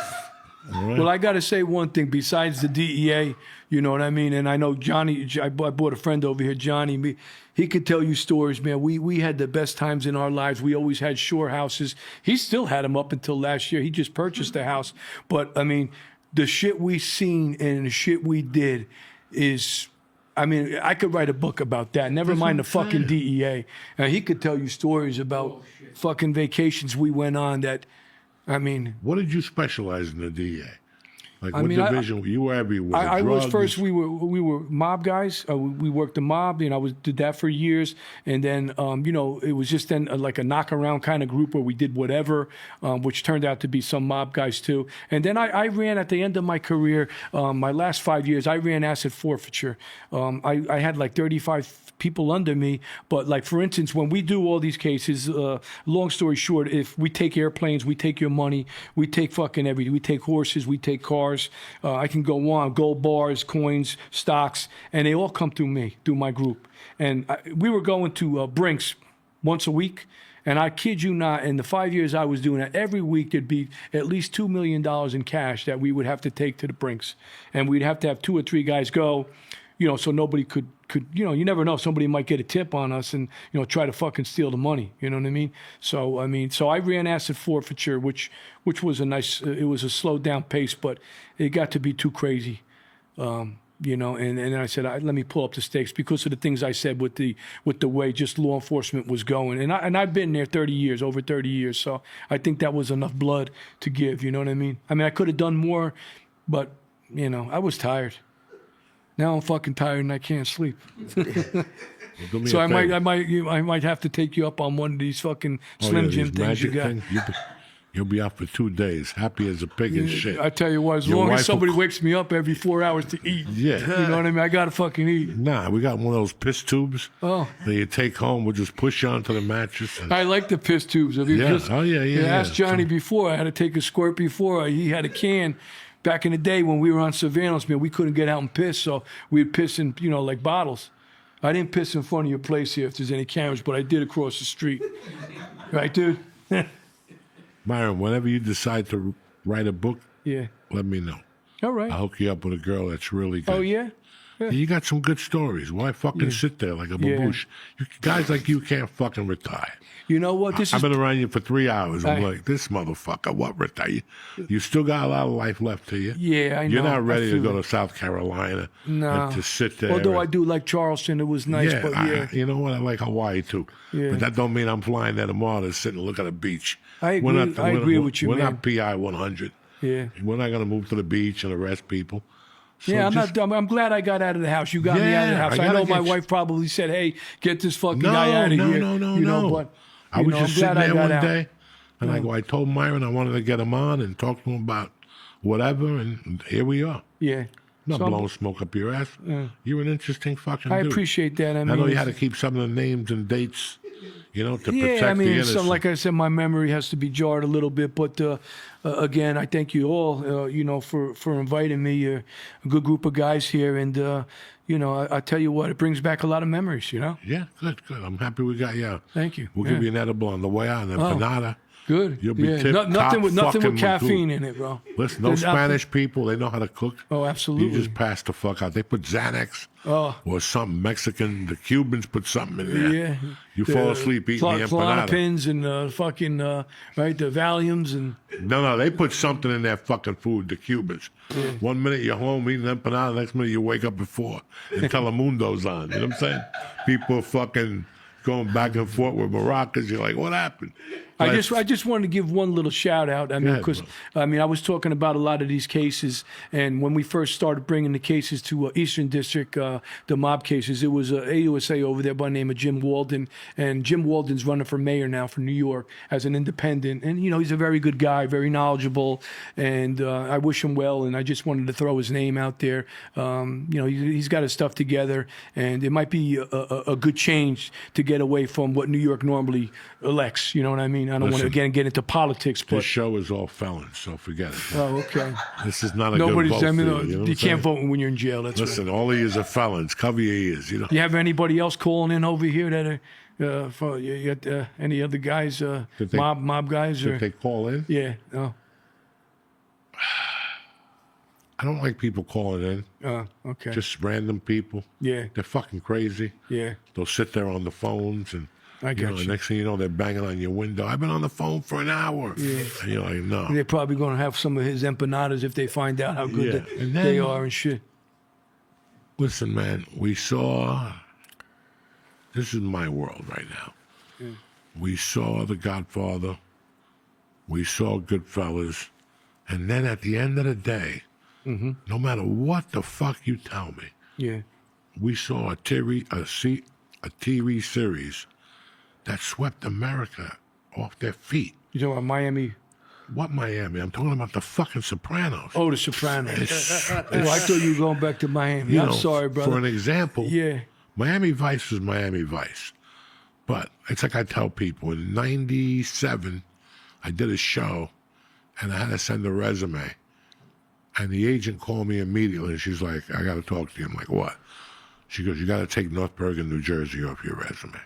[SPEAKER 1] All right?
[SPEAKER 3] Well, I got to say one thing. Besides the DEA, you know what I mean? And I know Johnny, I brought a friend over here, Johnny. He could tell you stories, man. We had the best times in our lives. We always had shore houses. He still had them up until last year. He just purchased a house. But, I mean, the shit we seen and the shit we did is... I mean, I could write a book about that. Never mind the fucking DEA. He could tell you stories about fucking vacations we went on that, I mean...
[SPEAKER 1] What did you specialize in the DEA? Like,
[SPEAKER 3] I
[SPEAKER 1] what
[SPEAKER 3] mean,
[SPEAKER 1] division? You were everywhere.
[SPEAKER 3] I was
[SPEAKER 1] Drugs.
[SPEAKER 3] first. We were mob guys. We worked the mob. Did that for years, and then it was just then like a knockaround kind of group where we did whatever, which turned out to be some mob guys too. And then I ran at the end of my career. My last 5 years, I ran asset forfeiture. I had like 35 people under me, but like for instance, when we do all these cases, long story short, if we take airplanes, we take your money, we take fucking everything, we take horses, we take cars. I can go on, gold bars, coins, stocks, and they all come through me, through my group. And we were going to Brinks once a week, and I kid you not, in the 5 years I was doing that, every week there'd be at least $2 million in cash that we would have to take to the Brinks. And we'd have to have 2 or 3 guys go, so nobody could, you never know. Somebody might get a tip on us and, try to fucking steal the money. You know what I mean? So, I ran asset forfeiture, which was it was a slowed down pace, but it got to be too crazy. And I said, let me pull up the stakes because of the things I said with the way just law enforcement was going. And I've been there over 30 years. So I think that was enough blood to give, you know what I mean? I could have done more, but, I was tired. Now I'm fucking tired and I can't sleep. So I might have to take you up on one of these fucking Slim Jim things you got.
[SPEAKER 1] You'll be out for 2 days, happy as a pig and shit.
[SPEAKER 3] I tell you what, as long as somebody wakes me up every 4 hours to eat,
[SPEAKER 1] yeah,
[SPEAKER 3] you know what I mean? I gotta fucking eat.
[SPEAKER 1] Nah, we got one of those piss tubes that you take home. We'll just push you onto the mattress.
[SPEAKER 3] I like the piss tubes.
[SPEAKER 1] Yeah.
[SPEAKER 3] Asked Johnny before. I had to take a squirt before. He had a can. Back in the day when we were on surveillance, man, we couldn't get out and piss, so we'd piss in, like bottles. I didn't piss in front of your place here if there's any cameras, but I did across the street. Right, dude?
[SPEAKER 1] Myron, whenever you decide to write a book, let me know.
[SPEAKER 3] All right.
[SPEAKER 1] I'll hook you up with a girl that's really good.
[SPEAKER 3] Oh, yeah?
[SPEAKER 1] You got some good stories. Why fucking sit there like a baboosh? Guys like you can't fucking retire.
[SPEAKER 3] You know what?
[SPEAKER 1] I've been around you for 3 hours. I'm like, this motherfucker, what retire? You still got a lot of life left to you.
[SPEAKER 3] Yeah, I know.
[SPEAKER 1] You're not ready to go to South Carolina and to sit there.
[SPEAKER 3] Although I do like Charleston. It was nice, but
[SPEAKER 1] you know what? I like Hawaii, too.
[SPEAKER 3] Yeah.
[SPEAKER 1] But that don't mean I'm flying there tomorrow to sit and look at a beach.
[SPEAKER 3] I agree with you,
[SPEAKER 1] We're
[SPEAKER 3] man.
[SPEAKER 1] not PI 100.
[SPEAKER 3] Yeah.
[SPEAKER 1] We're not going to move to the beach and arrest people. So
[SPEAKER 3] I'm glad I got out of the house. You got me out of the house. I know my wife probably said, "Hey, get this fucking guy out of here."
[SPEAKER 1] No.
[SPEAKER 3] But
[SPEAKER 1] I was just sitting there one day, and
[SPEAKER 3] I
[SPEAKER 1] told Myron I wanted to get him on and talk to him about whatever, and here we are.
[SPEAKER 3] Yeah.
[SPEAKER 1] Not blowing smoke up your ass. You're an interesting fucking dude.
[SPEAKER 3] I appreciate that.
[SPEAKER 1] I know you had to keep some of the names and dates, to protect the innocent.
[SPEAKER 3] Like I said, my memory has to be jarred a little bit. But again, I thank you all, for inviting me. A good group of guys here, and I tell you what, it brings back a lot of memories.
[SPEAKER 1] Yeah, good. I'm happy we got you out.
[SPEAKER 3] Thank you.
[SPEAKER 1] We'll give you an edible on the way out, and empanada.
[SPEAKER 3] Good.
[SPEAKER 1] You'll be tipped.
[SPEAKER 3] Nothing with caffeine in it, bro.
[SPEAKER 1] Listen, those Spanish people, they know how to cook.
[SPEAKER 3] Oh, absolutely.
[SPEAKER 1] You just pass the fuck out. They put Xanax or something Mexican. The Cubans put something in there.
[SPEAKER 3] Yeah.
[SPEAKER 1] You fall asleep eating the empanada.
[SPEAKER 3] Klonopins and the Valiums and.
[SPEAKER 1] No, they put something in their fucking food. The Cubans. Yeah. 1 minute you're home eating empanada, next minute you wake up at 4 and Telemundo's on. You know what I'm saying? People are fucking going back and forth with maracas. You're like, what happened?
[SPEAKER 3] I just wanted to give one little shout out. Because I was talking about a lot of these cases, and when we first started bringing the cases to Eastern District, the mob cases, it was a AUSA over there by the name of Jim Walden, and Jim Walden's running for mayor now for New York as an independent, and he's a very good guy, very knowledgeable, and I wish him well, and I just wanted to throw his name out there. He's got his stuff together, and it might be a good change to get away from what New York normally elects. You know what I mean? I don't want to get into politics, but
[SPEAKER 1] this show is all felons, so forget it.
[SPEAKER 3] Oh, okay.
[SPEAKER 1] This is not a good vote.
[SPEAKER 3] You can't vote when you're in jail.
[SPEAKER 1] Listen, all of you are felons. Cover your ears.
[SPEAKER 3] You have anybody else calling in over here that are any other guys, mob guys?
[SPEAKER 1] Did they call in?
[SPEAKER 3] Yeah. No.
[SPEAKER 1] I don't like people calling in.
[SPEAKER 3] Okay.
[SPEAKER 1] Just random people.
[SPEAKER 3] Yeah.
[SPEAKER 1] They're fucking crazy.
[SPEAKER 3] Yeah.
[SPEAKER 1] They'll sit there on the phones and.
[SPEAKER 3] I got you.
[SPEAKER 1] Next thing you know, they're banging on your window. I've been on the phone for an hour. Yeah. And you're like, no.
[SPEAKER 3] They're probably going to have some of his empanadas if they find out how good they are and shit.
[SPEAKER 1] Listen, man, we saw... This is my world right now. Yeah. We saw The Godfather. We saw Goodfellas. And then at the end of the day, no matter what the fuck you tell me, we saw a TV series that swept America off their feet.
[SPEAKER 3] You talking about Miami?
[SPEAKER 1] What Miami? I'm talking about the fucking Sopranos.
[SPEAKER 3] Oh, the Sopranos. I thought you were going back to Miami. I'm sorry, brother.
[SPEAKER 1] For an example, Miami Vice was Miami Vice. But it's like I tell people, in 97, I did a show, and I had to send a resume. And the agent called me immediately, and she's like, I got to talk to you. I'm like, what? She goes, you got to take North Bergen, New Jersey off your resume.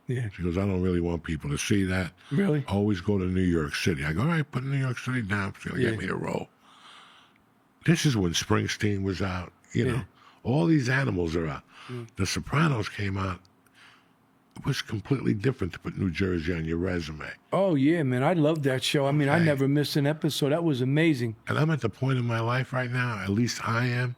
[SPEAKER 3] Yeah.
[SPEAKER 1] She goes, I don't really want people to see that.
[SPEAKER 3] Really?
[SPEAKER 1] Always go to New York City. I go, all right, put New York City down. She's going to get me to roll. This is when Springsteen was out, you know. All these animals are out. The Sopranos came out. It was completely different to put New Jersey on your resume.
[SPEAKER 3] Oh yeah, man, I love that show. I mean, I never missed an episode. That was amazing.
[SPEAKER 1] And I'm at the point in my life right now, at least I am,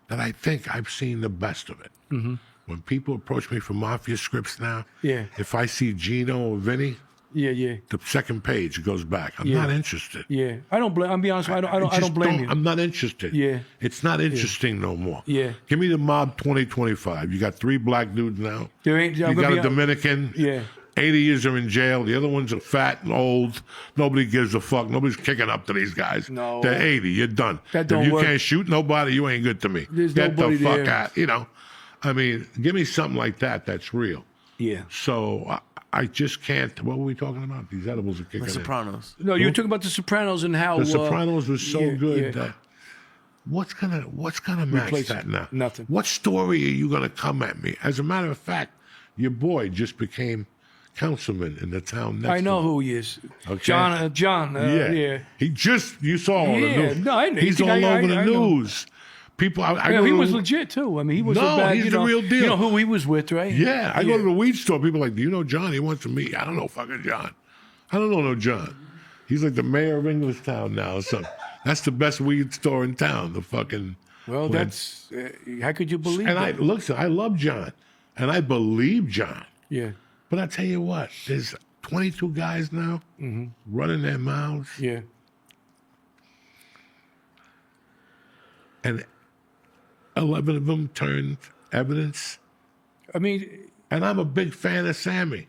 [SPEAKER 1] that I think I've seen the best of it. Mm-hmm. When people approach me for Mafia scripts now,
[SPEAKER 3] Yeah.
[SPEAKER 1] if I see Gino or Vinny,
[SPEAKER 3] Yeah.
[SPEAKER 1] the second page goes back. I'm not interested.
[SPEAKER 3] Yeah. I don't blame. I'll be honest. I don't blame you.
[SPEAKER 1] I'm not interested.
[SPEAKER 3] Yeah.
[SPEAKER 1] It's not interesting no more.
[SPEAKER 3] Yeah.
[SPEAKER 1] Give me the Mob 2025. You got 3 black dudes now.
[SPEAKER 3] There ain't.
[SPEAKER 1] You got a Dominican.
[SPEAKER 3] Yeah.
[SPEAKER 1] 80 years are in jail. The other ones are fat and old. Nobody gives a fuck. Nobody's kicking up to these guys.
[SPEAKER 3] No.
[SPEAKER 1] They're 80. You're done.
[SPEAKER 3] That don't
[SPEAKER 1] if you
[SPEAKER 3] work.
[SPEAKER 1] can't shoot nobody, you ain't good to me.
[SPEAKER 3] There's
[SPEAKER 1] Get the
[SPEAKER 3] nobody
[SPEAKER 1] fuck
[SPEAKER 3] there.
[SPEAKER 1] out. You know, I mean, give me something like that that's real.
[SPEAKER 3] Yeah.
[SPEAKER 1] So I just can't. What were we talking about? These edibles are kicking
[SPEAKER 2] The
[SPEAKER 1] in.
[SPEAKER 2] Sopranos.
[SPEAKER 3] No, you were talking about the Sopranos and how
[SPEAKER 1] The Sopranos was so
[SPEAKER 3] yeah,
[SPEAKER 1] good
[SPEAKER 3] yeah.
[SPEAKER 1] that what's gonna match
[SPEAKER 3] Replace
[SPEAKER 1] that now?
[SPEAKER 3] nothing.
[SPEAKER 1] What story are you gonna come at me? As a matter of fact, your boy just became councilman in the town next
[SPEAKER 3] I know
[SPEAKER 1] to
[SPEAKER 3] who he is.
[SPEAKER 1] Okay.
[SPEAKER 3] John. Yeah.
[SPEAKER 1] He just you saw on the
[SPEAKER 3] Yeah,
[SPEAKER 1] news.
[SPEAKER 3] no, I know.
[SPEAKER 1] He's
[SPEAKER 3] I-
[SPEAKER 1] all
[SPEAKER 3] I-
[SPEAKER 1] over the
[SPEAKER 3] I know.
[SPEAKER 1] news. People, I
[SPEAKER 3] Yeah,
[SPEAKER 1] go
[SPEAKER 3] he
[SPEAKER 1] to
[SPEAKER 3] was
[SPEAKER 1] the-
[SPEAKER 3] legit too. I mean, he was
[SPEAKER 1] No,
[SPEAKER 3] a bad.
[SPEAKER 1] he's
[SPEAKER 3] you
[SPEAKER 1] the
[SPEAKER 3] know,
[SPEAKER 1] real deal.
[SPEAKER 3] You know who he was with, right?
[SPEAKER 1] Yeah, I go to the weed store. People are like, do you know John? He wants to meet. I don't know fucking John. I don't know no John. He's like the mayor of Englishtown now. So that's the best weed store in town. The fucking.
[SPEAKER 3] Well, that's how could you believe
[SPEAKER 1] And
[SPEAKER 3] that?
[SPEAKER 1] I love John, and I believe John.
[SPEAKER 3] Yeah,
[SPEAKER 1] But I tell you what, there's 22 guys now running their mouths,
[SPEAKER 3] yeah.
[SPEAKER 1] and 11 of them turned evidence.
[SPEAKER 3] I mean,
[SPEAKER 1] And I'm a big fan of Sammy.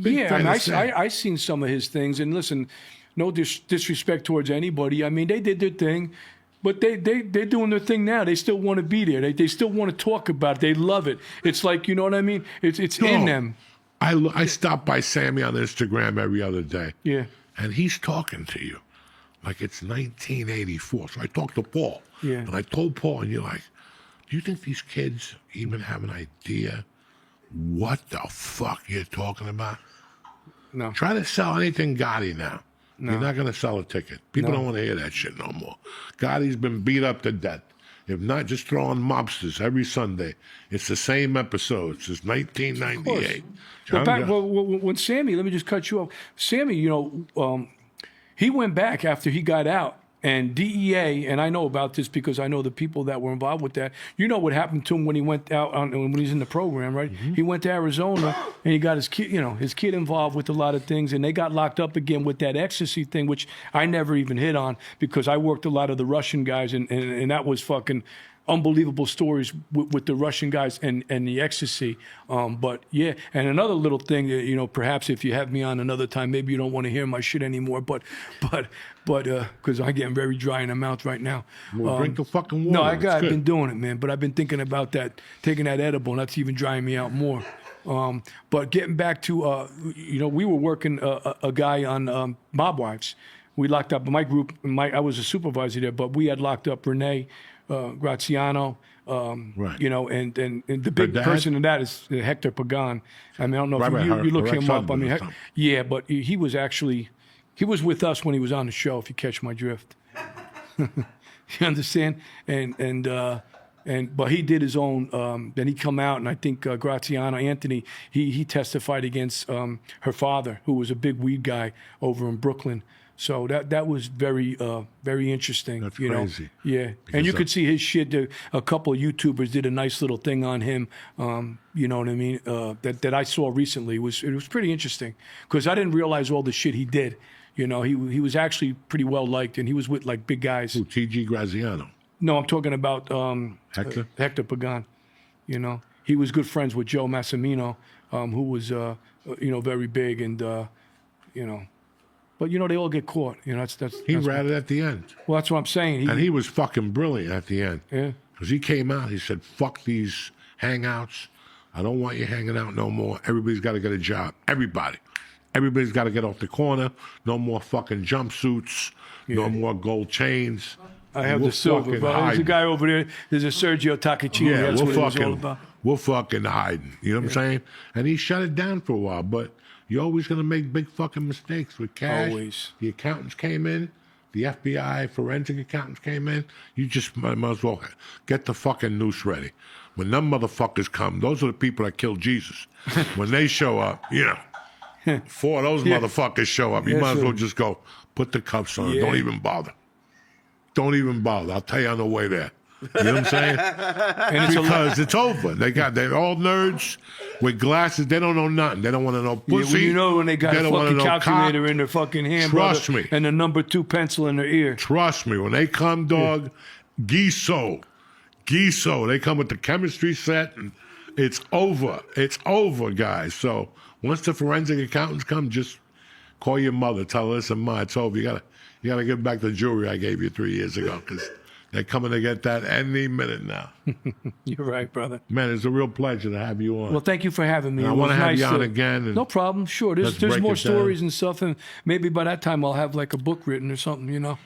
[SPEAKER 1] Big
[SPEAKER 3] yeah. I
[SPEAKER 1] fan
[SPEAKER 3] mean,
[SPEAKER 1] of Sam.
[SPEAKER 3] I seen some of his things, and listen, no disrespect towards anybody. I mean, they did their thing. But they're doing their thing now. They still want to be there. They still want to talk about it. They love it. It's like, you know what I mean? It's in them.
[SPEAKER 1] I stop by Sammy on Instagram every other day.
[SPEAKER 3] Yeah.
[SPEAKER 1] And he's talking to you like it's 1984. So I talked to Paul.
[SPEAKER 3] Yeah.
[SPEAKER 1] And I told Paul, and you're like, do you think these kids even have an idea what the fuck you're talking about?
[SPEAKER 3] No.
[SPEAKER 1] Try to sell anything Gotti now. You're not going to sell a ticket. People don't want to hear that shit no more. Gotti's been beat up to death. If not, just throw on mobsters every Sunday. It's the same episodes since 1998.
[SPEAKER 3] When Sammy, let me just cut you off. Sammy, you know, he went back after he got out, and DEA, and I know about this because I know the people that were involved with that. You know what happened to him when he went out when he's in the program, right? He went to Arizona and he got his kid involved with a lot of things, and they got locked up again with that ecstasy thing, which I never even hit on because I worked a lot of the Russian guys, and that was fucking unbelievable stories with the Russian guys and the ecstasy. But yeah, and another little thing, you know, perhaps if you have me on another time, maybe you don't want to hear my shit anymore. But because I'm getting very dry in the mouth right now.
[SPEAKER 1] Well, drink the fucking water.
[SPEAKER 3] No,
[SPEAKER 1] It's
[SPEAKER 3] I've
[SPEAKER 1] good.
[SPEAKER 3] been doing it, man. But I've been thinking about that, taking that edible, and that's even drying me out more. But getting back to, you know, we were working a guy on Mob Wives. We locked up my group. I was a supervisor there, but we had locked up Renee Graziano.
[SPEAKER 1] Right.
[SPEAKER 3] You know, and the big
[SPEAKER 1] dad?
[SPEAKER 3] person in that is Hector Pagan. I mean, I don't know
[SPEAKER 1] Right,
[SPEAKER 3] if you look
[SPEAKER 1] her
[SPEAKER 3] him up. I
[SPEAKER 1] ex-husband
[SPEAKER 3] mean,
[SPEAKER 1] or something.
[SPEAKER 3] yeah, but he was actually, he was with us when he was on the show, if you catch my drift. You understand? But he did his own. Then he come out, and I think Graziano Anthony, he testified against her father, who was a big weed guy over in Brooklyn. So that was very very interesting.
[SPEAKER 1] That's
[SPEAKER 3] you
[SPEAKER 1] crazy.
[SPEAKER 3] know? Yeah,
[SPEAKER 1] Because
[SPEAKER 3] and you could see his shit. A couple of YouTubers did a nice little thing on him. You know what I mean? That I saw recently it was pretty interesting because I didn't realize all the shit he did. You know, he was actually pretty well liked, and he was with like big guys.
[SPEAKER 1] Who, T.G. Graziano.
[SPEAKER 3] No, I'm talking about
[SPEAKER 1] Hector?
[SPEAKER 3] Hector Pagan. You know, he was good friends with Joe Massimino, who was you know, very big, and you know, but you know, they all get caught. You know, that's
[SPEAKER 1] He ratted at the end.
[SPEAKER 3] well, that's what I'm saying.
[SPEAKER 1] And he was fucking brilliant at the end.
[SPEAKER 3] Yeah.
[SPEAKER 1] Because he came out, he said, fuck these hangouts. I don't want you hanging out no more. Everybody's got to get a job. Everybody. Everybody's got to get off the corner. No more fucking jumpsuits. No more gold chains.
[SPEAKER 3] I have
[SPEAKER 1] We're
[SPEAKER 3] the silver,
[SPEAKER 1] fucking
[SPEAKER 3] bro. There's a
[SPEAKER 1] hiding.
[SPEAKER 3] guy over there. There's a Sergio Tacchini.
[SPEAKER 1] Yeah,
[SPEAKER 3] that's
[SPEAKER 1] we're
[SPEAKER 3] what it was all
[SPEAKER 1] fucking,
[SPEAKER 3] about.
[SPEAKER 1] we're fucking hiding. You know what I'm saying? And he shut it down for a while, but you're always going to make big fucking mistakes with cash.
[SPEAKER 3] Always.
[SPEAKER 1] The accountants came in, the FBI forensic accountants came in, you just might as well get the fucking noose ready. When them motherfuckers come, those are the people that killed Jesus. When they show up, you know, 4 of those motherfuckers show up, you might as well just go put the cuffs on. Don't even bother. Don't even bother. I'll tell you on the way there. You know what I'm saying? Because it's over. They're all nerds with glasses. They don't know nothing. They don't want to know pussy.
[SPEAKER 3] Well, you know when they got a fucking calculator
[SPEAKER 1] cock.
[SPEAKER 3] in their fucking hand,
[SPEAKER 1] Trust
[SPEAKER 3] brother,
[SPEAKER 1] me.
[SPEAKER 3] and the number 2 pencil in their ear.
[SPEAKER 1] Trust me. When they come, dog, Giso. They come with the chemistry set, and it's over. It's over, guys. So once the forensic accountants come, just call your mother. Tell her, listen, Ma, it's over. You gotta give back the jewelry I gave you 3 years ago, because they're coming to get that any minute now.
[SPEAKER 3] You're right, brother.
[SPEAKER 1] Man, it's a real pleasure to have you on.
[SPEAKER 3] Well, thank you for having me.
[SPEAKER 1] And I want to have you on again. And
[SPEAKER 3] no problem. Sure. There's
[SPEAKER 1] break
[SPEAKER 3] more
[SPEAKER 1] it
[SPEAKER 3] stories
[SPEAKER 1] down.
[SPEAKER 3] and stuff, and maybe by that time I'll have like a book written or something, you know?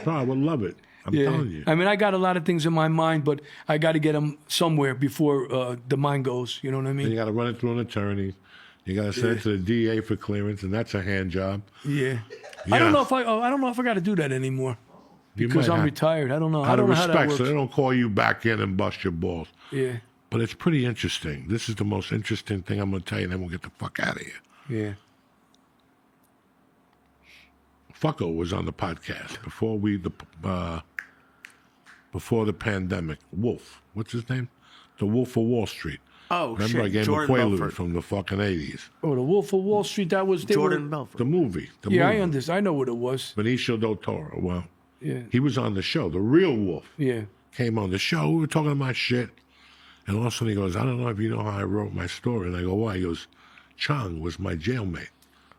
[SPEAKER 1] Oh, I would love it. I'm telling you.
[SPEAKER 3] I mean, I got a lot of things in my mind, but I got to get them somewhere before the mind goes. You know what I
[SPEAKER 1] And
[SPEAKER 3] mean?
[SPEAKER 1] you got to run it through an attorney. You got to send it to the DEA for clearance, and that's a hand job.
[SPEAKER 3] Yeah.
[SPEAKER 1] Yeah.
[SPEAKER 3] I don't know if I got to do that anymore
[SPEAKER 1] You
[SPEAKER 3] because
[SPEAKER 1] might
[SPEAKER 3] I'm
[SPEAKER 1] have-
[SPEAKER 3] retired. I don't know. I
[SPEAKER 1] Out of
[SPEAKER 3] don't know how that
[SPEAKER 1] respect,
[SPEAKER 3] works.
[SPEAKER 1] so they don't call you back in and bust your balls.
[SPEAKER 3] Yeah.
[SPEAKER 1] But it's pretty interesting. This is the most interesting thing I'm going to tell you, and then we'll get the fuck out of here.
[SPEAKER 3] Yeah.
[SPEAKER 1] Fucko was on the podcast before the pandemic. Wolf, what's his name? The Wolf of Wall Street.
[SPEAKER 2] Oh,
[SPEAKER 1] Remember,
[SPEAKER 2] shit.
[SPEAKER 1] I gave him a
[SPEAKER 2] Jordan
[SPEAKER 1] Quaalude
[SPEAKER 2] Belfort.
[SPEAKER 1] from the fucking 80s.
[SPEAKER 3] Oh, the Wolf of Wall Street. That was
[SPEAKER 2] Jordan Belfort.
[SPEAKER 1] The movie.
[SPEAKER 3] Yeah,
[SPEAKER 1] movie.
[SPEAKER 3] I understand. I know what it was.
[SPEAKER 1] Benicio del Toro. Well,
[SPEAKER 3] Yeah.
[SPEAKER 1] he was on the show. The real Wolf
[SPEAKER 3] Yeah.
[SPEAKER 1] came on the show. We were talking about shit. And all of a sudden he goes, I don't know if you know how I wrote my story. And I go, why? He goes, Chong was my jailmate,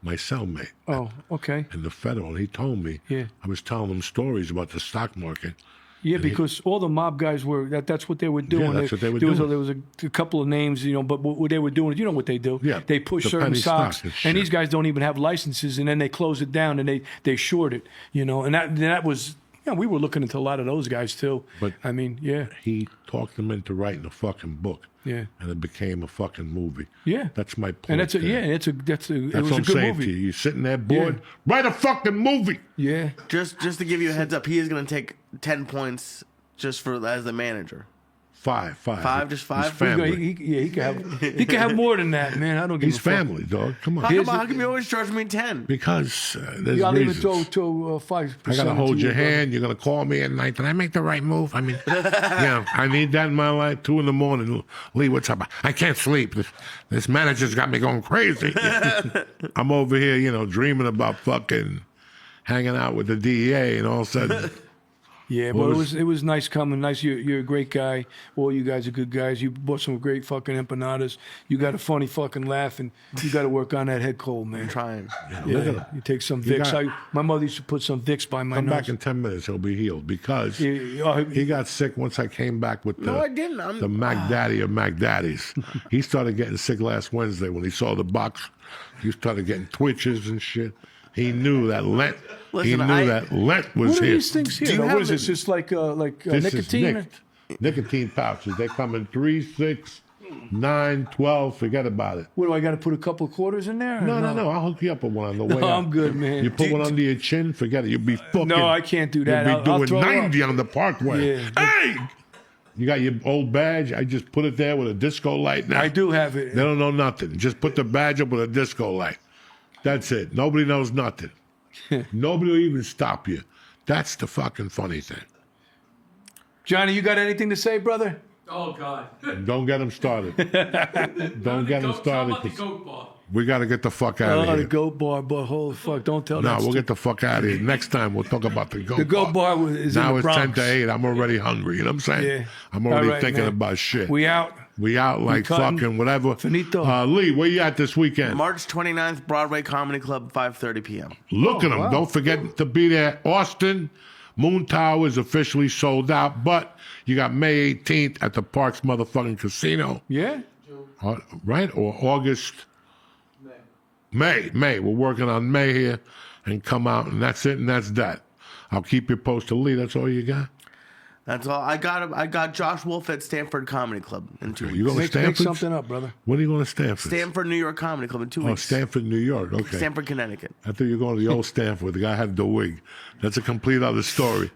[SPEAKER 1] my cellmate.
[SPEAKER 3] Oh, okay.
[SPEAKER 1] In the federal. And he told me,
[SPEAKER 3] Yeah.
[SPEAKER 1] I was telling him stories about the stock market.
[SPEAKER 3] Yeah, because all the mob guys were that's what they were doing.
[SPEAKER 1] that's what they were
[SPEAKER 3] there
[SPEAKER 1] doing.
[SPEAKER 3] There was a couple of names, you know, but what they were doing, you know what they do?
[SPEAKER 1] Yeah,
[SPEAKER 3] They push
[SPEAKER 1] the
[SPEAKER 3] certain
[SPEAKER 1] penny
[SPEAKER 3] stocks,
[SPEAKER 1] stock and
[SPEAKER 3] and these
[SPEAKER 1] shit.
[SPEAKER 3] guys don't even have licenses, and then they close it down and they short it, you know, and that was, you know, we were looking into a lot of those guys too.
[SPEAKER 1] But
[SPEAKER 3] I mean, yeah,
[SPEAKER 1] he talked them into writing a fucking book.
[SPEAKER 3] Yeah.
[SPEAKER 1] And it became a fucking movie.
[SPEAKER 3] yeah,
[SPEAKER 1] That's my point.
[SPEAKER 3] and that's
[SPEAKER 1] there.
[SPEAKER 3] it
[SPEAKER 1] That's
[SPEAKER 3] was
[SPEAKER 1] what
[SPEAKER 3] a
[SPEAKER 1] I'm
[SPEAKER 3] good
[SPEAKER 1] saying
[SPEAKER 3] movie.
[SPEAKER 1] to you. You're sitting there bored. Write a fucking movie.
[SPEAKER 3] Yeah,
[SPEAKER 2] Just to give you a heads up, he is going to take 10 points just for as the manager.
[SPEAKER 1] Five.
[SPEAKER 2] Just
[SPEAKER 1] He's
[SPEAKER 2] 5?
[SPEAKER 1] family.
[SPEAKER 3] he could have more than that, man. I don't give
[SPEAKER 1] He's
[SPEAKER 3] a fuck.
[SPEAKER 1] family, dog. Come on.
[SPEAKER 2] How come you always charge me 10?
[SPEAKER 1] Because there's
[SPEAKER 3] I'll even
[SPEAKER 1] reasons.
[SPEAKER 3] throw 5%.
[SPEAKER 1] I gotta hold
[SPEAKER 3] to
[SPEAKER 1] your
[SPEAKER 3] you, brother.
[SPEAKER 1] hand. You're gonna call me at night. Did I make the right move? I mean, yeah, I need that in my life. 2 a.m. Lee, what's up? I can't sleep. This manager's got me going crazy. I'm over here, you know, dreaming about fucking hanging out with the DEA, and all of a sudden,
[SPEAKER 3] Yeah, but it was nice coming. Nice, you're a great guy. All you guys are good guys. You bought some great fucking empanadas. You got a funny fucking laugh, and you got to work on that head cold, man.
[SPEAKER 2] Trying.
[SPEAKER 1] look at him.
[SPEAKER 3] You take some
[SPEAKER 1] You
[SPEAKER 3] Vicks.
[SPEAKER 1] got-
[SPEAKER 3] My mother used to put some Vicks by my
[SPEAKER 1] Come
[SPEAKER 3] nose.
[SPEAKER 1] back in 10 minutes. He'll be healed because
[SPEAKER 3] Yeah,
[SPEAKER 1] he got sick once I came back with
[SPEAKER 2] No, I didn't.
[SPEAKER 1] the Mac Daddy of Mac Daddies. He started getting sick last Wednesday when he saw the box. He started getting twitches and shit. He knew that Lent.
[SPEAKER 2] Listen,
[SPEAKER 1] that Lent was
[SPEAKER 3] what are
[SPEAKER 1] here.
[SPEAKER 3] these things here?
[SPEAKER 2] Do you
[SPEAKER 3] though?
[SPEAKER 2] have
[SPEAKER 3] What is
[SPEAKER 2] the-
[SPEAKER 3] this? Just like
[SPEAKER 1] This
[SPEAKER 3] nicotine?
[SPEAKER 1] is nicotine pouches. They come in 3, 6, 9, 12. Forget about it.
[SPEAKER 3] What do I got to put a couple of quarters in there? or
[SPEAKER 1] No. I'll hook you up with one on the way
[SPEAKER 3] No,
[SPEAKER 1] out.
[SPEAKER 3] I'm good, man.
[SPEAKER 1] You put one under your chin, forget it. You'll be fucking.
[SPEAKER 3] No, I can't do that.
[SPEAKER 1] You'll be
[SPEAKER 3] I'll
[SPEAKER 1] doing
[SPEAKER 3] throw up.
[SPEAKER 1] 90 on the Parkway.
[SPEAKER 3] Yeah.
[SPEAKER 1] Hey! You got your old badge. I just put it there with a disco light now.
[SPEAKER 3] I do have it.
[SPEAKER 1] They don't know nothing. Just put the badge up with a disco light. That's it. Nobody knows nothing. Nobody will even stop you. That's the fucking funny thing.
[SPEAKER 3] Johnny, you got anything to say, brother?
[SPEAKER 4] Oh God!
[SPEAKER 1] Don't get them started. Don't get them
[SPEAKER 4] Tell
[SPEAKER 1] started.
[SPEAKER 4] about the goat bar.
[SPEAKER 1] We got to get the fuck out
[SPEAKER 3] Oh,
[SPEAKER 1] of
[SPEAKER 3] the
[SPEAKER 1] here.
[SPEAKER 3] goat bar, but holy fuck, don't tell
[SPEAKER 1] No,
[SPEAKER 3] that.
[SPEAKER 1] we'll get the fuck out of here. Next time we'll talk about the goat
[SPEAKER 3] The goat bar is in
[SPEAKER 1] Now
[SPEAKER 3] the
[SPEAKER 1] it's
[SPEAKER 3] Bronx.
[SPEAKER 1] 10 to 8. I'm already hungry. You know what I'm saying?
[SPEAKER 3] Yeah.
[SPEAKER 1] I'm already
[SPEAKER 3] All right,
[SPEAKER 1] thinking
[SPEAKER 3] man.
[SPEAKER 1] about shit.
[SPEAKER 3] We out.
[SPEAKER 1] We out like
[SPEAKER 3] cutting.
[SPEAKER 1] fucking whatever.
[SPEAKER 3] Finito.
[SPEAKER 1] Lee, where you at this weekend?
[SPEAKER 2] March 29th, Broadway Comedy Club, 5:30 p.m.
[SPEAKER 1] Look at them.
[SPEAKER 3] wow.
[SPEAKER 1] Don't forget to be there. Austin, Moon Tower is officially sold out, but you got May 18th at the Parks motherfucking Casino.
[SPEAKER 3] Yeah?
[SPEAKER 1] Right? Or August. May. We're working on May here and come out, and that's it, and that's that. I'll keep you posted. Lee, that's all you got?
[SPEAKER 2] That's all. I got Josh Wolf at Stanford Comedy Club in 2 weeks.
[SPEAKER 1] You going to
[SPEAKER 3] Make
[SPEAKER 1] Stanford?
[SPEAKER 3] something up, brother.
[SPEAKER 1] When are you going to Stanford?
[SPEAKER 2] Stanford, New York Comedy Club in 2
[SPEAKER 1] Oh,
[SPEAKER 2] weeks.
[SPEAKER 1] Stanford, New York. Okay.
[SPEAKER 2] Stanford, Connecticut.
[SPEAKER 1] I thought you were going to the old Stanford. The guy had the wig. That's a complete other story.